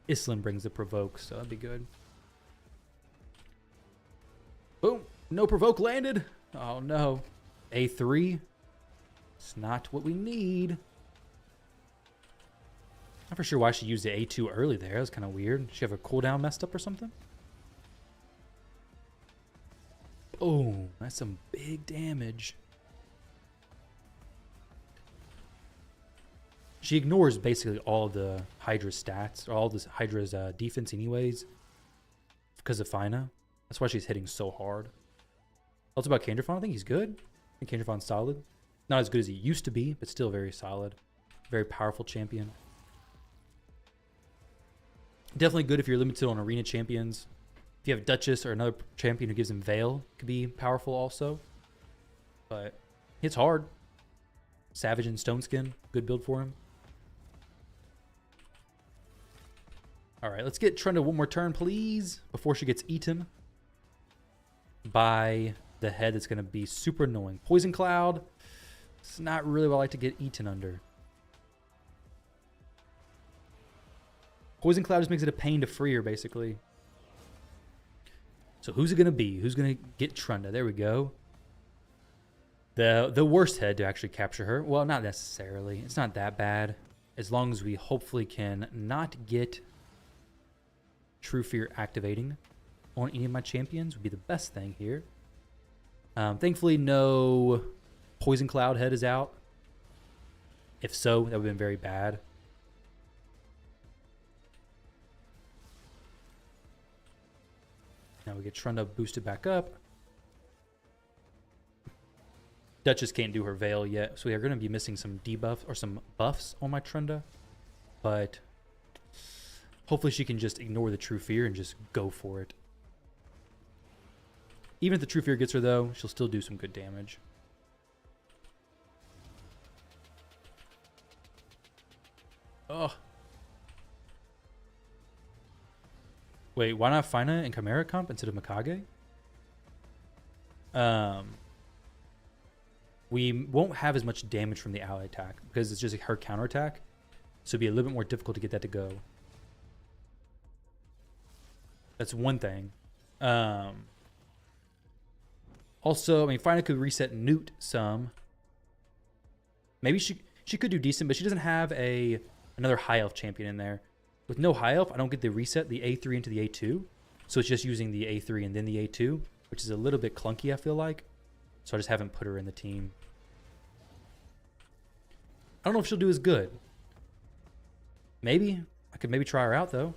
Islam brings the provoke, so that'd be good. Boom. No provoke landed. Oh no. A3. It's not what we need. Not for sure why she used the A2 early there. That was kind of weird. Did she have a cooldown messed up or something? Oh, that's some big damage. She ignores basically all of the Hydra's stats, or all of this Hydra's defense anyways, because of Fina. That's why she's hitting so hard. Also about Kandrafon, I think he's good. I think Kandrafon's solid. Not as good as he used to be, but still very solid. Very powerful champion. Definitely good if you're limited on arena champions. If you have Duchess or another champion who gives him Veil, it could be powerful also. But it's hard. Savage and Stone Skin, good build for him. All right, let's get Trunda one more turn, please, before she gets eaten by the head that's going to be super annoying. Poison Cloud, it's not really what I like to get eaten under. Poison Cloud just makes it a pain to free her, basically. So who's it going to be? Who's going to get Trunda? There we go. The worst head to actually capture her. Well, not necessarily. It's not that bad. As long as we hopefully can not get True Fear activating on any of my champions would be the best thing here. Thankfully, no Poison Cloud head is out. If so, that would have been very bad. Now we get Trunda boosted back up. Duchess can't do her Veil yet, so we are going to be missing some debuffs or some buffs on my Trunda. But hopefully she can just ignore the True Fear and just go for it. Even if the True Fear gets her, though, she'll still do some good damage. Oh, Wait, why not Fina and Chimera comp instead of Mikage? We won't have as much damage from the ally attack because it's just her counterattack. So it'd be a little bit more difficult to get that to go. That's one thing. Also, I mean, Fina could reset Newt some. Maybe she could do decent, but she doesn't have another high elf champion in there. With no high elf, I don't get the reset the A3 into the A2. So it's just using the A3 and then the A2, which is a little bit clunky, I feel like. So I just haven't put her in the team. I don't know if she'll do as good. Maybe. I could maybe try her out, though.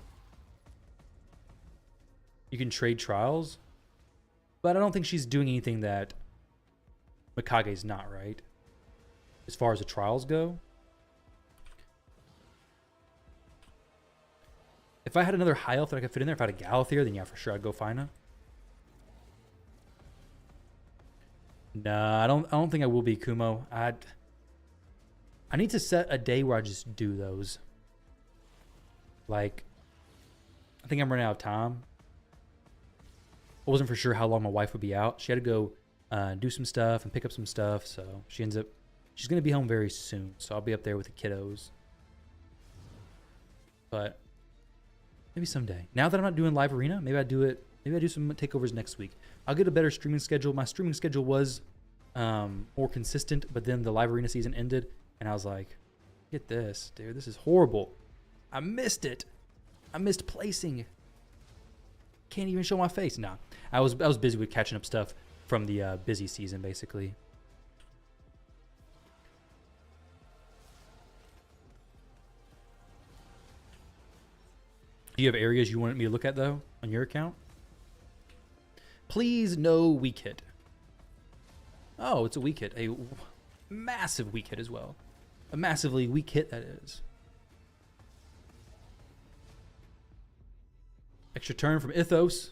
You can trade trials. But I don't think she's doing anything that Mikage's not, right? As far as the trials go. If I had another high elf that I could fit in there, if I had a Galathier, then yeah, for sure I'd go Fina. Nah, I don't think I will be Kumo. I need to set a day where I just do those. Like, I think I'm running out of time. I wasn't for sure how long my wife would be out. She had to go do some stuff and pick up some stuff. So she's going to be home very soon. So I'll be up there with the kiddos. But maybe someday. Now that I'm not doing live arena, maybe I do some takeovers next week. I'll get a better streaming schedule. My streaming schedule was more consistent, but then the live arena season ended, and I was like, get this, dude. This is horrible. I missed it. I missed placing. Can't even show my face. Nah, I was busy with catching up stuff from the busy season, basically. Do you have areas you wanted me to look at, though, on your account? Please, no weak hit. Oh, it's a weak hit. A massive weak hit as well. A massively weak hit, that is. Extra turn from Ithos.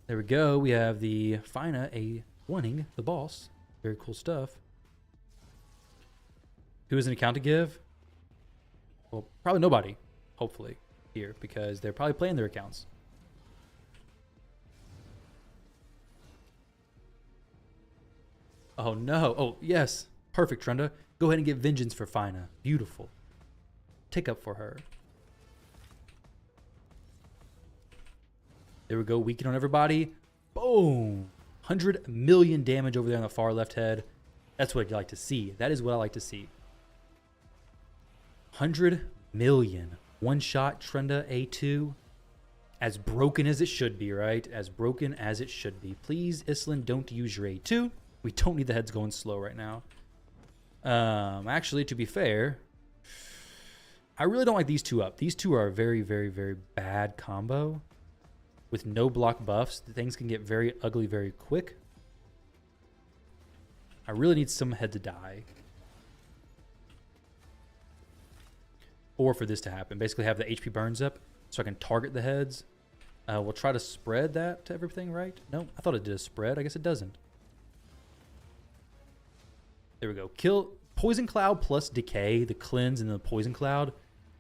There we go. We have the Fina A1ing the boss. Very cool stuff. Who has an account to give? Well, probably nobody, hopefully, here, because they're probably playing their accounts. Oh, no. Oh, yes. Perfect, Trenda. Go ahead and get vengeance for Fina. Beautiful. Take up for her. There we go. Weaken on everybody. Boom. 100 million damage over there on the far left head. That's what you like to see. That is what I like to see. 100 million. One shot, Trenda A2. As broken as it should be, right? As broken as it should be. Please, Islin, don't use your A2. We don't need the heads going slow right now. Actually, to be fair, I really don't like these two up. These two are a very, very, very bad combo. With no block buffs, things can get very ugly very quick. I really need some head to die. Or for this to happen. Basically have the HP burns up so I can target the heads. We'll try to spread that to everything, right? No, I thought it did a spread. I guess it doesn't. There we go. Kill Poison Cloud plus Decay, the cleanse and the Poison Cloud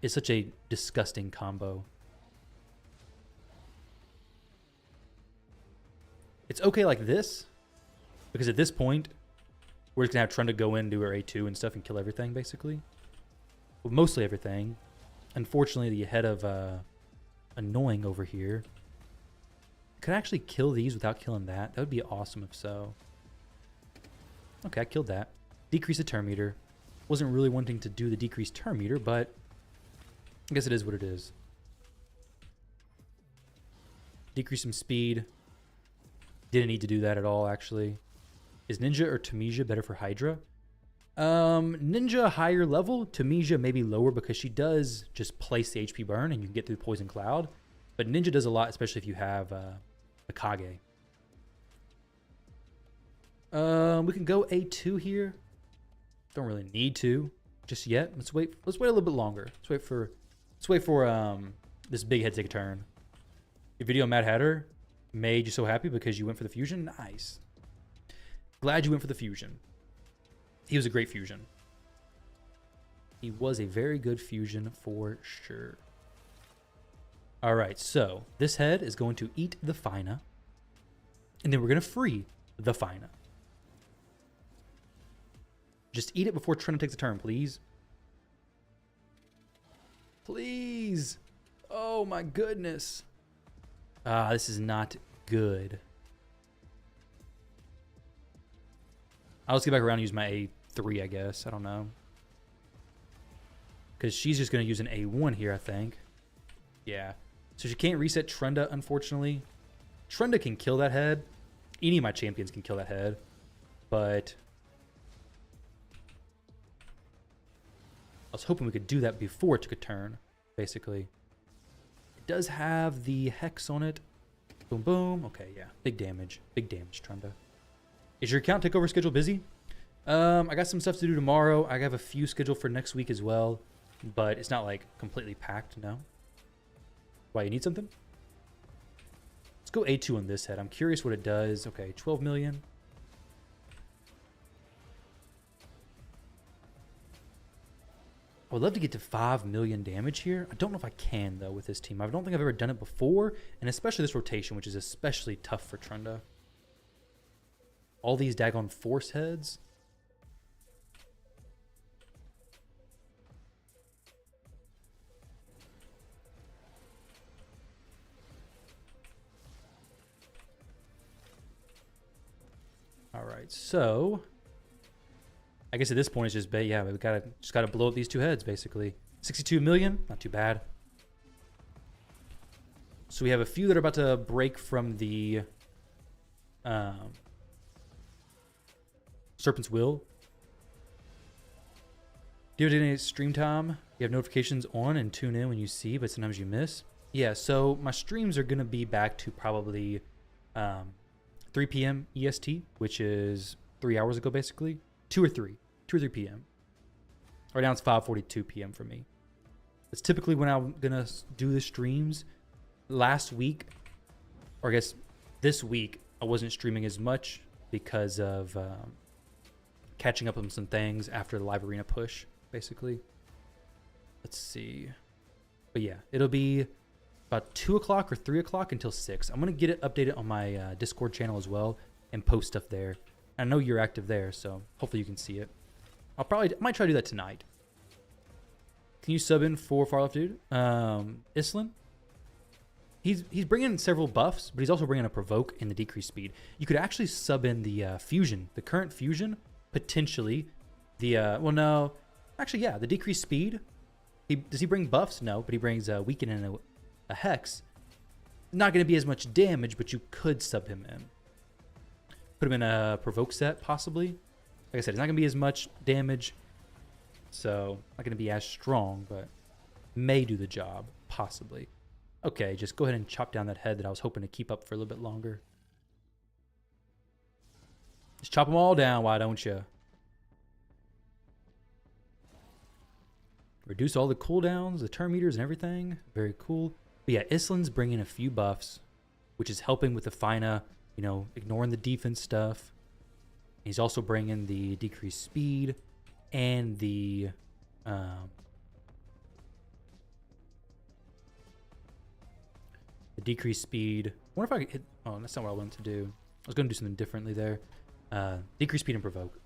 is such a disgusting combo. It's okay like this, because at this point, we're just going to have Trenda go in, do her A2 and stuff and kill everything, basically. Well, mostly everything. Unfortunately, the head of Annoying over here. Could I actually kill these without killing that? That would be awesome if so. Okay, I killed that. Decrease the turn meter. Wasn't really wanting to do the decreased turn meter, but I guess it is what it is. Decrease some speed. Didn't need to do that at all, actually. Is Ninja or Tamesia better for Hydra? Ninja higher level. Tamesia maybe lower because she does just place the HP burn and you can get through Poison Cloud. But Ninja does a lot, especially if you have Mikage. We can go A2 here. Don't really need to just yet. Let's wait a little bit longer. Let's wait for this big head to take a turn. Your video Mad Hatter made you so happy because you went for the fusion? Nice. Glad you went for the fusion. He was a great fusion. He was a very good fusion for sure. All right, so this head is going to eat the Fina. And then we're going to free the Fina. Just eat it before Trina takes a turn, please. Please. Oh my goodness. This is not good. I'll just get back around and use my A3, I guess. I don't know. Because she's just going to use an A1 here, I think. Yeah. So she can't reset Trunda, unfortunately. Trunda can kill that head. Any of my champions can kill that head. But I was hoping we could do that before it took a turn, basically. It does have the Hex on it. Boom, boom. Okay, yeah. Big damage. Big damage, Trunda. Is your account takeover schedule busy? I got some stuff to do tomorrow. I have a few scheduled for next week as well. But it's not like completely packed, no. Why, you need something? Let's go A2 on this head. I'm curious what it does. Okay, 12 million. I would love to get to 5 million damage here. I don't know if I can, though, with this team. I don't think I've ever done it before, and especially this rotation, which is especially tough for Trunda. All these daggone force heads. All right, so I guess at this point it's just, yeah, we just gotta blow up these two heads basically. 62 million, not too bad. So we have a few that are about to break from the Serpent's Will. Do you have any stream time? You have notifications on and tune in when you see, but sometimes you miss. Yeah, so my streams are gonna be back to probably 3 p.m. EST, which is 3 hours ago, basically. 2 or 3 p.m. Right now it's 5:42 p.m. for me. It's typically when I'm gonna do the streams. Last week, or I guess this week, I wasn't streaming as much because of catching up on some things after the live arena push, basically. Let's see. But yeah, it'll be about 2 o'clock or 3 o'clock until 6. I'm going to get it updated on my Discord channel as well and post stuff there. I know you're active there, so hopefully you can see it. I might try to do that tonight. Can you sub in for Far Left Dude? Islin? He's bringing several buffs, but he's also bringing a Provoke and the decreased speed. You could actually sub in the Fusion, the current Fusion, potentially. The, well, no. Actually, yeah, the decreased speed. Does he bring buffs? No, but he brings a Weaken and a Hex. Not going to be as much damage, but you could sub him in. Put him in a Provoke set, possibly. Like I said, it's not going to be as much damage, so not going to be as strong, but may do the job, possibly. Okay, just go ahead and chop down that head that I was hoping to keep up for a little bit longer. Just chop them all down, why don't you? Reduce all the cooldowns, the turn meters, and everything. Very cool. But yeah, Islin's bringing a few buffs, which is helping with the Fina, you know, ignoring the defense stuff. He's also bringing the decreased speed and the decreased speed. I wonder if I could hit. Oh, that's not what I wanted to do. I was going to do something differently there. Decreased speed and Provoke.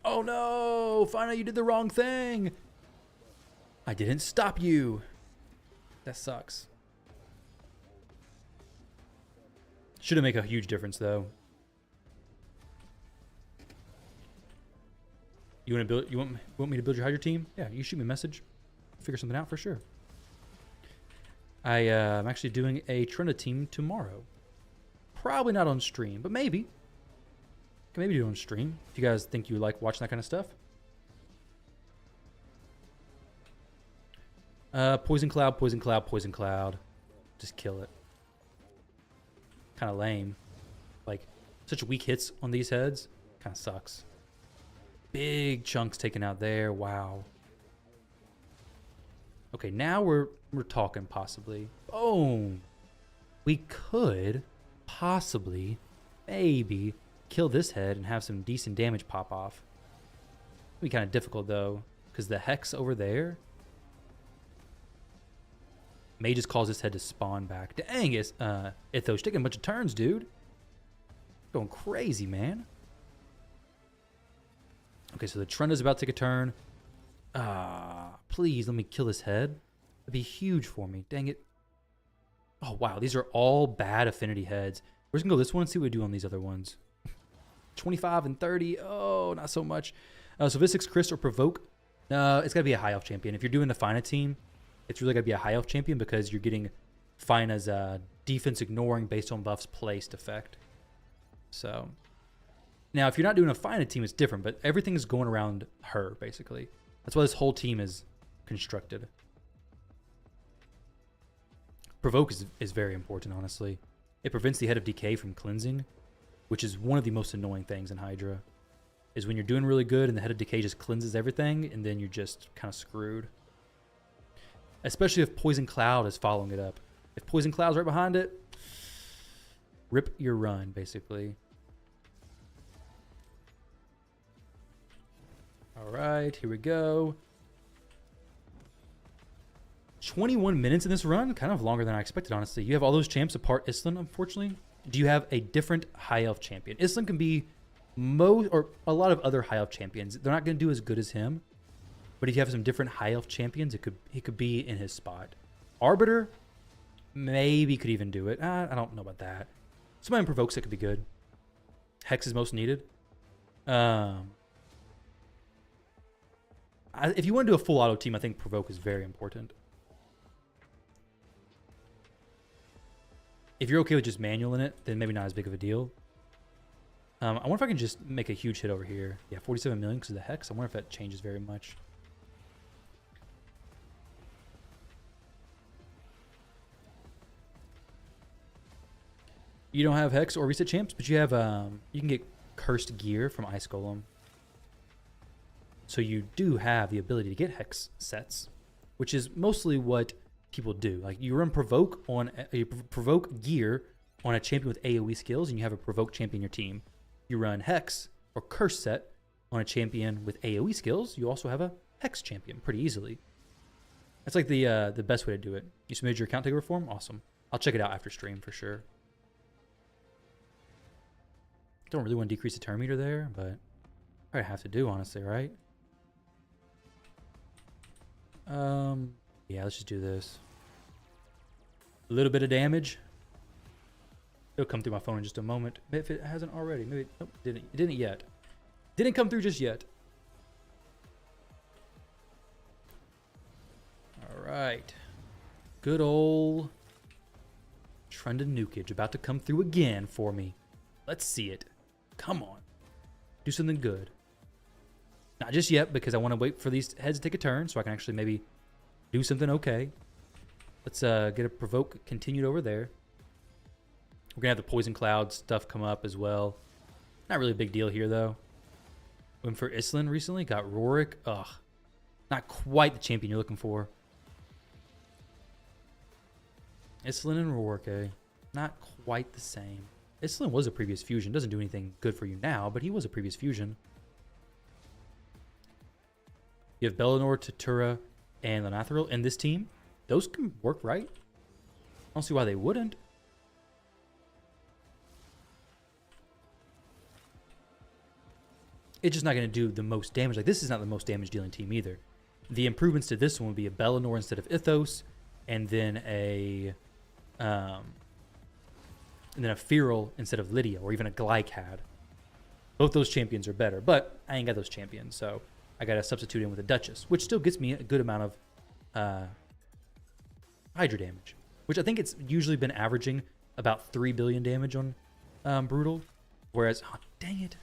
Oh no! Fina, you did the wrong thing! I didn't stop you. That sucks. Shouldn't make a huge difference though. You want to build? You want me to build your Hydra team? Yeah, you shoot me a message. Figure something out for sure. I'm actually doing a Trina team tomorrow. Probably not on stream, but maybe. Can maybe do it on stream if you guys think you like watching that kind of stuff. Poison Cloud, Poison Cloud, Poison Cloud. Just kill it. Kind of lame. Like, such weak hits on these heads. Kind of sucks. Big chunks taken out there. Wow. Okay, now we're talking possibly. Boom. We could possibly, maybe, kill this head and have some decent damage pop off. It'd be kind of difficult though, because the Hex over there may just cause this head to spawn back. Dang, Ithos taking a bunch of turns, dude. Going crazy, man. Okay, so the Trent is about to take a turn. Please let me kill this head. That'd be huge for me. Dang it. Oh, wow. These are all bad affinity heads. We're just going to go this one and see what we do on these other ones. 25 and 30. Oh, not so much. So Visix, Chris, or Provoke. It's got to be a high elf champion. If you're doing the Fina team, it's really got to be a high elf champion because you're getting Fina's defense ignoring based on buffs placed effect. So now if you're not doing a Fina team, it's different, but everything is going around her, basically. That's why this whole team is constructed. Provoke is very important, honestly. It prevents the Head of Decay from cleansing, which is one of the most annoying things in Hydra, is when you're doing really good and the Head of Decay just cleanses everything, and then you're just kind of screwed. Especially if Poison Cloud is following it up. If Poison Cloud's right behind it, rip your run, basically. All right, here we go. 21 minutes in this run, kind of longer than I expected, honestly. You have all those champs apart Islan, unfortunately. Do you have a different high elf champion? Islan can be or a lot of other high elf champions. They're not going to do as good as him, but if you have some different high elf champions, he could be in his spot. Arbiter maybe could even do it. I don't know about that. Somebody in Provokes it could be good. Hex is most needed. If you want to do a full auto team, I think Provoke is very important. If you're okay with just manualing it, then maybe not as big of a deal. I wonder if I can just make a huge hit over here. Yeah, 47 million because of the Hex. I wonder if that changes very much. You don't have Hex or Reset Champs, but you have you can get Cursed Gear from Ice Golem. So you do have the ability to get Hex sets, which is mostly what people do. Like you run Provoke Gear on a champion with AoE skills, and you have a Provoke champion in your team. You run Hex or Curse set on a champion with AoE skills. You also have a Hex champion pretty easily. That's like the best way to do it. You submitted your account takeover form? Awesome. I'll check it out after stream for sure. Don't really want to decrease the turn meter there, but probably have to do, honestly, right? Yeah, let's just do this. A little bit of damage. It'll come through my phone in just a moment. If it hasn't already, maybe nope, it didn't yet. Didn't come through just yet. All right. Good old Trendon Nukage about to come through again for me. Let's see it. Come on. Do something good. Not just yet, because I want to wait for these heads to take a turn so I can actually maybe do something okay. Let's get a Provoke continued over there. We're going to have the Poison Cloud stuff come up as well. Not really a big deal here, though. Went for Islan recently. Got Rorik. Ugh. Not quite the champion you're looking for. Islan and Rorik, eh? Not quite the same. Islan was a previous fusion. Doesn't do anything good for you now, but he was a previous fusion. You have Bellinor, Tatura, and Lanathril in this team. Those can work, right? I don't see why they wouldn't. It's just not going to do the most damage. Like, this is not the most damage dealing team either. The improvements to this one would be a Bellinor instead of Ithos, and then a Feral instead of Lydia, or even a Glycad. Both those champions are better, but I ain't got those champions, so I got to substitute in with a Duchess, which still gets me a good amount of Hydra damage, which I think it's usually been averaging about 3 billion damage on Brutal, whereas, oh, dang it.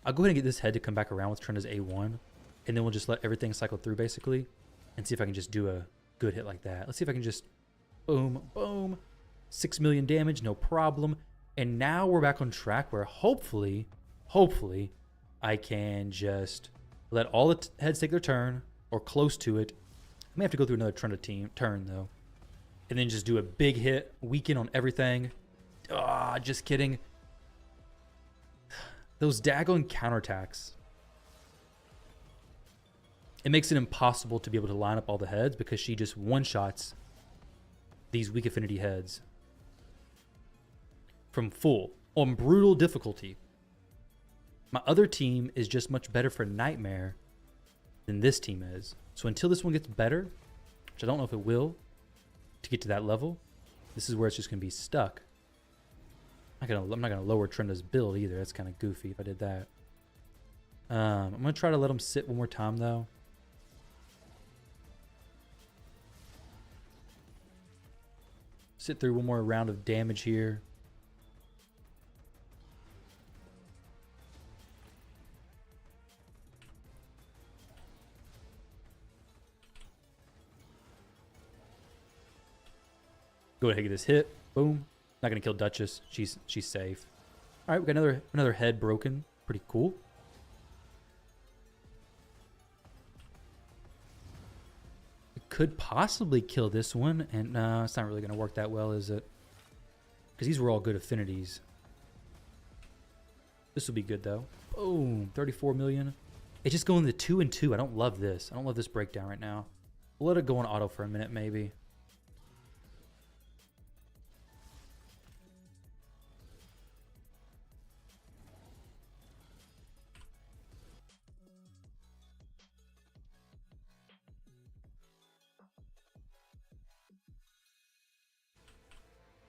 I'll go ahead and get this head to come back around with Trenda's A1, and then we'll just let everything cycle through, basically, and see if I can just do a good hit like that. Let's see if I can just boom, boom, 6 million damage, no problem. And now we're back on track where hopefully, I can just let all the heads take their turn, or close to it. I may have to go through another turn, though. And then just do a big hit, weaken on everything. Ah, just kidding. Those daggone counterattacks it makes it impossible to be able to line up all the heads because she just one-shots these weak affinity heads from full on brutal difficulty. My other team is just much better for Nightmare than this team is. So until this one gets better, which I don't know if it will, to get to that level, this is where it's just going to be stuck. I'm not gonna lower Trenda's build either. That's kind of goofy if I did that. I'm going to try to let him sit one more time, though. Sit through one more round of damage here. Go ahead and get this hit. Boom. Not gonna kill Duchess. She's safe. All right, we got another head broken. Pretty cool. We could possibly kill this one, and no, it's not really gonna work that well, is it? Because these were all good affinities. This will be good though. Boom, 34 million. It's just going to 2 and 2. I don't love this. I don't love this breakdown right now. We'll let it go on auto for a minute, maybe.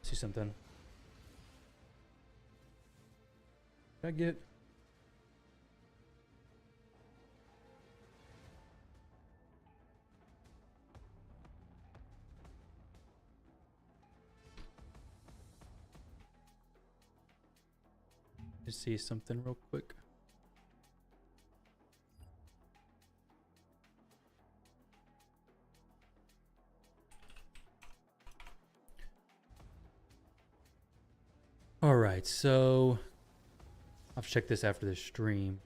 See something. Did I get? Just see something real quick. All right, so I'll check this after the stream.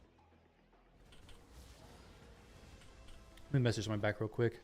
Let me message my back real quick.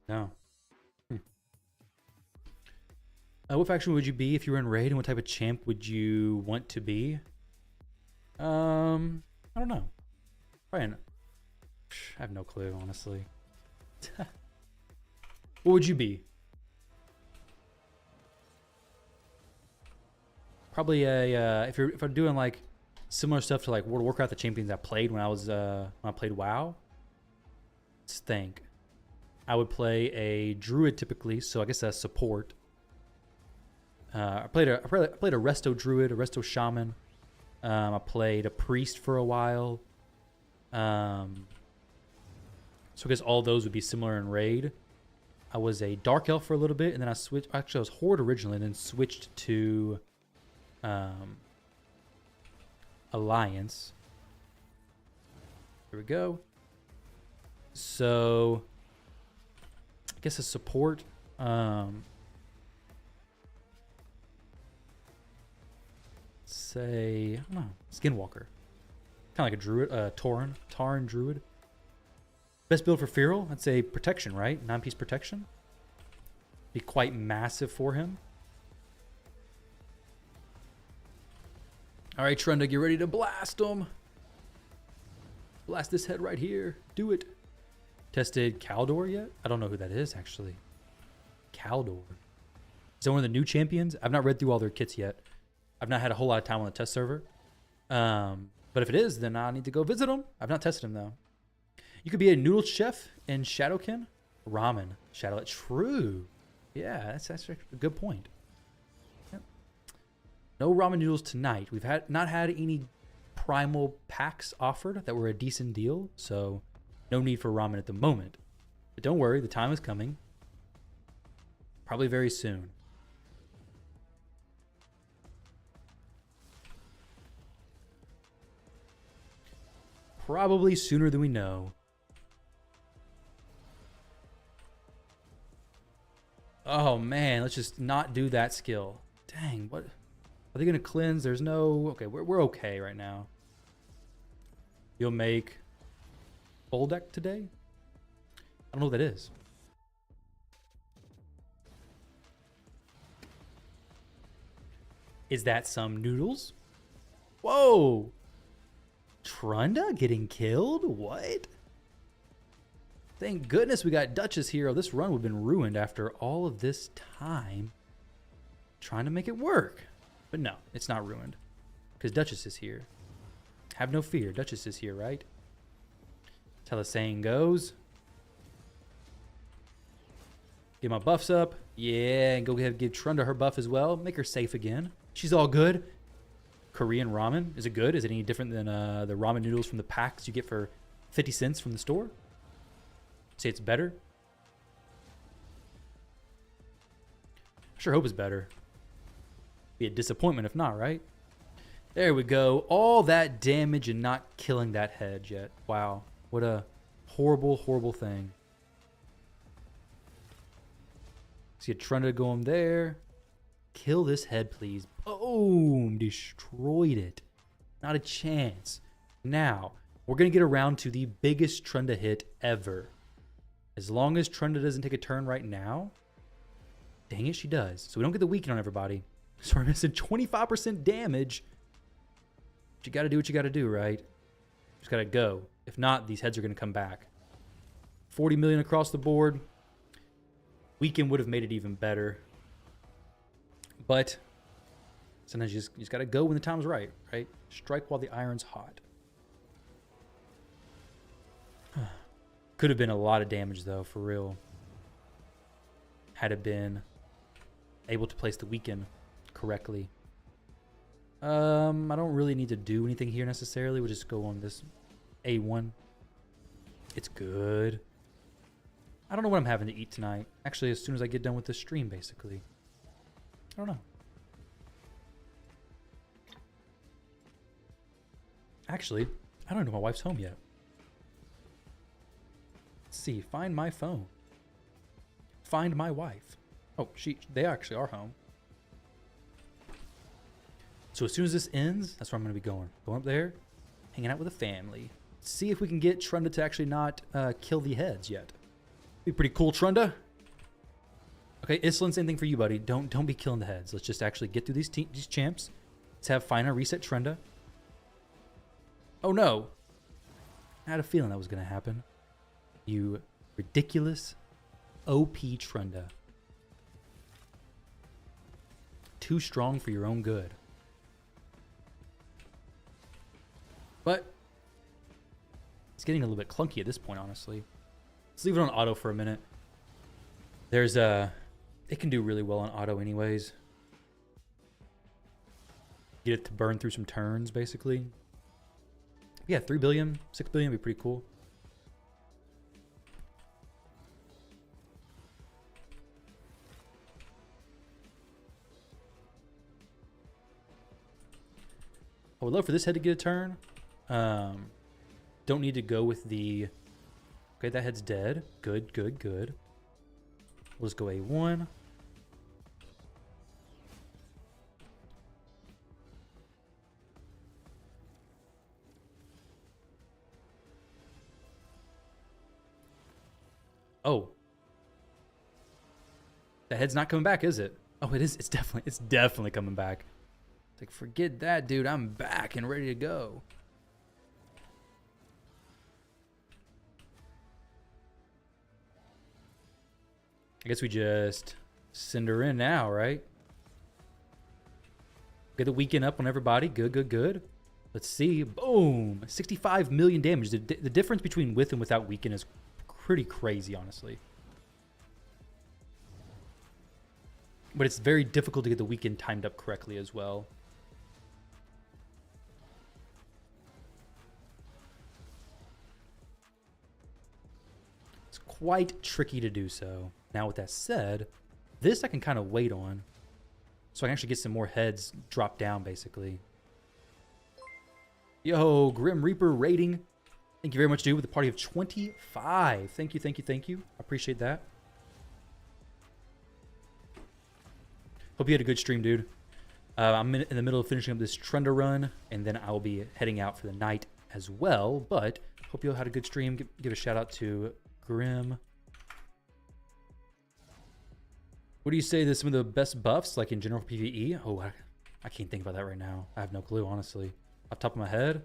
No. What faction would you be if you were in raid, and what type of champ would you want to be? I don't know. Probably I have no clue, honestly. What would you be? Probably a if I'm doing like similar stuff to like World of Warcraft, the champions I played when I played WoW. Let's think. I would play a druid typically, so I guess that's support. I played a resto druid, a resto shaman. I played a priest for a while. So I guess all those would be similar in raid. I was a dark elf for a little bit, and then I switched. Actually, I was horde originally, and then switched to alliance. Here we go. So I guess a support. Say, I don't know, Skinwalker. Kind of like a druid, Tauren druid. Best build for Feral, I'd say protection, right? 9-piece protection. Be quite massive for him. All right, Trenda, get ready to blast him. Blast this head right here. Do it. Tested Kaldor yet? I don't know who that is, actually. Kaldor. Is that one of the new champions? I've not read through all their kits yet. I've not had a whole lot of time on the test server. But if it is, then I need to go visit him. I've not tested him, though. You could be a noodle chef in Shadowkin. Ramen. Shadowlet. True. Yeah, that's actually a good point. Yep. No ramen noodles tonight. We've not had any primal packs offered that were a decent deal, so no need for ramen at the moment. But don't worry, the time is coming. Probably very soon. Probably sooner than we know. Oh, man. Let's just not do that skill. Dang, what? Are they going to cleanse? There's no... Okay, we're okay right now. You'll make full deck today? I don't know what that is. Is that some noodles? Whoa! Trunda getting killed? What? Thank goodness we got Duchess here. This run would have been ruined after all of this time trying to make it work. But no, it's not ruined because Duchess is here. Have no fear. Duchess is here, right? That's how the saying goes. Get my buffs up. Yeah, and go ahead and give Trunda her buff as well. Make her safe again. She's all good. Korean ramen. Is it good? Is it any different than the ramen noodles from the packs you get for 50 cents from the store? Say it's better? I sure hope it's better. Be a disappointment if not, right? There we go. All that damage and not killing that hedge yet. Wow. What a horrible, horrible thing. See a Trunda going there. Kill this head, please. Boom. Destroyed it. Not a chance. Now, we're going to get around to the biggest Trunda hit ever. As long as Trunda doesn't take a turn right now. Dang it, she does. So we don't get the weaken on everybody. So we're missing 25% damage. But you got to do what you got to do, right? Just got to go. If not, these heads are going to come back. 40 million across the board. Weaken would have made it even better. But sometimes you just got to go when the time's right? Strike while the iron's hot. Could have been a lot of damage, though, for real. Had it been able to place the weaken correctly. I don't really need to do anything here necessarily. We'll just go on this A1. It's good. I don't know what I'm having to eat tonight. Actually, as soon as I get done with this stream, basically. I don't know. Actually, I don't know if my wife's home yet. Let's see. Find my phone. Find my wife. Oh, they actually are home. So as soon as this ends, that's where I'm going to be going. Going up there, hanging out with the family. See if we can get Trunda to actually not kill the heads yet. Be pretty cool, Trunda. Okay, Islin, same thing for you, buddy. Don't be killing the heads. Let's just actually get through these champs. Let's have final reset Trunda. Oh no. I had a feeling that was going to happen. You ridiculous OP Trunda. Too strong for your own good. But it's getting a little bit clunky at this point, honestly. Let's leave it on auto for a minute. There's it can do really well on auto anyways. Get it to burn through some turns, basically. Yeah, 3 billion, 6 billion would be pretty cool. I would love for this head to get a turn. Don't need to go with the... Okay, that head's dead. Good, good, good. We'll just go A1. Oh. That head's not coming back, is it? Oh, it is. It's definitely coming back. It's like, forget that, dude. I'm back and ready to go. I guess we just send her in now, right? Get the weekend up on everybody. Good, good, good. Let's see. Boom. 65 million damage. The difference between with and without weekend is pretty crazy, honestly. But it's very difficult to get the weekend timed up correctly as well. It's quite tricky to do so. Now, with that said, this I can kind of wait on. So I can actually get some more heads dropped down, basically. Yo, Grim Reaper rating. Thank you very much, dude, with a party of 25. Thank you, thank you, thank you. I appreciate that. Hope you had a good stream, dude. I'm in the middle of finishing up this Trunda run, and then I will be heading out for the night as well. But hope you all had a good stream. Give a shout out to Grim. What do you say? There's some of the best buffs, like in general PvE? Oh, I can't think about that right now. I have no clue, honestly. Off the top of my head.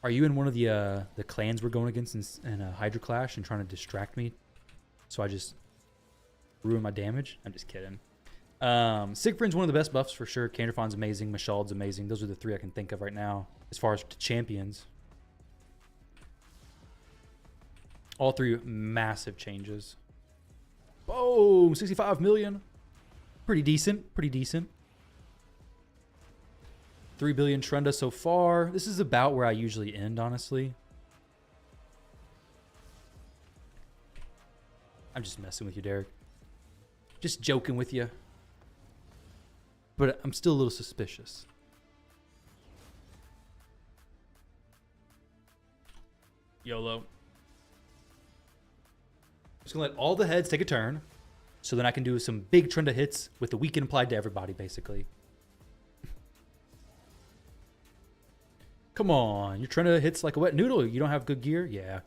Are you in one of the clans we're going against in a Hydra clash and trying to distract me? So I just ruin my damage? I'm just kidding. Sigfrin's one of the best buffs for sure. Canderfon's amazing. Mashald's amazing. Those are the three I can think of right now as far as champions. All three massive changes. Boom! 65 million. Pretty decent. Pretty decent. 3 billion Trunda so far. This is about where I usually end, honestly. I'm just messing with you, Derek. Just joking with you. But I'm still a little suspicious. YOLO. Just gonna let all the heads take a turn, so then I can do some big Trunda hits with the weekend applied to everybody, basically. Come on, your Trunda hits like a wet noodle. You don't have good gear? Yeah.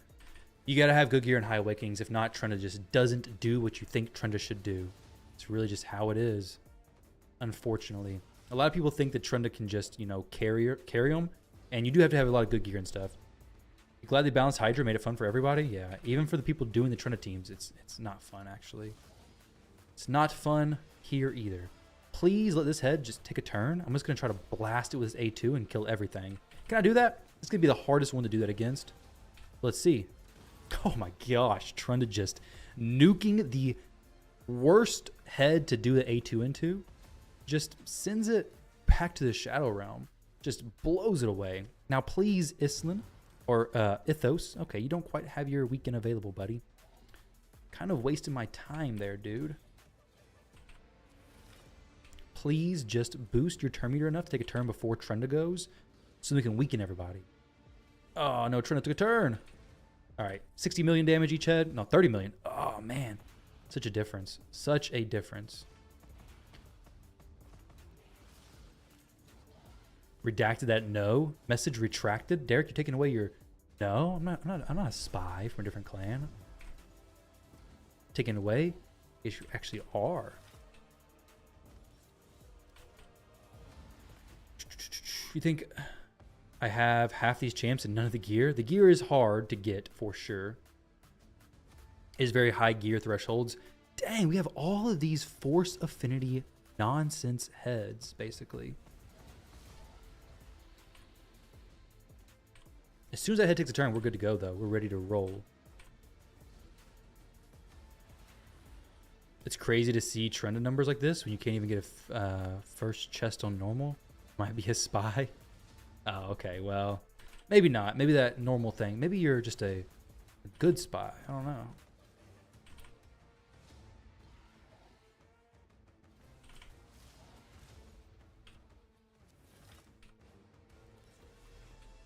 You gotta have good gear in High Awakenings. If not, Trunda just doesn't do what you think Trunda should do. It's really just how it is, unfortunately. A lot of people think that Trunda can just, you know, carry them, and you do have to have a lot of good gear and stuff. You glad they balanced Hydra, made it fun for everybody? Yeah, even for the people doing the Trunda teams, it's not fun, actually. It's not fun here either. Please let this head just take a turn. I'm just going to try to blast it with this A2 and kill everything. Can I do that? It's going to be the hardest one to do that against. Let's see. Oh my gosh, Trunda just nuking the worst head to do the A2 into. Just sends it back to the Shadow Realm. Just blows it away. Now please, Islin. Or Ithos. Okay, you don't quite have your weekend available, buddy. Kind of wasting my time there, dude. Please just boost your turn meter enough to take a turn before Trunda goes so we can weaken everybody. Oh, no, Trunda took a turn. All right, 60 million damage each head. No, 30 million. Oh, man. Such a difference. Such a difference. Redacted that no. Message retracted. Derek, you're taking away your... No, I'm not a spy from a different clan. Taken away? Yes, you actually are. You think I have half these champs and none of the gear? The gear is hard to get for sure. It is very high gear thresholds. Dang, we have all of these force affinity nonsense heads, basically. As soon as that head takes a turn, we're good to go, though. We're ready to roll. It's crazy to see Trunda numbers like this when you can't even get a first chest on normal. Might be a spy. Oh, okay. Well, maybe not. Maybe that normal thing. Maybe you're just a good spy. I don't know.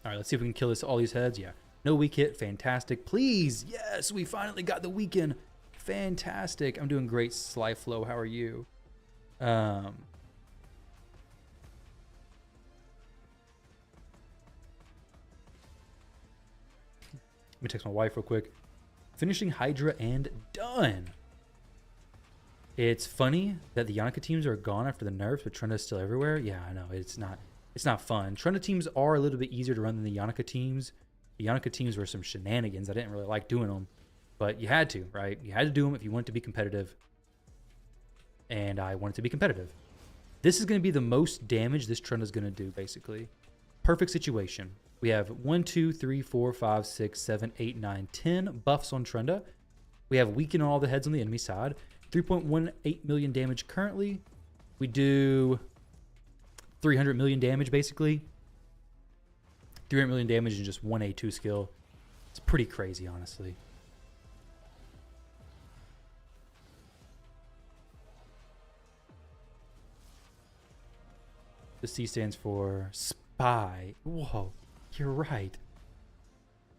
All right, let's see if we can kill all these heads. Yeah. No weak hit. Fantastic. Please. Yes, we finally got the weekend. Fantastic. I'm doing great, Slyflow. How are you? Let me text my wife real quick. Finishing Hydra and done. It's funny that the Yannicka teams are gone after the nerfs, but Trunda is still everywhere. Yeah, I know. It's not fun. Trunda teams are a little bit easier to run than the Yannicka teams. The Yannicka teams were some shenanigans. I didn't really like doing them, but you had to, right? You had to do them if you wanted to be competitive. And I wanted to be competitive. This is going to be the most damage this Trunda is going to do, basically. Perfect situation. We have 1, 2, 3, 4, 5, 6, 7, 8, 9, 10 buffs on Trunda. We have weaken all the heads on the enemy side. 3.18 million damage currently. We do 300 million damage, basically. 300 million damage in just one A2 skill. It's pretty crazy, honestly. The C stands for spy. Whoa, you're right.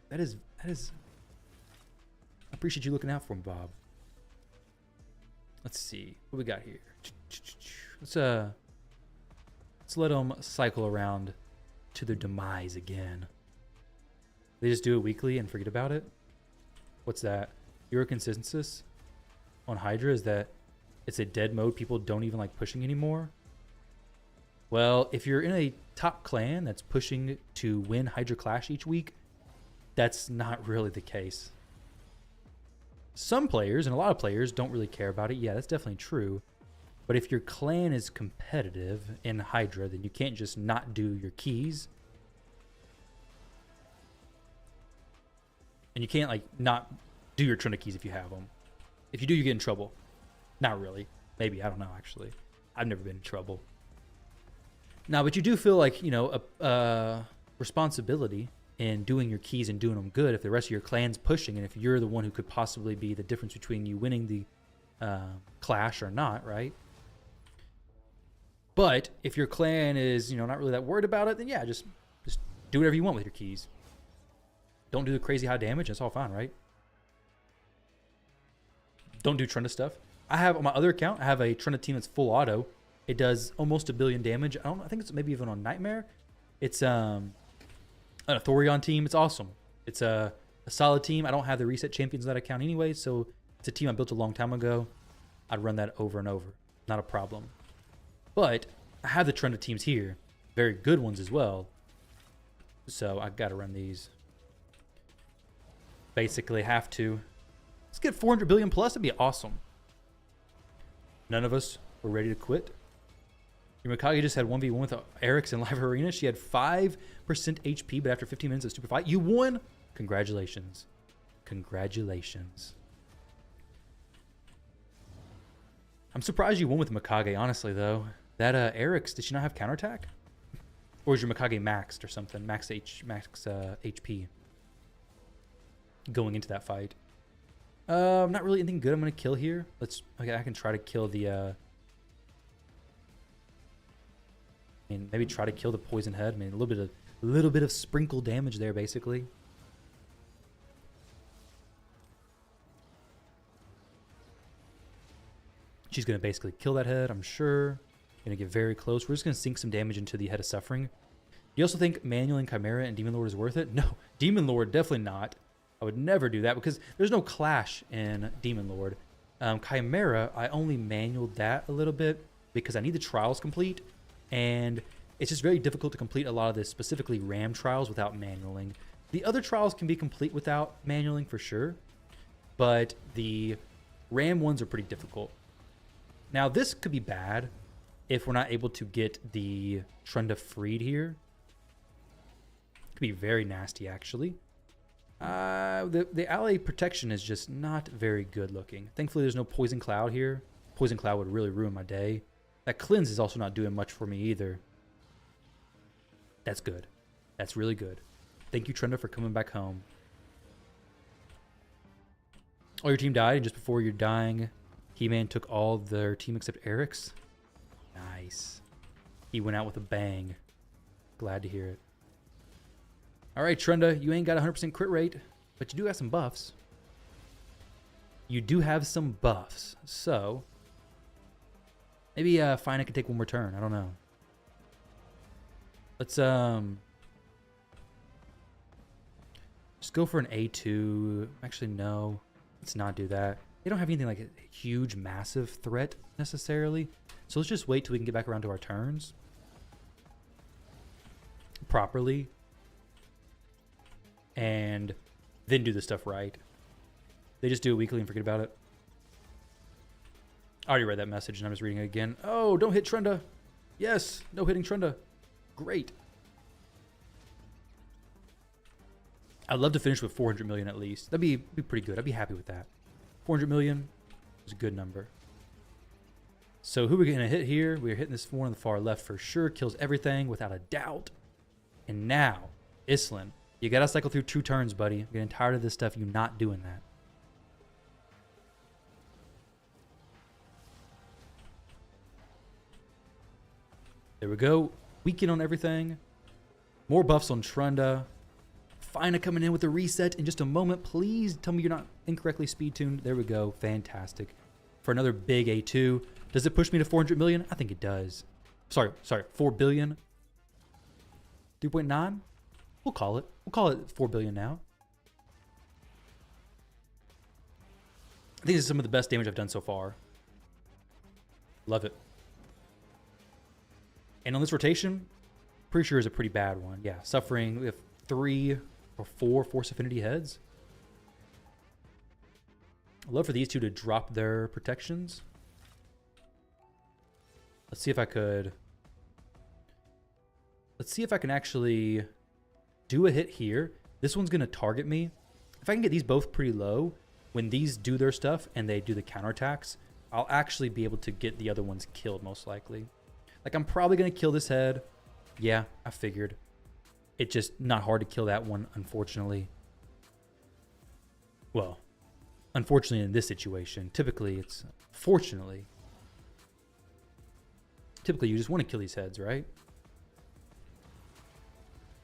That is appreciate you looking out for me, Bob. Let's see what we got here. Let's let them cycle around to their demise again. They just do it weekly and forget about it. What's that? Your consensus on Hydra is that it's a dead mode. People don't even like pushing anymore. Well, if you're in a top clan that's pushing to win Hydra Clash each week, that's not really the case. Some players, and a lot of players, don't really care about it. Yeah, that's definitely true. But if your clan is competitive in Hydra, then you can't just not do your keys. And you can't, like, not do your Trinity keys if you have them. If you do, you get in trouble. Not really. Maybe. I don't know, actually. I've never been in trouble. No, but you do feel like, you know, a responsibility in doing your keys and doing them good if the rest of your clan's pushing, and if you're the one who could possibly be the difference between you winning the clash or not, right? But if your clan is, you know, not really that worried about it, then yeah, just do whatever you want with your keys. Don't do the crazy high damage. That's all fine, right? Don't do Trenda stuff. I have on my other account, I have a Trenda team that's full auto. It does almost 1 billion damage. I think it's maybe even on Nightmare. It's an Thorion team. It's awesome. It's a solid team. I don't have the reset champions on that account anyway, so it's a team I built a long time ago. I'd run that over and over. Not a problem. But I have the Trenda teams here. Very good ones as well. So I got to run these. Basically have to. Let's get 400 billion plus. That'd be awesome. None of us were ready to quit. Your Mikage just had 1v1 with Eric's in live arena. She had 5% HP, but after 15 minutes of stupid fight, you won. Congratulations. Congratulations. I'm surprised you won with Mikage, honestly, though. That Eric's, did she not have counterattack? Or is your Mikage maxed or something? Max HP. Going into that fight. Not really anything good I'm going to kill here. Okay, I can try to kill the... maybe try to kill the poison head. A little bit of sprinkle damage there, basically. She's going to basically kill that head, I'm sure. Going to get very close. We're just going to sink some damage into the Head of Suffering. You also think manualing Chimera and Demon Lord is worth it? No, Demon Lord, definitely not. I would never do that because there's no clash in Demon Lord. Chimera, I only manualed that a little bit because I need the trials complete. And it's just very difficult to complete a lot of this, specifically RAM trials, without manualing. The other trials can be complete without manualing for sure. But the RAM ones are pretty difficult. Now, this could be bad if we're not able to get the Trenda freed here. Could be very nasty, actually. The ally protection is just not very good looking. Thankfully, there's no Poison Cloud here. Poison Cloud would really ruin my day. That cleanse is also not doing much for me either. That's good. That's really good. Thank you, Trenda, for coming back home. Oh, your team died, and just before you're dying, He-Man took all their team except Eric's. Nice. He went out with a bang. Glad to hear it. All right, Trenda, you ain't got 100% crit rate, but you do have some buffs. You do have some buffs, so maybe Fina can take one more turn. I don't know. Let's just go for an A2. Actually, no. Let's not do that. They don't have anything like a huge, massive threat necessarily. So let's just wait till we can get back around to our turns properly. And then do the stuff right. They just do it weekly and forget about it. I already read that message and I'm just reading it again. Oh, don't hit Trenda. Yes, no hitting Trenda. Great. I'd love to finish with 400 million at least. That'd be pretty good. I'd be happy with that. 400 million is a good number. So who are we going to hit here? We're hitting this one on the far left for sure. Kills everything without a doubt. And now, Islin. You got to cycle through 2 turns, buddy. I'm getting tired of this stuff. You not doing that. There we go. Weaken on everything. More buffs on Trenda. Fina coming in with a reset in just a moment. Please tell me you're not incorrectly speed tuned. There we go. Fantastic. For another big A2. Does it push me to 400 million? I think it does. Sorry, 4 billion. 3.9? We'll call it. We'll call it 4 billion now. I think this is some of the best damage I've done so far. Love it. And on this rotation, pretty sure is a pretty bad one. Yeah, suffering. We have 3 or 4 Force Affinity heads. I'd love for these two to drop their protections. Let's see if I could... Let's see if I can actually do a hit here. This one's going to target me. If I can get these both pretty low, when these do their stuff and they do the counterattacks, I'll actually be able to get the other ones killed most likely. Like, I'm probably going to kill this head. Yeah, I figured. It's just not hard to kill that one, unfortunately. Well, unfortunately in this situation. Typically, it's fortunately. Typically, you just want to kill these heads, right?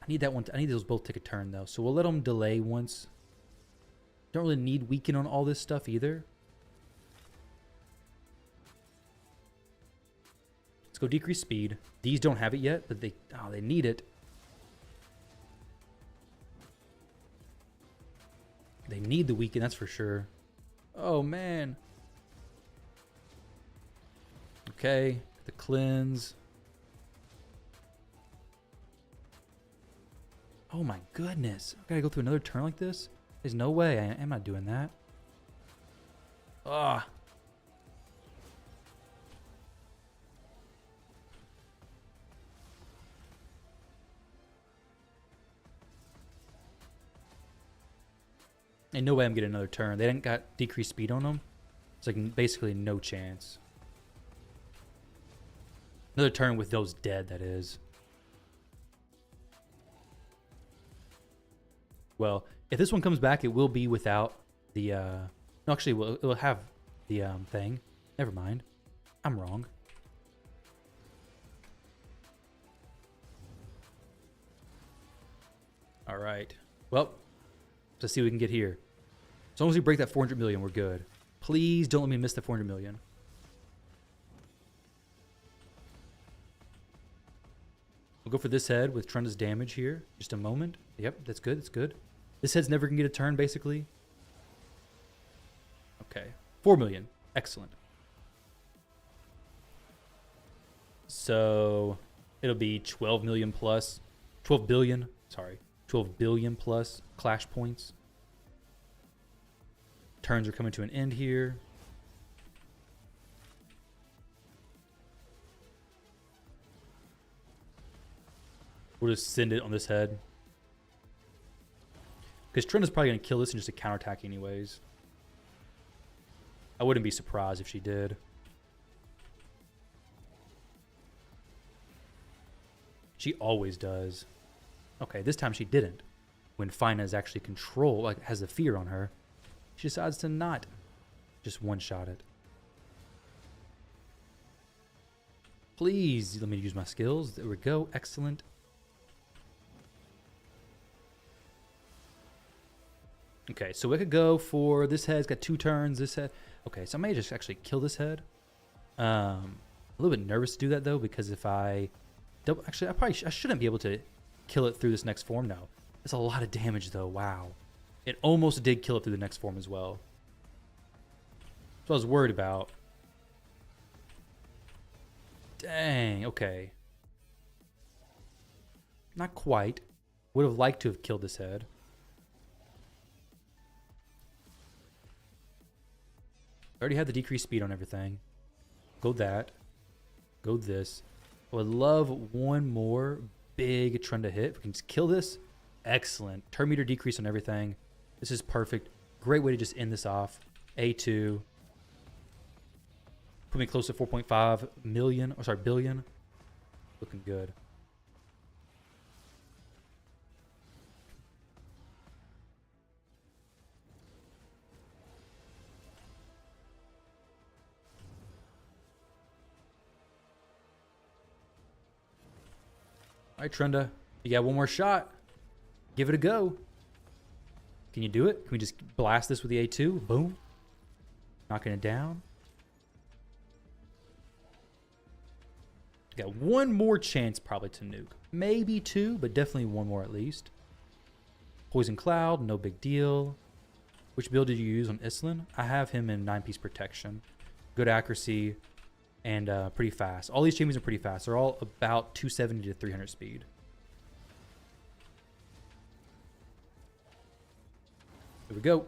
I need that one. I need those both to take a turn, though. So we'll let them delay once. Don't really need weaken on all this stuff either. Let's go decrease speed. These don't have it yet, but they need it. They need the weaken, that's for sure. Oh, man. Okay, the cleanse. Oh my goodness. I gotta go through another turn like this? There's no way. I'm not doing that. Ugh. Ain't no way I'm getting another turn. They didn't got decreased speed on them. It's like basically no chance. Another turn with those dead, that is. Well, if this one comes back, it will be without the, no, actually, it will have the thing. Never mind. I'm wrong. All right. Well, let's see what we can get here. As long as we break that 400 million, we're good. Please don't let me miss the 400 million. We'll go for this head with Trunda's damage here. Just a moment. Yep, that's good. That's good. This head's never going to get a turn, basically. Okay. 4 million. Excellent. So it'll be 12 million plus. 12 billion. Sorry. 12 billion plus clash points. Turns are coming to an end here. We'll just send it on this head. Because Trent is probably going to kill this and just a counterattack anyways. I wouldn't be surprised if she did. She always does. Okay, this time she didn't. When Fina is actually control, like has the fear on her, she decides to not just one-shot it. Please let me use my skills. There we go. Excellent. Okay, so we could go for this head's got 2 turns. This head. Okay, so I may just actually kill this head. A little bit nervous to do that though, because if I double, actually, I shouldn't be able to kill it through this next form now. That's a lot of damage though. Wow, it almost did kill it through the next form as well. That's what I was worried about. Dang. Okay. Not quite. Would have liked to have killed this head. Already had the decreased speed on everything. Go that. Go this. I would love one more big Trunda hit. If we can just kill this. Excellent. Turn meter decrease on everything. This is perfect. Great way to just end this off. A2. Put me close to 4.5 million. Or sorry, billion. Looking good. All right, Trunda, you got one more shot. Give it a go. Can you do it? Can we just blast this with the A2? Boom. Knocking it down. Got one more chance probably to nuke. Maybe two, but definitely one more at least. Poison Cloud, no big deal. Which build did you use on Islin? I have him in 9-piece protection. Good accuracy and pretty fast. All these champions are pretty fast. They're all about 270 to 300 speed. Here we go.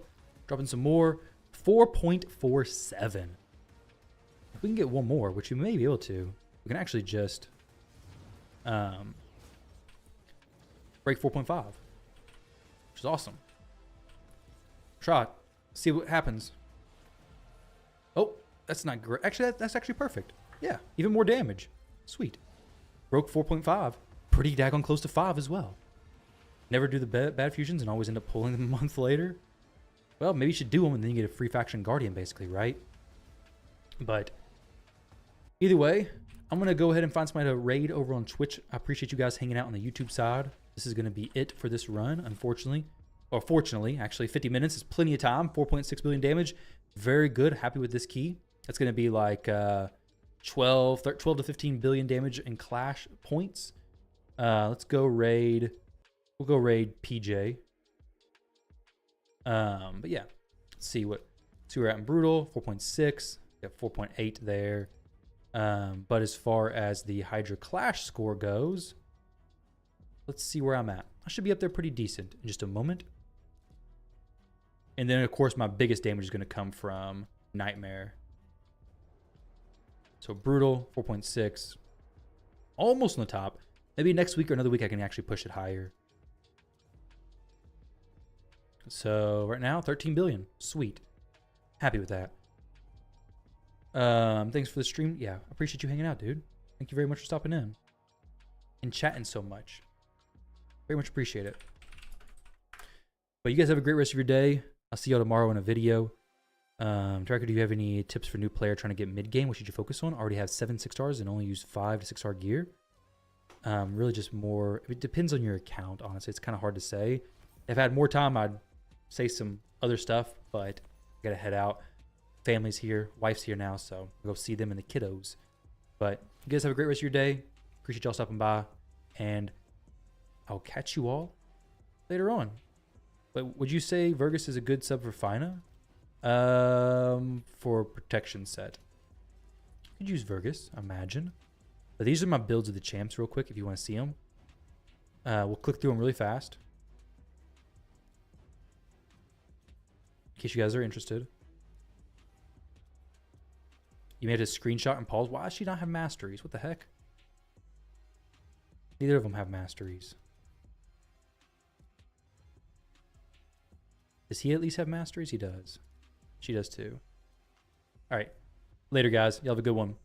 Dropping some more. 4.47. If we can get one more, which we may be able to, we can actually just break 4.5, which is awesome. Shot. See what happens. Oh, that's not great. Actually, that's actually perfect. Yeah, even more damage. Sweet. Broke 4.5. Pretty daggone close to 5 as well. Never do the bad fusions and always end up pulling them a month later. Well, maybe you should do them and then you get a free faction guardian, basically, right? But either way, I'm going to go ahead and find somebody to raid over on Twitch. I appreciate you guys hanging out on the YouTube side. This is going to be it for this run, unfortunately. Or fortunately, actually, 50 minutes is plenty of time. 4.6 billion damage. Very good. Happy with this key. That's going to be like 12 to 15 billion damage in clash points. Let's go raid. We'll go raid PJ. But yeah, let's see where we're at in Brutal. 4.6. Got 4.8 there. But as far as the Hydra Clash score goes, let's see where I'm at. I should be up there pretty decent in just a moment. And then, of course, my biggest damage is going to come from Nightmare. So Brutal, 4.6. Almost on the top. Maybe next week or another week I can actually push it higher. So right now, 13 billion. Sweet. Happy with that. Thanks for the stream. Yeah, appreciate you hanging out, dude. Thank you very much for stopping in and chatting so much. Very much appreciate it. But you guys have a great rest of your day. I'll see y'all tomorrow in a video. Tracker, do you have any tips for new player trying to get mid game? What should you focus on? Already have 7 6-stars and only use 5 to 6-star gear. Really just more. It depends on your account, honestly. It's kind of hard to say. If I had more time, I'd say some other stuff, but I gotta head out. Family's here, wife's here now, so I'll go see them and the kiddos. But you guys have a great rest of your day. Appreciate y'all stopping by, and I'll catch you all later on. But would you say Vergus is a good sub for Fina? For protection set. You could use Vergus, imagine. But these are my builds of the champs real quick if you want to see them. We'll click through them really fast. In case you guys are interested. You may have to screenshot and pause. Why does she not have masteries? What the heck? Neither of them have masteries. Does he at least have masteries? He does. She does too. All right. Later, guys. Y'all have a good one.